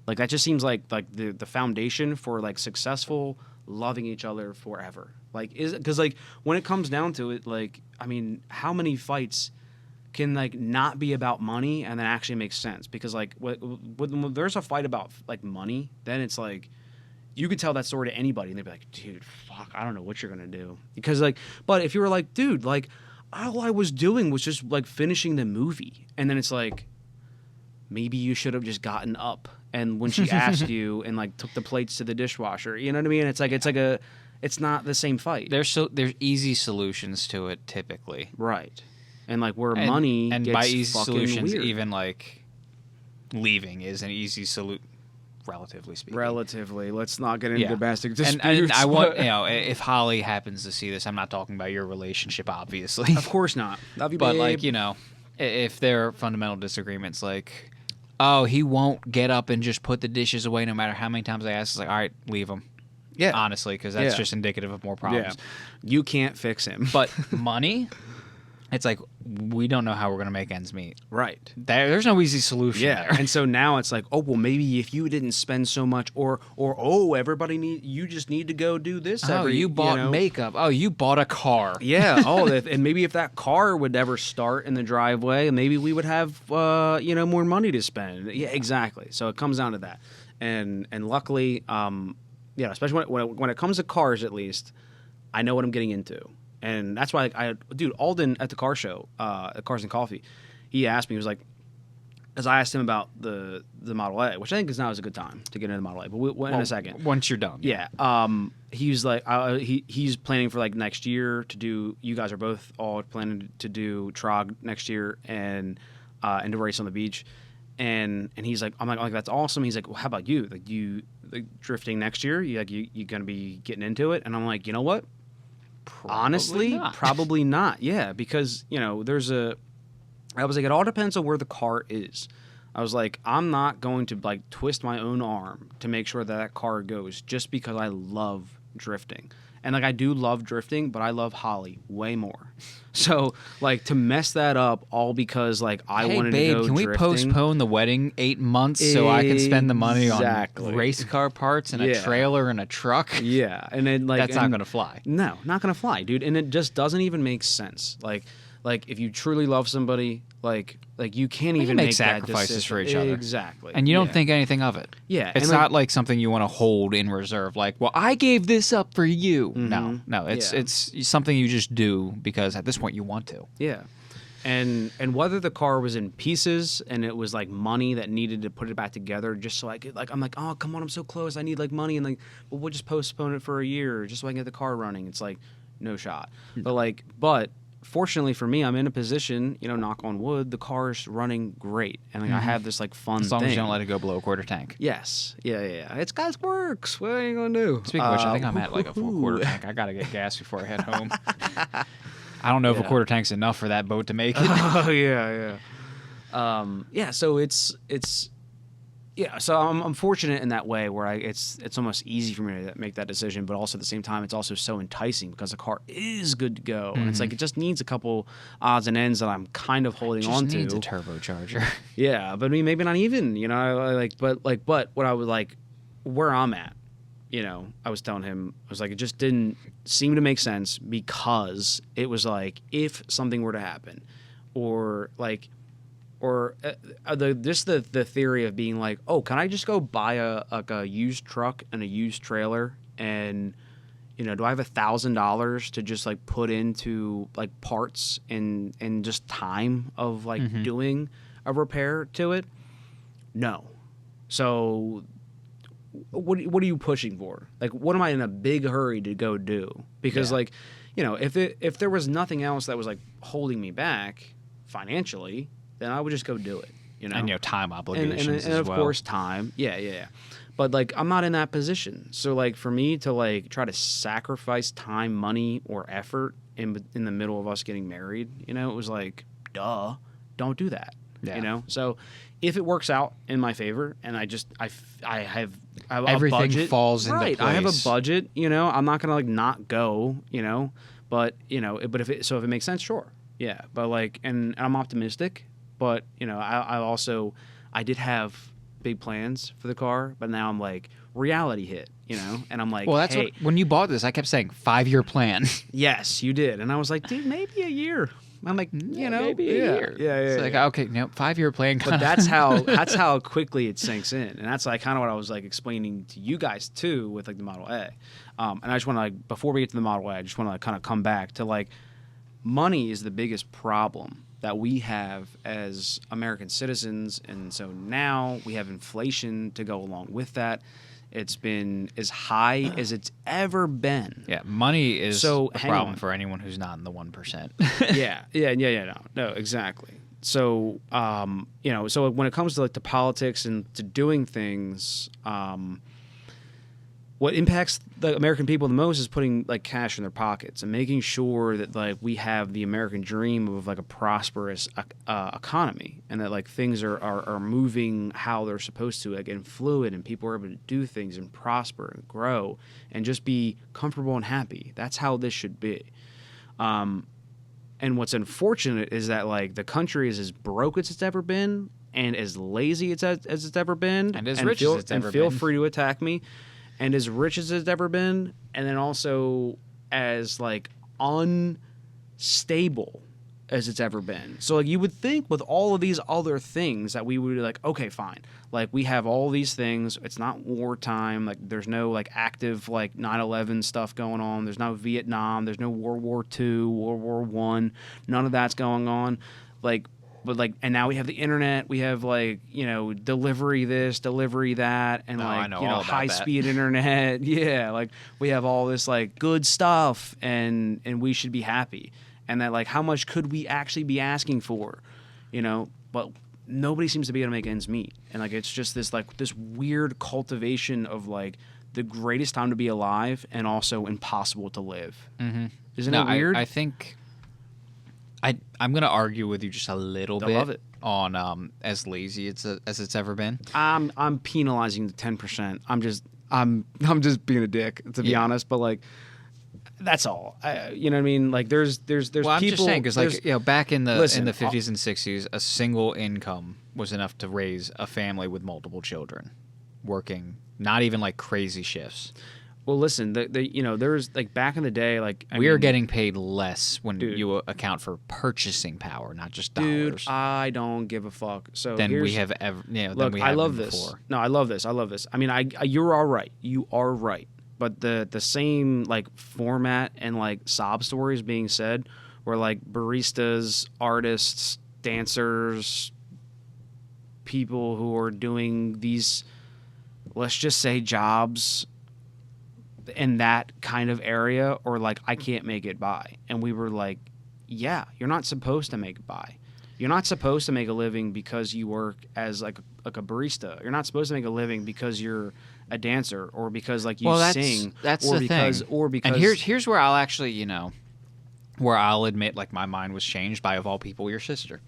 Like that just seems like the foundation for like successful loving each other forever. Like because like when it comes down to it, like I mean, how many fights can like not be about money and then actually make sense? Because like when there's a fight about like money, then it's like you could tell that story to anybody and they'd be like, dude, fuck, I don't know what you're gonna do. Because like, but if you were like, dude, like all I was doing was just like finishing the movie, and then it's like, maybe you should have just gotten up. And when she asked you and like took the plates to the dishwasher, you know what I mean? It's not the same fight. There's easy solutions to it typically, right? And like where money and gets by easy solutions, weird. even like leaving is an easy solution, relatively speaking. Relatively, let's not get into domestic disputes. And I want if Holly happens to see this, I'm not talking about your relationship, obviously. Of course not. Love you, but babe. like if there are fundamental disagreements, like. Oh, he won't get up and just put the dishes away no matter how many times I ask. It's like, all right, leave him. Yeah. Honestly, because that's just indicative of more problems. Yeah. You can't fix him. But money, it's like, we don't know how we're going to make ends meet. Right. There's no easy solution there. And so now it's like, oh, well, maybe if you didn't spend so much or you just need to go do this. You bought makeup. Oh, you bought a car. Yeah. And maybe if that car would ever start in the driveway, maybe we would have, more money to spend. Yeah, exactly. So it comes down to that. And luckily, especially when it comes to cars, at least, I know what I'm getting into. And that's why, Alden at the car show, at Cars and Coffee, he asked me, he was like, as I asked him about the Model A, which I think is now is a good time to get into the Model A, but we'll in a second. Once you're done. Yeah. He was like, he's planning for like next year to do, you guys are both all planning to do Trog next year and to race on the beach. And he's like, I'm like, that's awesome. He's like, well, how about you? Like, you like, drifting next year? You going to be getting into it? And I'm like, you know what? Honestly, probably not. Yeah, because I was like, it all depends on where the car is. I was like, I'm not going to like twist my own arm to make sure that car goes just because I love drifting. And like I do love drifting, but I love Holly way more. So like to mess that up all because like I Hey, wanted babe, to go can we drifting. postpone the wedding 8 months so I can spend the money Exactly. on race car parts and a Yeah. trailer and a truck? Yeah, and then like That's not going to fly. No, not gonna fly, dude. And it just doesn't even make sense. Like if you truly love somebody, like you can't You even make that sacrifices decision. for each other. Exactly. And you don't Yeah. think anything of it. Yeah, It's and, like- not like something you want to hold in reserve. Like, well, I gave this up for you. No, Yeah. it's something you just do because at this point you want to. Yeah. And whether the car was in pieces and it was like money that needed to put it back together just so I could like I'm like, oh come on, I'm so close, I need like money, and like, well we'll just postpone it for a year just so I can get the car running. It's like no shot. But fortunately for me, I'm in a position, knock on wood, the car's running great, and like I have this like fun As long thing. as you don't let it go below a quarter tank. Yes. Yeah. It's guys works. What are you gonna do? Speaking of which, I think I'm at like a full quarter tank. I gotta get gas before I head home. I don't know if a quarter tank's enough for that boat to make it. Oh yeah. So it's so I'm fortunate in that way where it's almost easy for me to make that decision, but also at the same time it's also so enticing because the car is good to go, and it's like it just needs a couple odds and ends that I'm kind of holding on to. Needs a turbocharger. Yeah, but I mean maybe not even, but what I would like where I'm at, I was telling him, I was like, it just didn't seem to make sense because it was like if something were to happen, or the theory of being like, oh, can I just go buy a used truck and a used trailer, and do I have $1,000 to just like put into like parts and just time of like doing a repair to it? No. So what are you pushing for? Like, what am I in a big hurry to go do? Because if there was nothing else that was like holding me back financially, then I would just go do it. And time obligations and as of well. course time. Yeah. But like I'm not in that position. So like for me to like try to sacrifice time, money, or effort in the middle of us getting married, it was like, duh, don't do that. Yeah. So if it works out in my favor, and I have Everything a budget, falls into right? I have a place. budget. I'm not gonna like not go. But if it makes sense, sure. Yeah. But like, and I'm optimistic. But I did have big plans for the car, but now I'm like reality hit. And I'm like, Well, that's hey, what when you bought this, I kept saying 5-year plan. yes, you did, and I was like, dude, maybe a year. I'm like, maybe a year. Yeah. It's like, okay, no, 5-year plan. But that's how quickly it sinks in, and that's like kind of what I was like explaining to you guys too with like the Model A. And I just want to like before we get to the Model A, I just want to kind of come back to like money is the biggest problem that we have as American citizens, and so now we have inflation to go along with that. It's been as high as it's ever been. Yeah, money is So, a hang problem on. for anyone who's not in the 1%. No, exactly. So, so when it comes to like to politics and to doing things, what impacts the American people the most is putting like cash in their pockets and making sure that like we have the American dream of like a prosperous economy, and that like things are moving how they're supposed to, like, and fluid, and people are able to do things and prosper and grow and just be comfortable and happy. That's how this should be. And what's unfortunate is that like the country is as broke as it's ever been, and as lazy as it's ever been, And as rich as it's ever feel been. free to attack me. And as rich as it's ever been, and then also as like unstable as it's ever been. So like you would think with all of these other things that we would be like, okay, fine. Like we have all these things. It's not wartime. Like there's no like active like 9/11 stuff going on. There's no Vietnam. There's no World War II, World War I. None of that's going on. But and now we have the internet. We have delivery this, delivery that, and I know all about high that. speed internet. Yeah, like we have all this like good stuff, and we should be happy. And that like how much could we actually be asking for, But nobody seems to be able to make ends meet, and like it's just this weird cultivation of like the greatest time to be alive and also impossible to live. Mm-hmm. Isn't it weird? I think I'm going to argue with you just a little bit love it. on as lazy as it's ever been. I'm penalizing the 10%. I'm just being a dick, to be honest. But like, That's all. You know what I mean? Like there's Well, people. I'm just saying because like back in the listen, 50s and 60s, a single income was enough to raise a family with multiple children, working not even like crazy shifts. Well, listen, there's like back in the day, like We are getting paid less when Dude. you account for purchasing power, not just dude, dollars. I don't give a fuck. So Than here's, we have ever. look, than we have I love been this. before. No, I love this. I love this. I mean, you're all right. You are right. But the same like format and like sob stories being said, where like baristas, artists, dancers, people who are doing these, let's just say, jobs in that kind of area, or like I can't make it by, and we were like, yeah, you're not supposed to make it by. You're not supposed to make a living because you work as like a barista. You're not supposed to make a living because you're a dancer or because like you sing. That's or the because, thing. Or because. And here's where I'll actually where I'll admit like my mind was changed by, of all people, your sister,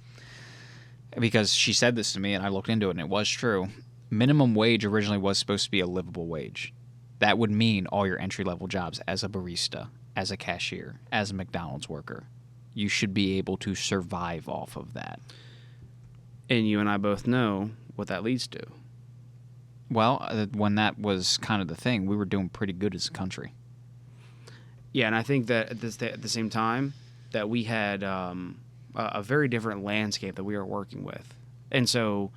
because she said this to me and I looked into it and it was true. Minimum wage originally was supposed to be a livable wage. That would mean all your entry-level jobs as a barista, as a cashier, as a McDonald's worker. You should be able to survive off of that. And you and I both know what that leads to. Well, when that was kind of the thing, we were doing pretty good as a country. Yeah, and I think that at the same time that we had a very different landscape that we were working with. And so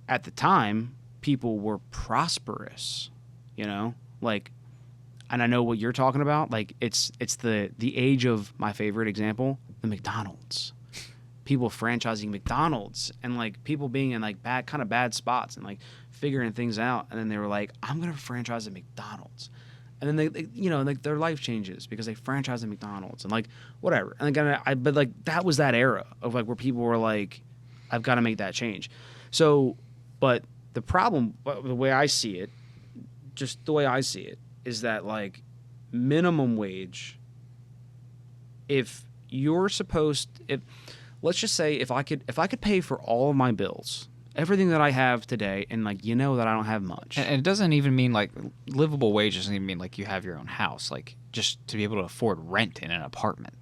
at the time, people were prosperous, Like, and I know what you're talking about. Like, it's the age of my favorite example, the McDonald's. People franchising McDonald's and like people being in like bad spots and like figuring things out. And then they were like, I'm gonna franchise a McDonald's. And then they like their life changes because they franchise a McDonald's and like whatever. And again, but like that was that era of like where people were like, I've got to make that change. So, but the problem, the way I see it, just the way I see it, is that like minimum wage, if you're supposed, let's just say if I could pay for all of my bills, everything that I have today, and like that I don't have much. And it doesn't even mean like livable wage doesn't even mean like you have your own house, like just to be able to afford rent in an apartment.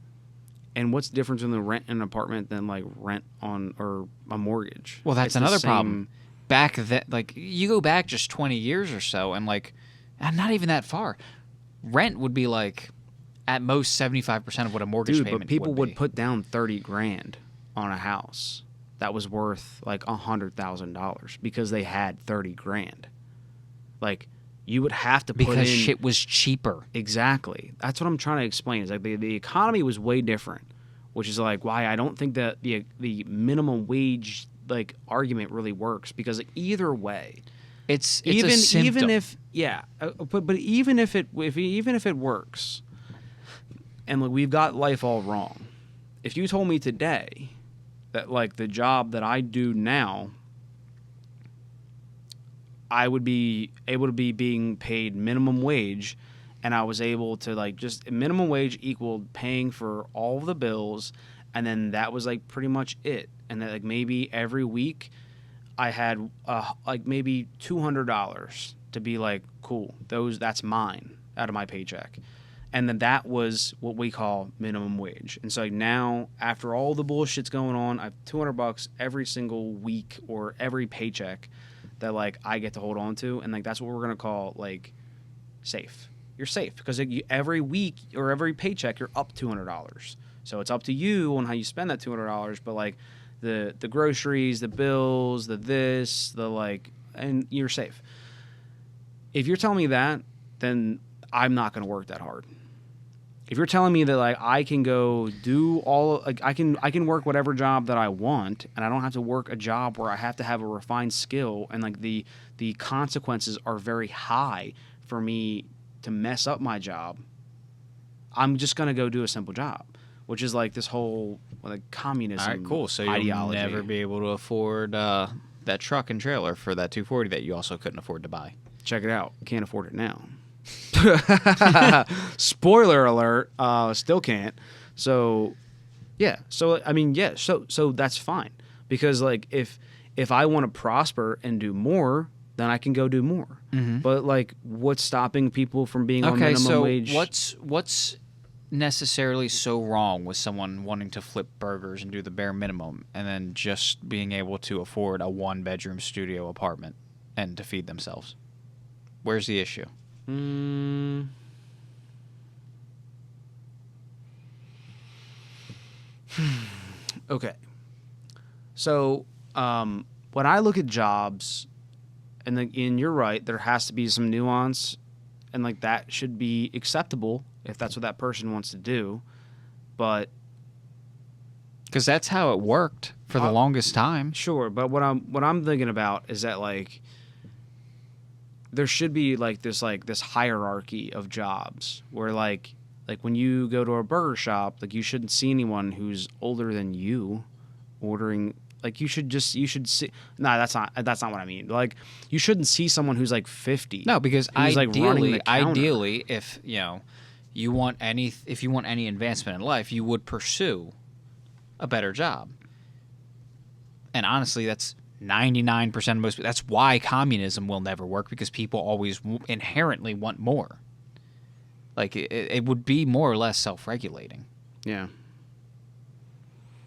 And what's the difference in the rent in an apartment than like rent on or a mortgage? Well, that's It's the another same- problem. Back then, like you go back just 20 years or so, and like not even that far, rent would be like at most 75% of what a mortgage Dude, payment but people would would put down $30,000 on a house that was worth like $100,000 because they had $30,000. Like you would have to put because in, shit was cheaper. Exactly. That's what I'm trying to explain. Is like the economy was way different, which is like why I don't think that the minimum wage like argument really works, because either way, It's even a symptom. even if but even if it works, and like we've got life all wrong. If you told me today that like the job that I do now, I would be able to be being paid minimum wage, and I was able to like just minimum wage equaled paying for all of the bills, and then that was like pretty much it. And that like maybe every week I had like maybe $200 to be like, cool, that's mine out of my paycheck. And then that was what we call minimum wage. And so like now, after all the bullshit's going on, I have $200 every single week or every paycheck that like I get to hold on to, and like that's what we're gonna call like safe. You're safe because like, every week or every paycheck you're up $200. So it's up to you on how you spend that $200. But like the groceries, the bills, the like, and you're safe. If you're telling me that, then I'm not gonna work that hard. If you're telling me that like I can go do all like I can work whatever job that I want, and I don't have to work a job where I have to have a refined skill, and like the consequences are very high for me to mess up my job, I'm just gonna go do a simple job, which is like this whole like communism. All right, cool. So you'll ideology. never be able to afford that truck and trailer for that $240 that you also couldn't afford to buy. Check it out. Can't afford it now. Spoiler alert. Still can't. So, yeah. So I mean, yeah. So that's fine, because like if I want to prosper and do more, then I can go do more. Mm-hmm. But like, what's stopping people from being on minimum wage? What's necessarily so wrong with someone wanting to flip burgers and do the bare minimum and then just being able to afford a 1-bedroom studio apartment and to feed themselves? Where's the issue? Okay. So, when I look at jobs, and you're right, there has to be some nuance, and like that should be acceptable if that's what that person wants to do. But Because that's how it worked for the longest time. sure, but what I'm thinking about is that like there should be like this hierarchy of jobs where like when you go to a burger shop, like you shouldn't see anyone who's older than you ordering. Like you should see. No, that's not what I mean. Like you shouldn't see someone who's like 50. No, because who's, like, running the counter. ideally, if you want any advancement in life, you would pursue a better job. And honestly, that's 99% of most people. That's why communism will never work, because people always inherently want more. Like it would be more or less self-regulating. Yeah.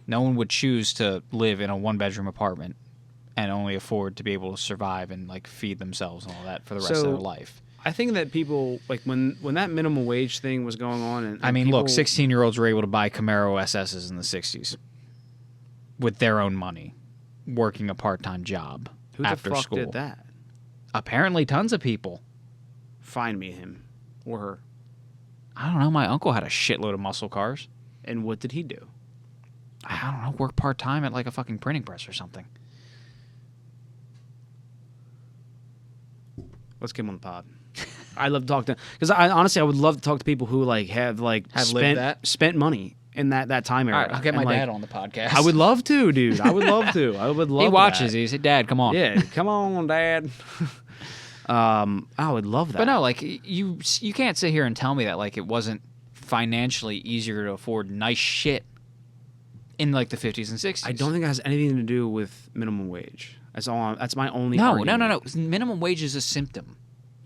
No one would choose to live in a 1-bedroom apartment and only afford to be able to survive and like feed themselves and all that for the rest of their life. I think that people like when that minimum wage thing was going on, and I mean, people, look, 16-year-olds were able to buy Camaro SSs in the 60s with their own money, working a part-time job who after the fuck school. did that? Apparently, tons of people. Find me him or her. I don't know. My uncle had a shitload of muscle cars. And what did he do? I don't know. Work part-time at like a fucking printing press or something. Let's get him on the pod. I love to talk to, because I would love to talk to people who like have spent money in that time era. All right, I'll get my like, dad on the podcast. I would love to, dude. I would love to. I would love. He watches. That. He said, "Dad, come on." Yeah, come on, Dad. I would love that. But no, like you can't sit here and tell me that like it wasn't financially easier to afford nice shit in like the 50s and 60s. I don't think it has anything to do with minimum wage. That's all. That's my only. No. argument. Minimum wage is a symptom.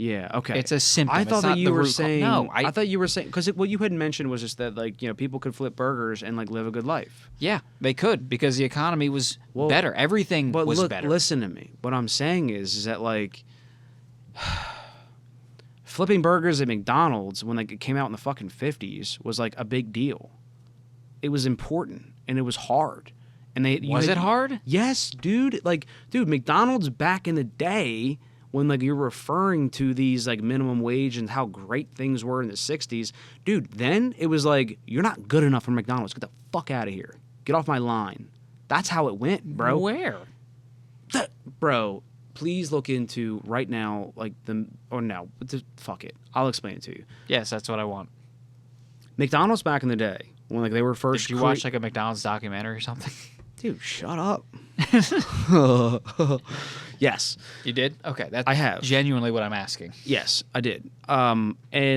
Yeah. Okay. It's a symptom. I thought It's that not you the were root saying. No, I thought you were saying, because what you had mentioned was just that like people could flip burgers and like live a good life. Yeah, they could, because the economy was better. Everything But was look, better. listen to me. What I'm saying is that like flipping burgers at McDonald's when like it came out in the fucking 50s was like a big deal. It was important and it was hard. And Was it hard? Yes, dude. Like, dude, McDonald's back in the day when like you're referring to these like minimum wage and how great things were in the 60s, dude, then it was like, you're not good enough for McDonald's. Get the fuck out of here. Get off my line. That's how it went, bro. Where? Bro, please look into right now, like fuck it. I'll explain it to you. Yes, that's what I want. McDonald's back in the day when like they were first. Did you watch like a McDonald's documentary or something? Dude, shut up. Yes. You did? Okay, that's I have. genuinely what I'm asking. Yes, I did. So they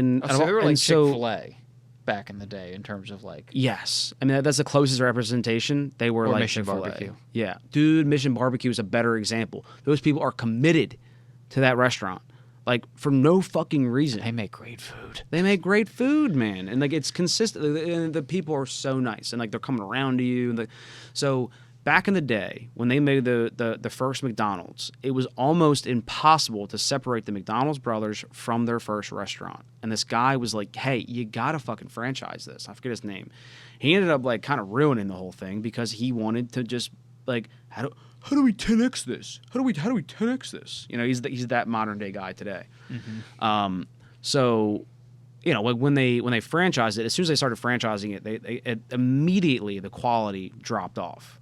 were like and so- Chick-fil-A back in the day in terms of like. Yes, I mean that's the closest representation. They were Or like Mission Chick-fil-A. Barbecue. Yeah, dude, Mission Barbecue is a better example. Those people are committed to that restaurant, like for no fucking reason. They make great food. They make great food, man, and like it's consistent. And the people are so nice, and like they're coming around to you. And so back in the day when they made the first McDonald's, it was almost impossible to separate the McDonald's brothers from their first restaurant. And this guy was like, "Hey, you gotta fucking franchise this." I forget his name. He ended up like kind of ruining the whole thing because he wanted to just like how do we 10x this? How do we 10x this? He's that modern day guy today. Mm-hmm. So, like when they franchised it, as soon as they started franchising it, they immediately the quality dropped off.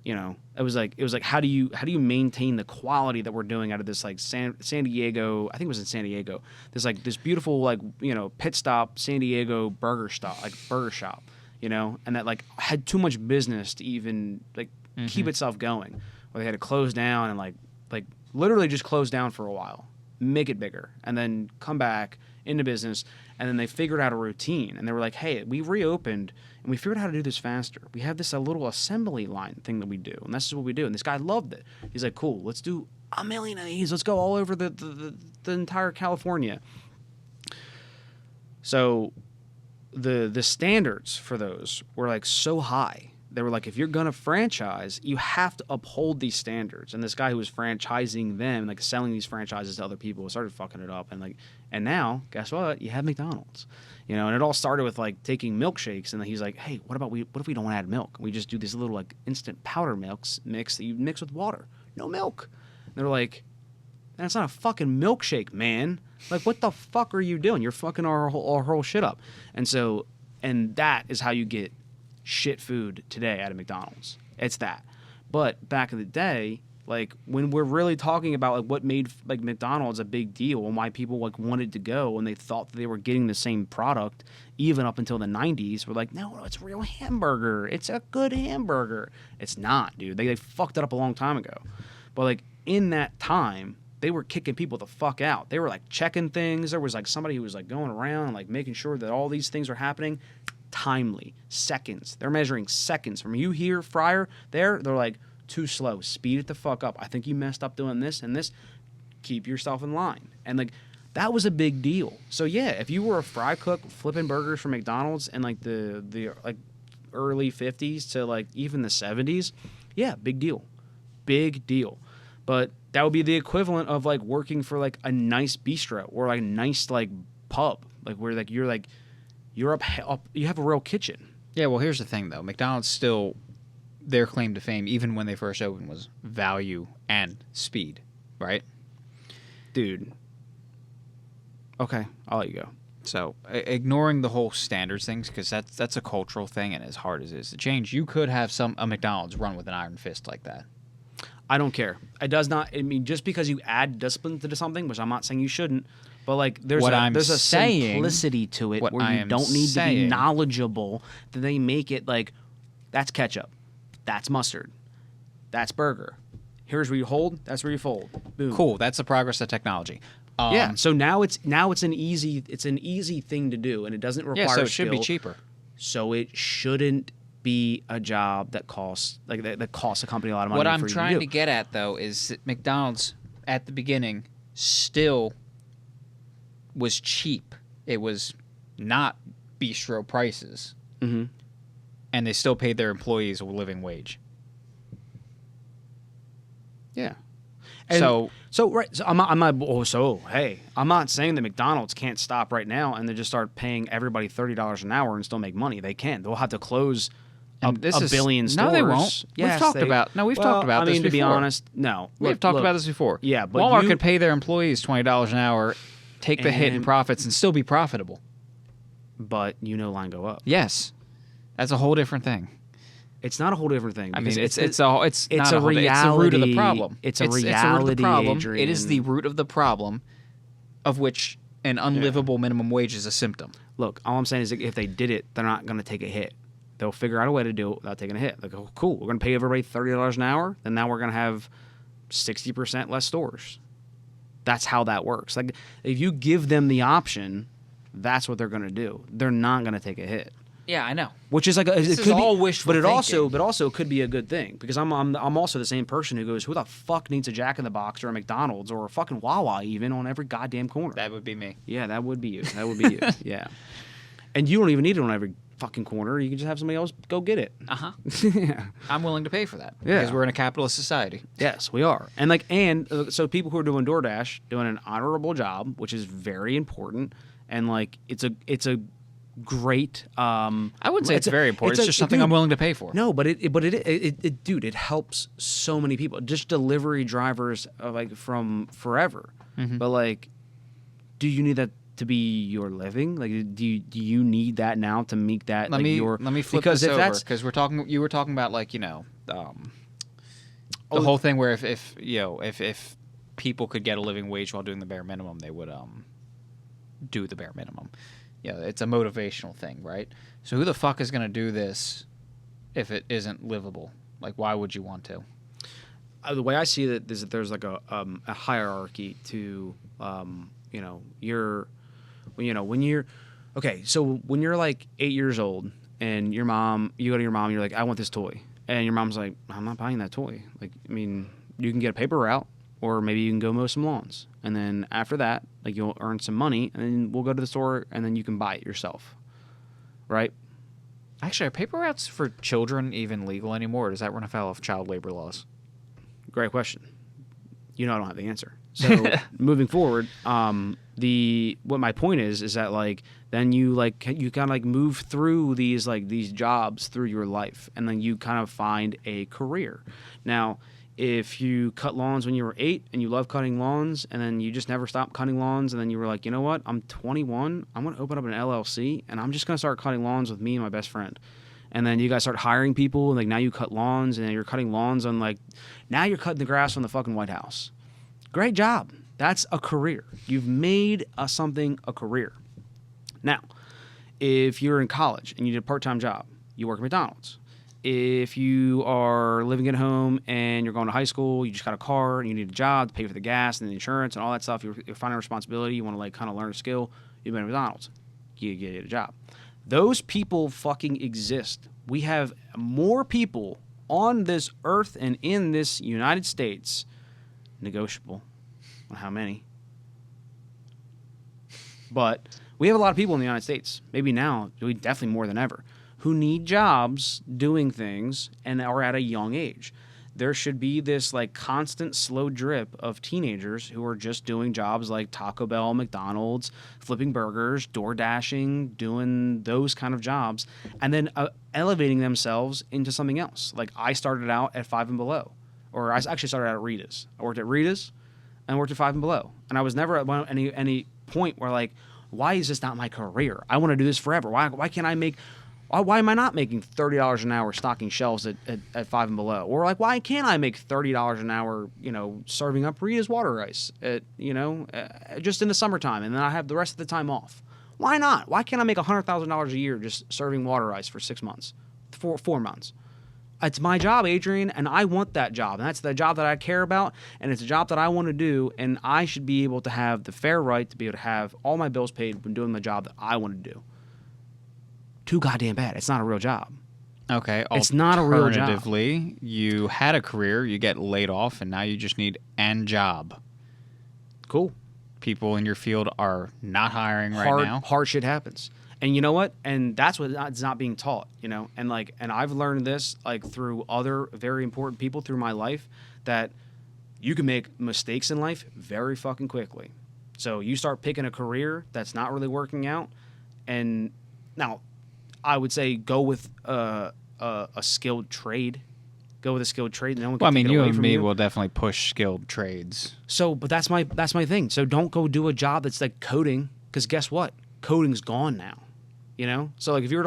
It was like how do you maintain the quality that we're doing out of this like San Diego? I think it was in San Diego. There's like this beautiful like pit stop San Diego burger shop, and that like had too much business to even like keep itself going. Or they had to close down and like literally just close down for a while, make it bigger, and then come back into business. And then they figured out a routine, and they were like, "Hey, we reopened, and we figured out how to do this faster. We have this little assembly line thing that we do, and this is what we do." And this guy loved it. He's like, "Cool, let's do 1 million of these. Let's go all over the entire California." So the standards for those were like so high. They were like, if you're gonna franchise, you have to uphold these standards. And this guy who was franchising them, like selling these franchises to other people, started fucking it up. And now, guess what? You have McDonald's, you know. And it all started with like taking milkshakes, and then he's like, hey, what if we don't add milk? We just do this little like instant powder mix that you mix with water, no milk. And they're like, that's not a fucking milkshake, man. Like, what the fuck are you doing? You're fucking our whole shit up. And that is how you get shit food today at a McDonald's. It's that. But back in the day, like when we're really talking about like what made like McDonald's a big deal and why people like wanted to go and they thought that they were getting the same product even up until the 90s, we're like, no, it's a real hamburger. It's a good hamburger. It's not, dude. They fucked it up a long time ago. But like in that time, they were kicking people the fuck out. They were like checking things. There was like somebody who was like going around and like making sure that all these things are happening timely, seconds. They're measuring seconds. From you here, Fryer, they're like, too slow. Speed it the fuck up. I think you messed up doing this and this. Keep yourself in line. And like that was a big deal. So yeah, if you were a fry cook flipping burgers for McDonald's in like the like early 50s to like even the 70s, yeah, big deal. Big deal. But that would be the equivalent of like working for like a nice bistro or like a nice like pub, like where like you're up, you have a real kitchen. Yeah, well, here's the thing, though. McDonald's still, their claim to fame, even when they first opened, was value and speed, right? Dude. Okay, I'll let you go. So, ignoring the whole standards things, because that's a cultural thing, and as hard as it is to change, you could have a McDonald's run with an iron fist like that. I don't care. It does not, I mean, just because you add discipline to something, which I'm not saying you shouldn't, but like there's a simplicity to it where you don't need to be knowledgeable, that they make it like, that's ketchup, that's mustard, that's burger. Here's where you hold, that's where you fold. Boom. Cool. That's the progress of technology. Yeah. So now it's an easy thing to do, and it doesn't require so it skill. should be cheaper. So it shouldn't be a job that costs that costs a company a lot of money. What I'm for you trying to get at though is that McDonald's at the beginning still was cheap. It was not bistro prices, and they still paid their employees a living wage. Yeah. And I'm not saying that McDonald's can't stop right now and they just start paying everybody $30 an hour and still make money. They can. They'll have to close a billion stores. No, they won't. Yes, we've talked about this before. To be honest, no. We've talked about this before. Yeah, but Walmart could pay their employees $20 an hour, take the hit in profits, and still be profitable. But line go up. Yes, that's a whole different thing. It's not a whole different thing. I mean, it's a reality. It's the root of the problem. It's a reality, Adrian. It is the root of the problem, of which an unlivable minimum wage is a symptom. Look, all I'm saying is if they did it, they're not going to take a hit. They'll figure out a way to do it without taking a hit. Like, oh, cool, we're going to pay everybody $30 an hour, then now we're going to have 60% less stores. That's how that works. Like, if you give them the option, that's what they're going to do. They're not going to take a hit. Yeah, I know. Which is like this is all wishful thinking. But it also could be a good thing, because I'm also the same person who goes, who the fuck needs a Jack in the Box or a McDonald's or a fucking Wawa even on every goddamn corner? That would be me. Yeah, that would be you. That would be you. Yeah, and you don't even need it on every fucking corner. You can just have somebody else go get it. Yeah, I'm willing to pay for that. Yeah, because we're in a capitalist society. Yes, we are. So people who are doing DoorDash doing an honorable job, which is very important, and like it's a great. I wouldn't say it's very important. It's just something I'm willing to pay for. No, but it helps so many people. Just delivery drivers, like from forever. Mm-hmm. But like, do you need that to be your living? Like, do you need that now to make that let me flip this over, because you were talking about like the whole thing where if people could get a living wage while doing the bare minimum, they would do the bare minimum. Yeah, it's a motivational thing, right? So who the fuck is going to do this if it isn't livable? Like, why would you want to? The way I see it is that there's like a hierarchy to, so when you're like 8 years old and you go to your mom, you're like, I want this toy. And your mom's like, I'm not buying that toy. Like, I mean, you can get a paper route, or maybe you can go mow some lawns. And then after that, like, you'll earn some money, and then we'll go to the store, and then you can buy it yourself. right? Actually, are paper routes for children even legal anymore? Or does that run afoul of child labor laws? Great question. You know, I don't have the answer. So moving forward, what my point is that like then you kind of like move through these jobs through your life, and then you kind of find a career. Now, if you cut lawns when you were 8 and you love cutting lawns, and then you just never stopped cutting lawns, and then you were like, you know what, I'm 21, I'm going to open up an LLC, and I'm just going to start cutting lawns with me and my best friend. And then you guys start hiring people, and like now you cut lawns, and then you're cutting lawns on now you're cutting the grass on the fucking White House. Great job. That's a career. You've made something a career. Now, if you're in college and you did a part-time job, you work at McDonald's. If you are living at home and you're going to high school, you just got a car and you need a job to pay for the gas and the insurance and all that stuff, you're finding a responsibility, you want to kind of learn a skill, you've been at McDonald's. You get a job. Those people fucking exist. We have more people on this earth and in this United States, negotiable on how many, but we have a lot of people in the United States, maybe now, definitely more than ever, who need jobs doing things and are at a young age. There should be this constant slow drip of teenagers who are just doing jobs like Taco Bell, McDonald's, flipping burgers, door dashing, doing those kind of jobs, and then elevating themselves into something else. Like I started out at Five and Below, or I actually started out at Rita's. I worked at Rita's and worked at Five and Below, and I was never at any point where why is this not my career? I want to do this forever. Why can't I make? Why am I not making $30 an hour stocking shelves at Five and Below? Or why can't I make $30 an hour, serving up Rita's water ice just in the summertime, and then I have the rest of the time off? Why not? Why can't I make $100,000 a year just serving water ice for 6 months, 4 months? It's my job, Adrian, and I want that job, and that's the job that I care about, and it's a job that I want to do, and I should be able to have the fair right to be able to have all my bills paid when doing the job that I want to do. Too goddamn bad. It's not a real job. Okay. It's not a real job. Alternatively, you had a career, you get laid off, and now you just need an job. Cool. People in your field are not hiring right now. Hard shit happens. And you know what? And that's what it's not being taught, And and I've learned this through other very important people through my life, that you can make mistakes in life very fucking quickly. So you start picking a career that's not really working out, and now I would say go with a skilled trade. Go with a skilled trade. No one can take it you away and from me you. will definitely push skilled trades. So, but that's my thing. So don't go do a job that's like coding, because guess what? Coding's gone now. So if you were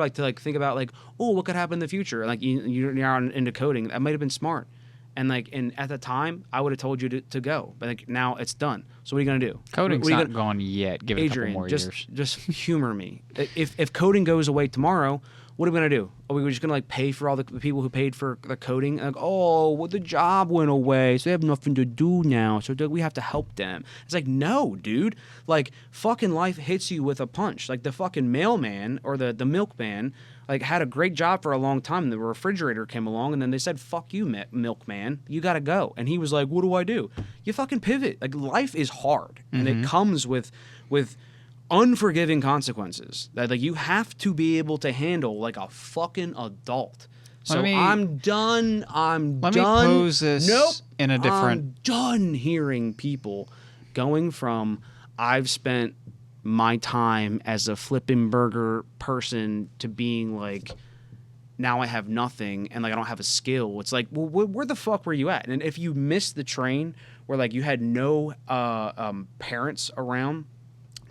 to think about oh, what could happen in the future? You're into coding, that might have been smart. And at the time, I would have told you to go. But now it's done. So what are you gonna do? Coding's not gone yet. Give it Adrian, a couple more years. Just humor me. If coding goes away tomorrow, what are we gonna do? Are we just gonna pay for all the people who paid for the coding? The job went away, so they have nothing to do now. So we have to help them. It's no, dude. Fucking life hits you with a punch. The fucking mailman or the milkman had a great job for a long time. The refrigerator came along, and then they said, "Fuck you, milkman. You gotta go." And he was like, "What do I do?" You fucking pivot. Life is hard, and it comes with unforgiving consequences that you have to be able to handle like a fucking adult. So I'm done. Let me pose this in a different. I'm done hearing people going from I've spent my time as a flipping burger person to being now I have nothing and I don't have a skill. It's well, where the fuck were you at? And if you missed the train where you had no parents around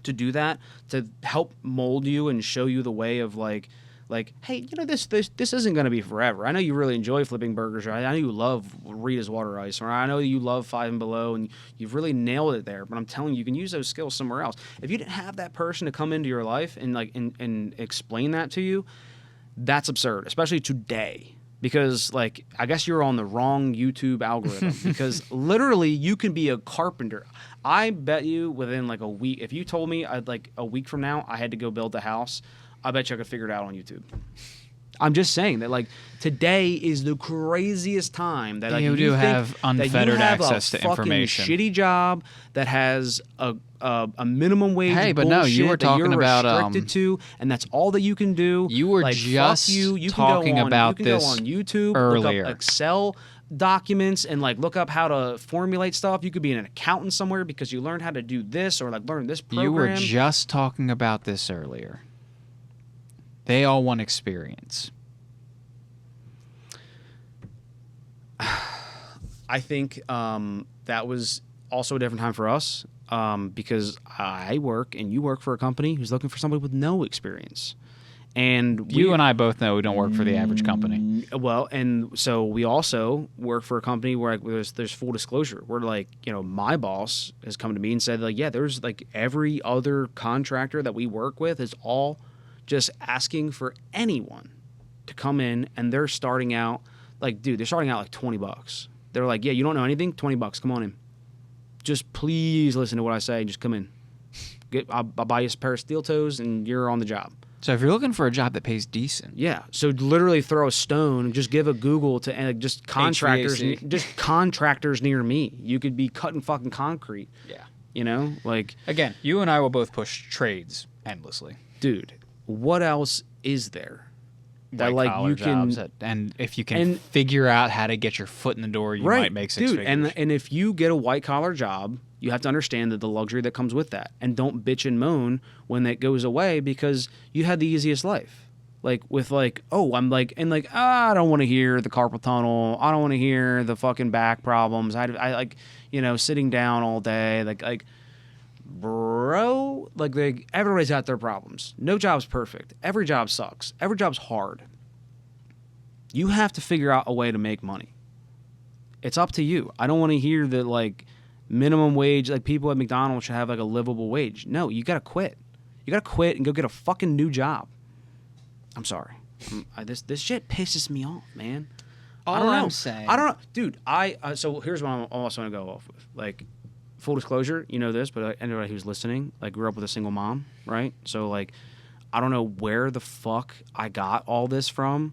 to do that, to help mold you and show you the way of hey, this isn't going to be forever. I know you really enjoy flipping burgers, or I know you love Rita's water ice, or I know you love Five and Below, and you've really nailed it there. But I'm telling you, you can use those skills somewhere else. If you didn't have that person to come into your life and and explain that to you, that's absurd, especially today. Because I guess you're on the wrong YouTube algorithm. Because literally, you can be a carpenter. I bet you within a week, if you told me a week from now I had to go build a house, I bet you I could figure it out on YouTube. I'm just saying that, like, today is the craziest time that, like, You if do think have unfettered that you have access a to fucking information. shitty job that has a minimum wage. Hey, but no, you were bullshit that talking you're about, restricted to, and that's all that you can do. You were like, just fuck you. You talking can go on, about you can this go on YouTube, earlier. look up Excel documents and like look up how to formulate stuff. You could be an accountant somewhere because you learned how to do this or like learn this program. You were just talking about this earlier. They all want experience. I think that was also a different time for us because I work and you work for a company who's looking for somebody with no experience. And You and I both know we don't work for the average company. Well, and so we also work for a company where there's full disclosure. Where like, you know, my boss has come to me and said like, yeah, there's like every other contractor that we work with is all just asking for anyone to come in, and they're starting out like, dude, they're starting out like $20. They're like, yeah, you don't know anything, $20, come on in. Just please listen to what I say. Just come in. I'll buy you a pair of steel toes, and you're on the job. So if you're looking for a job that pays decent, Yeah, so literally throw a stone, just give a Google to and just contractors, HVAC. just contractors near me. You could be cutting fucking concrete. yeah. You know, like, Again, you and I will both push trades endlessly. dude, what else is there that like White-collar you can? jobs and if you can and- figure out how to get your foot in the door, you Right, might make six dude. figures. And if you get a white collar job, you have to understand that the luxury that comes with that, and don't bitch and moan when that goes away because you had the easiest life. Like with like, oh, I'm like, and like, I don't want to hear the carpal tunnel. I don't want to hear the fucking back problems. I like, you know, sitting down all day. Like, bro, like everybody's got their problems. No job's perfect. Every job sucks. Every job's hard. You have to figure out a way to make money. It's up to you. I don't want to hear that like minimum wage, like people at McDonald's should have like a livable wage. No, you got to quit. You got to quit and go get a fucking new job. I'm sorry. This shit pisses me off, man. I don't know. I don't know. Dude, so here's what I'm also going to go off with. Like, full disclosure, you know this, but anybody who's listening, like, grew up with a single mom, right? So, like, I don't know where the fuck I got all this from.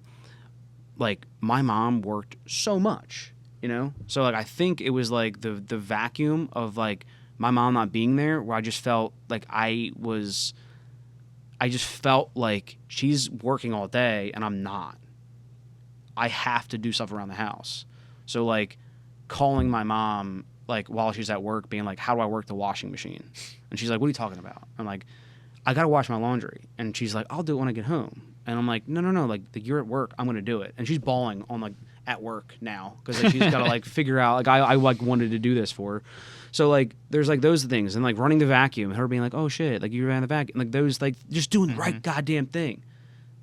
Like, my mom worked so much, you know? So, like, I think it was, like, the vacuum of, like, my mom not being there where I just felt like I just felt like she's working all day and I'm not. I have to do stuff around the house. So, like, calling my mom, like, while she's at work, being like, how do I work the washing machine? And she's like, what are you talking about? I'm like, I got to wash my laundry. And she's like, I'll do it when I get home. And I'm like, no. Like, you're at work. I'm going to do it. And she's bawling on, like, at work now because like, she's got to, like, figure out, like, I like, wanted to do this for her. So, like, there's, like, those things. And, like, running the vacuum. Her being like, oh, shit. Like, you ran the vacuum. Like, those, like, just doing the right goddamn thing.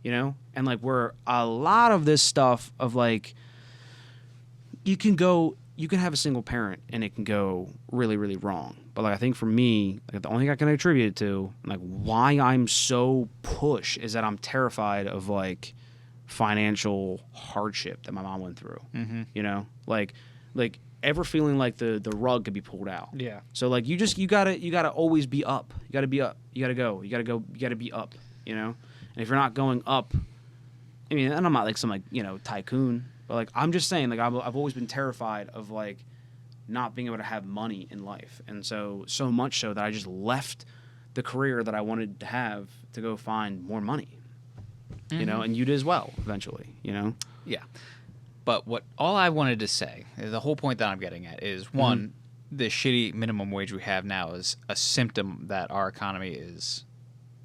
You know? And, like, where a lot of this stuff of, like, you can have a single parent and it can go really, really wrong. But, like, I think for me, like, the only thing I can attribute it to, like, why I'm so push is that I'm terrified of, like, financial hardship that my mom went through. Mm-hmm. You know? Like ever feeling like the rug could be pulled out. Yeah. So, like, you gotta always be up. You gotta be up. You gotta go. You gotta be up, you know? And if you're not going up, I mean, and I'm not like some, like, you know, tycoon, but, like, I'm just saying, like, I've always been terrified of, like, not being able to have money in life. And so much so that I just left the career that I wanted to have to go find more money, you know, and you did as well eventually, you know? Yeah. But all I wanted to say, the whole point that I'm getting at is, one, the shitty minimum wage we have now is a symptom that our economy is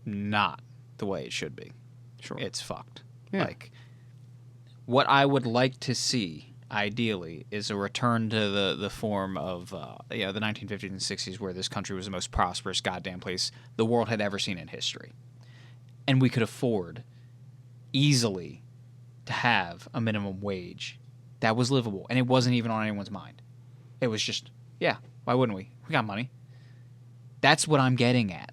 not the way it should be. Sure. It's fucked. Yeah. Like, what I would like to see, ideally, is a return to the form of the 1950s and 60s, where this country was the most prosperous goddamn place the world had ever seen in history. And we could afford easily to have a minimum wage that was livable, and it wasn't even on anyone's mind. It was just, yeah, why wouldn't we? We got money. That's what I'm getting at.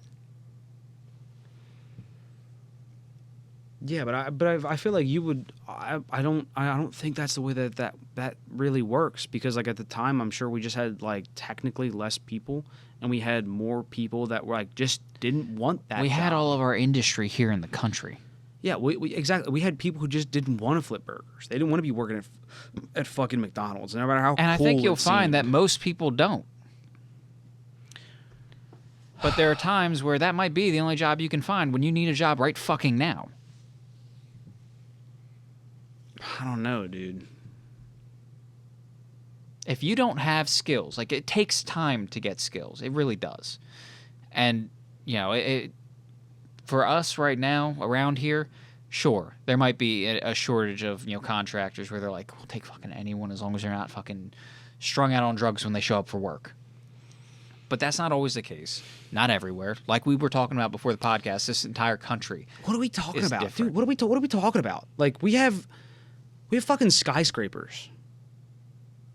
Yeah, but I feel like you would. I don't think that's the way that really works, because, like, at the time, I'm sure we just had, like, technically less people, and we had more people that were, like, just didn't want that. We had job. all of our industry here in the country. Yeah, we exactly. We had people who just didn't want to flip burgers. They didn't want to be working at fucking McDonald's, no matter how. And I cool think you'll it find seemed. that most people don't. But there are times where that might be the only job you can find when you need a job right fucking now. I don't know, dude. If you don't have skills, like it takes time to get skills. It really does. And, you know, for us right now around here, sure, there might be a shortage of, you know, contractors where they're like, we'll take fucking anyone as long as they're not fucking strung out on drugs when they show up for work. But that's not always the case. Not everywhere. Like we were talking about before the podcast, this entire country. What are we talking about, different. dude? What are we talking about? Like we have fucking skyscrapers,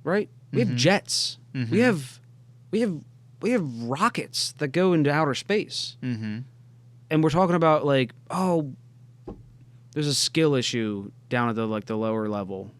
right? We have jets. We have rockets that go into outer space. Mm-hmm. And we're talking about like, oh, there's a skill issue down at the lower level.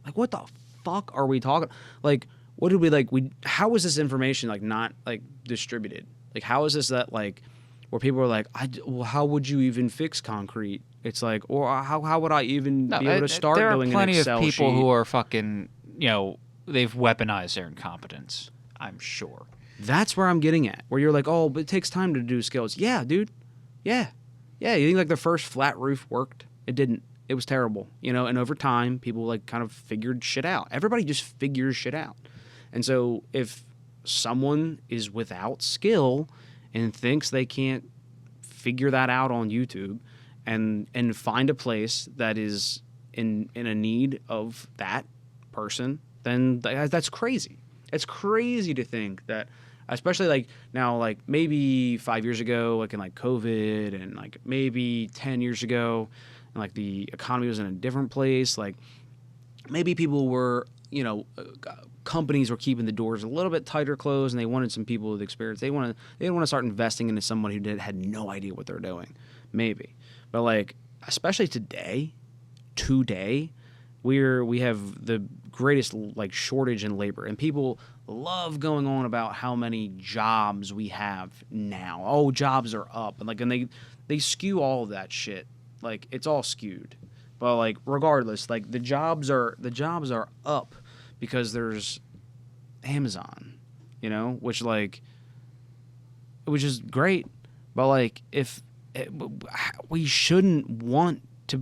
Like, what the fuck are we talking? Like, what did we like? How is this information like not like distributed? Like, how is this that like where people are like, well, how would you even fix concrete? It's like, or how would I even be able to start doing an Excel sheet? There are plenty of people who are fucking, you know, they've weaponized their incompetence. I'm sure. That's where I'm getting at. Where you're like, oh, but it takes time to do skills. Yeah, dude. Yeah. You think like the first flat roof worked? It didn't. It was terrible, you know. And over time, people like kind of figured shit out. Everybody just figures shit out. And so if someone is without skill and thinks they can't figure that out on YouTube and find a place that is in a need of that person, then that's crazy. It's crazy to think that, especially like now, like maybe 5 years ago, like in like COVID and like maybe 10 years ago, and like the economy was in a different place. Like maybe people were, you know, companies were keeping the doors a little bit tighter closed, and they wanted some people with experience. They didn't want to start investing into someone who had no idea what they're doing, maybe. But like, especially today, we have the greatest like shortage in labor, and people love going on about how many jobs we have now. Oh, jobs are up, and they skew all of that shit. Like it's all skewed. But like regardless, like the jobs are up because there's Amazon, you know, which is great. But like we shouldn't want to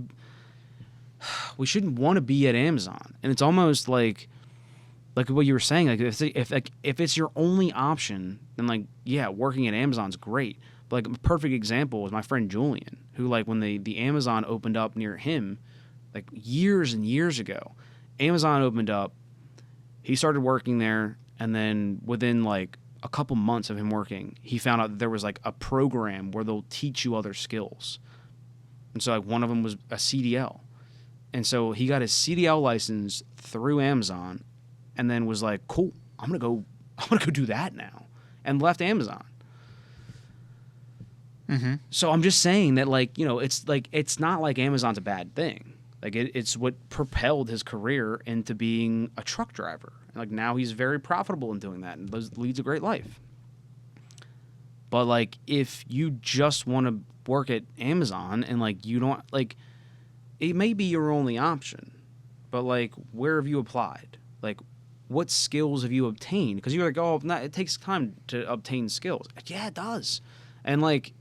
be at Amazon. And it's almost like what you were saying, like if it's your only option, then like yeah, working at Amazon's great. But like a perfect example was my friend Julian, who like when the Amazon opened up near him, like years and years ago, Amazon opened up, he started working there, and then within like a couple months of him working, he found out that there was like a program where they'll teach you other skills. And so like one of them was a CDL. And so he got his CDL license through Amazon, and then was like, cool, I'm gonna go do that now, and left Amazon. Mm-hmm. So I'm just saying that, like, you know, it's not like Amazon's a bad thing. Like it's what propelled his career into being a truck driver. And like now he's very profitable in doing that and leads a great life. But like if you just want to work at Amazon and like you don't like, it may be your only option. But like where have you applied? Like what skills have you obtained? Because you're like, oh, it takes time to obtain skills. Yeah, it does. And like,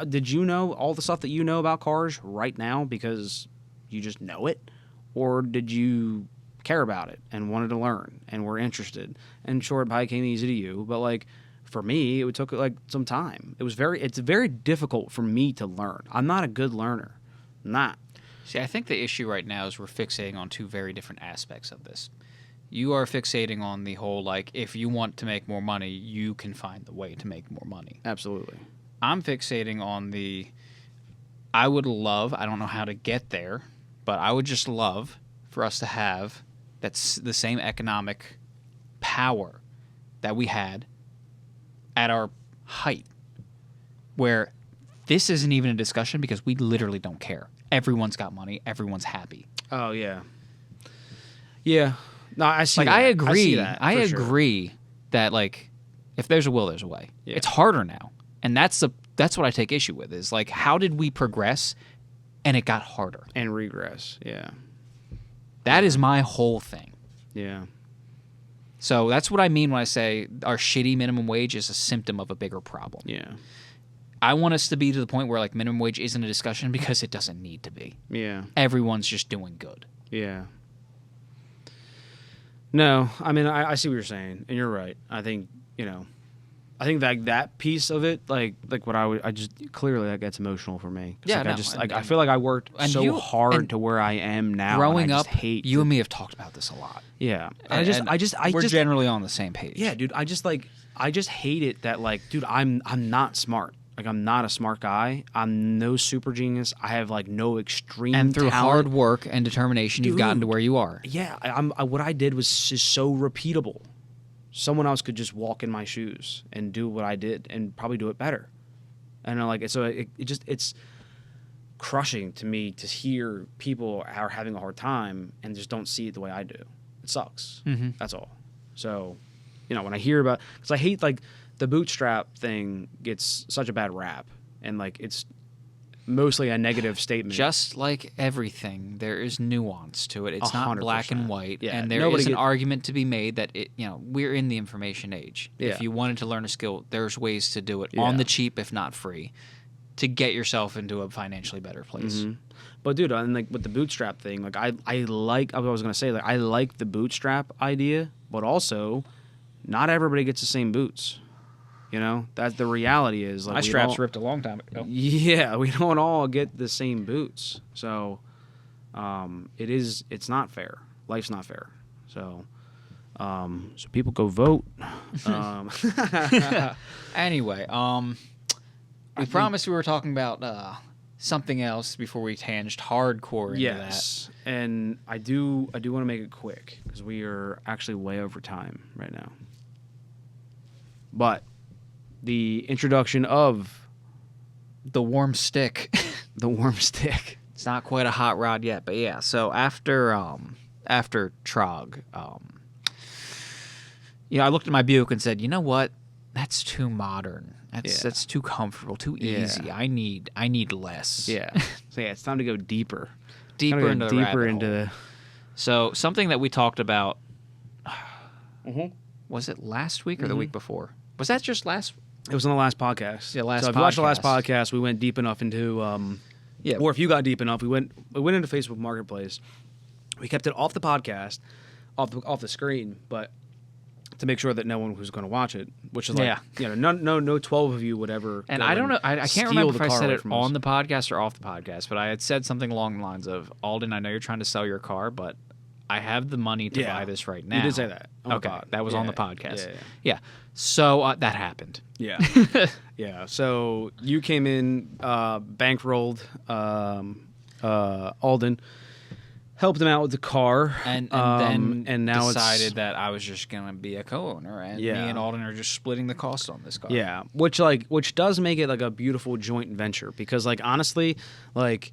did you know all the stuff that you know about cars right now because you just know it? Or did you care about it and wanted to learn and were interested? And sure, it probably came easy to you, but like for me, it took like some time. It's very difficult for me to learn. I'm not a good learner. I'm not. See, I think the issue right now is we're fixating on two very different aspects of this. You are fixating on the whole, like, if you want to make more money, you can find the way to make more money. Absolutely. I'm fixating on I would love, I don't know how to get there, but I would just love for us to have that's the same economic power that we had at our height, where this isn't even a discussion because we literally don't care. Everyone's got money. Everyone's happy. Oh, yeah. Yeah. No, I see. Like, that. I agree. I see that, I agree that, like, if there's a will, there's a way. Yeah. It's harder now. And that's what I take issue with is, like, how did we progress and it got harder. And regress. Yeah. That is my whole thing. Yeah. So that's what I mean when I say our shitty minimum wage is a symptom of a bigger problem. Yeah. I want us to be to the point where like minimum wage isn't a discussion because it doesn't need to be. Yeah. Everyone's just doing good. Yeah. No, I mean, I see what you're saying, and you're right. I think, I think that piece of it, like what I just clearly that gets emotional for me. Yeah, like, I feel like I worked so hard to where I am now. Growing and I just up, hate you and me have talked about this a lot. Yeah, We're generally on the same page. Yeah, dude. I just hate it that like, dude, I'm not smart. Like, I'm not a smart guy. I'm no super genius. I have like no extreme and through talent. hard work and determination, you've gotten to where you are. Yeah, what I did was just so repeatable. Someone else could just walk in my shoes and do what I did and probably do it better. And it's crushing to me to hear people are having a hard time and just don't see it the way I do. It sucks. Mm-hmm. That's all. So, when I hear about, because I hate like the bootstrap thing gets such a bad rap, and like it's mostly a negative statement. Just like everything, there is nuance to it. It's not 100%. black and white. Yeah, and there is an argument to be made that we're in the information age. Yeah. If you wanted to learn a skill, there's ways to do it on the cheap, if not free, to get yourself into a financially better place. Mm-hmm. But dude, and like with the bootstrap thing, like I was gonna say, like I like the bootstrap idea, but also not everybody gets the same boots. That's the reality is like My straps ripped a long time ago. Yeah, we don't all get the same boots. So it's not fair. Life's not fair. So people go vote. Anyway, we promised we were talking about something else before we tanged hardcore into yes, and I do want to make it quick because we are actually way over time right now. But the introduction of the warm stick. the warm stick. It's not quite a hot rod yet, but yeah. So after Trog, I looked at my Buick and said, you know what? That's too modern. That's too comfortable, too easy. Yeah. I need less. Yeah. So yeah, it's time to go deeper. Deeper into the rabbit hole. So something that we talked about. Was it last week or the week before? Was that just last? It was on the last podcast. Yeah, So if you watched the last podcast, we went deep enough into or if you got deep enough, we went into Facebook Marketplace. We kept it off the podcast, off the screen, but to make sure that no one was going to watch it, which is like no 12 of you would ever. And I don't know, I can't remember if I said it on the podcast or off the podcast, but I had said something along the lines of, Alden, I know you're trying to sell your car, but I have the money to buy this right now. You did say that. Okay, that was on the podcast. Yeah. So that happened. Yeah. Yeah. So you came in, bankrolled Alden, helped him out with the car, and then now decided that I was just gonna be a co-owner, and me and Alden are just splitting the cost on this car. Yeah, which does make it like a beautiful joint venture because like honestly, like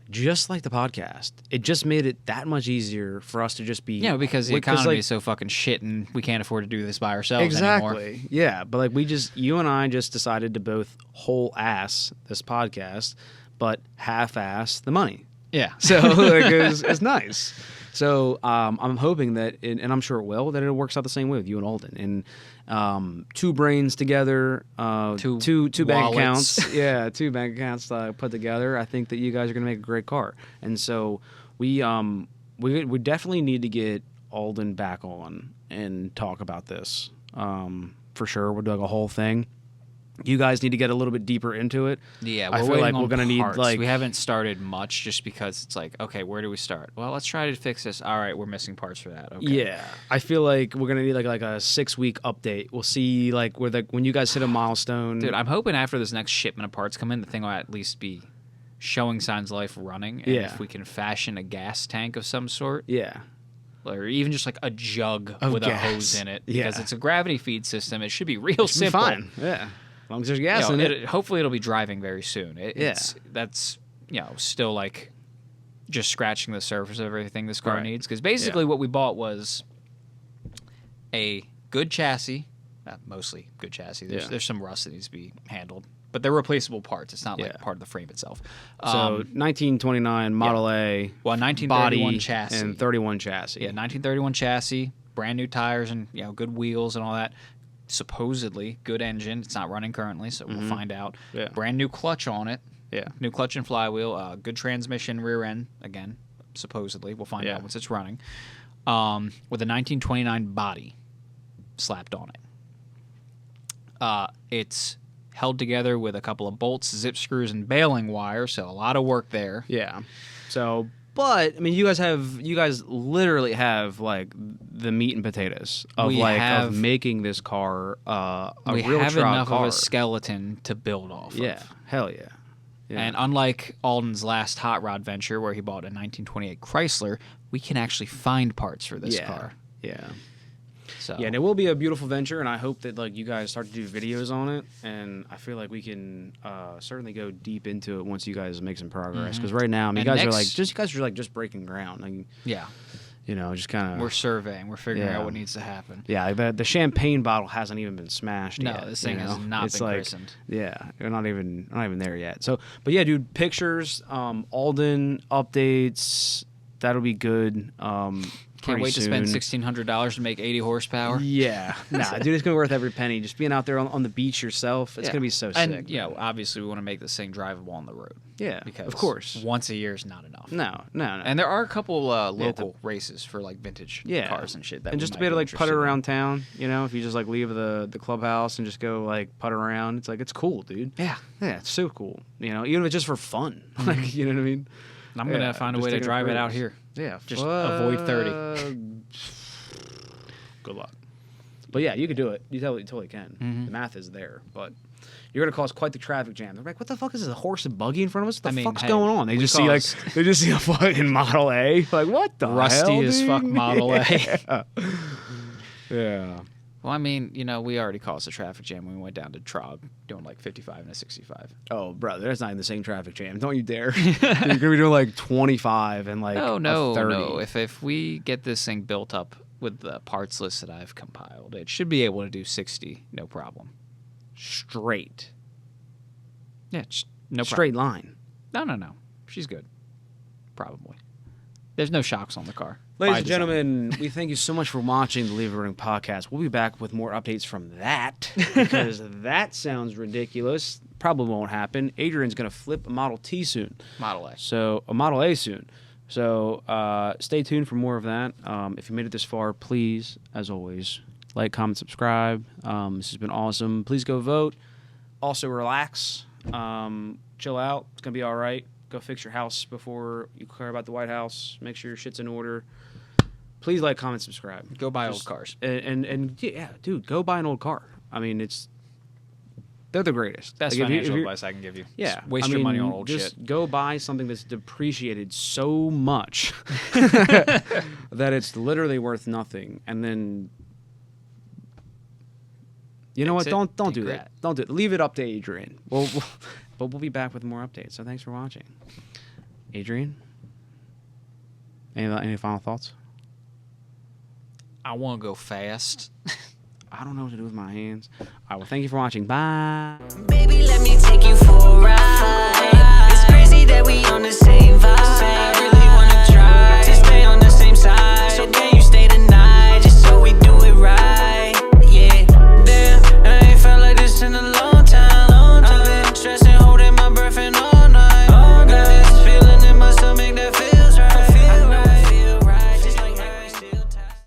just like the podcast, it just made it that much easier for us to just be because the economy is so fucking shit and we can't afford to do this by ourselves anymore. Yeah, but like you and I just decided to both whole ass this podcast, but half ass the money. Yeah. So it's nice. So I'm hoping that, and I'm sure it will, that it works out the same way with you and Alden. And two brains together, two bank accounts. Yeah, two bank accounts put together. I think that you guys are going to make a great car. And so we definitely need to get Alden back on and talk about this. For sure. We'll do like a whole thing. You guys need to get a little bit deeper into it. Yeah, I feel like we're going to need we haven't started much just because it's like, okay, where do we start? Well, let's try to fix this. All right, we're missing parts for that. Okay. Yeah, I feel like we're going to need like a 6-week update. We'll see like when you guys hit a milestone. Dude, I'm hoping after this next shipment of parts come in, the thing will at least be showing signs of life running. And if we can fashion a gas tank of some sort. Yeah. Or even just like a jug with a hose in it. Yeah. Because it's a gravity feed system. It should be real simple. Be fine. Yeah. As long as there's gas in it. Hopefully it'll be driving very soon. That's still like just scratching the surface of everything this car needs. Because basically what we bought was a good chassis, mostly good chassis. There's some rust that needs to be handled. but they're replaceable parts. It's not like Yeah. part of the frame itself. So 1929 Model A, well, 1931 body chassis and 31 chassis. Yeah, 1931 chassis, brand new tires and good wheels and all that. Supposedly good engine. It's not running currently, so we'll find out. Yeah. Brand new clutch on it. Yeah. New clutch and flywheel. Good transmission rear end. Again, supposedly we'll find out once it's running. With a 1929 body slapped on it. It's held together with a couple of bolts, zip screws, and baling wire. So a lot of work there. Yeah. So, but I mean, you guys literally have like the meat and potatoes of of making this car a we real have truck enough car. of a skeleton to build off Yeah. of. Hell yeah. Yeah. And unlike Alden's last hot rod venture, where he bought a 1928 Chrysler, we can actually find parts for this car. Yeah. So Yeah, and it will be a beautiful venture, and I hope that like you guys start to do videos on it, and I feel like we can certainly go deep into it once you guys make some progress. Because right now, I mean, you And guys are just breaking ground. Like, yeah, just kind of we're surveying, we're figuring out what needs to happen. Yeah, the champagne bottle hasn't even been smashed No, yet. this thing has not been christened. Yeah, we're not even there yet. So, but yeah, dude, pictures, Alden updates, that'll be good. Can't wait to spend $1,600 to make 80 horsepower. Yeah, nah, dude, it's gonna be worth every penny. Just being out there on the beach yourself, it's gonna be so sick. And obviously we want to make this thing drivable on the road. Yeah, Because of course. once a year is not enough. No. And there are a couple local races for like vintage cars and shit. That and just to be able to like putt around town, if you just like leave the clubhouse and just go like putt around, it's cool, dude. Yeah. Yeah, it's so cool. Even if it's just for fun, like you know what I mean. I'm gonna find a just way to taking a drive it out cruise. here. Yeah, Just avoid 30. Good luck. But yeah, you could do it. You totally can. The math is there, but you're gonna cause quite the traffic jam. They're like, "What the fuck is this? A horse and buggy in front of us? What the fuck's going on?" They just see a fucking Model A. Like, what the rusty hell, as dude? fuck Model A. Yeah. Well, I mean, we already caused a traffic jam when we went down to Trog doing like 55 and a 65. Oh, brother, that's not even the same traffic jam. Don't you dare. You're gonna be doing like 25 and like No. 30. If we get this thing built up with the parts list that I've compiled, it should be able to do 60, no problem. Straight. Yeah, no Straight line. problem. No. She's good. Probably. There's no shocks on the car. Ladies and gentlemen, we thank you so much for watching the Leave It Running podcast. We'll be back with more updates from that because that sounds ridiculous. Probably won't happen. Adrian's going to flip a Model T soon. Model A. So, a Model A soon. So, stay tuned for more of that. If you made it this far, please, as always, like, comment, subscribe. This has been awesome. Please go vote. Also, relax. Chill out. It's going to be all right. Go fix your house before you care about the White House. Make sure your shit's in order. Please like, comment, subscribe. Go buy old cars. And yeah, dude, go buy an old car. I mean, they're the greatest. Best Like, financial advice I can give you. Yeah. Just waste your money on old just shit. go buy something that's depreciated so much that it's literally worth nothing. And then, you know what? Don't do that. Don't do it. Leave it up to Adrian. But we'll be back with more updates. So thanks for watching. Adrian, any final thoughts? I want to go fast. I don't know what to do with my hands. All right, well, thank you for watching. Bye. Baby, let me take you for a ride.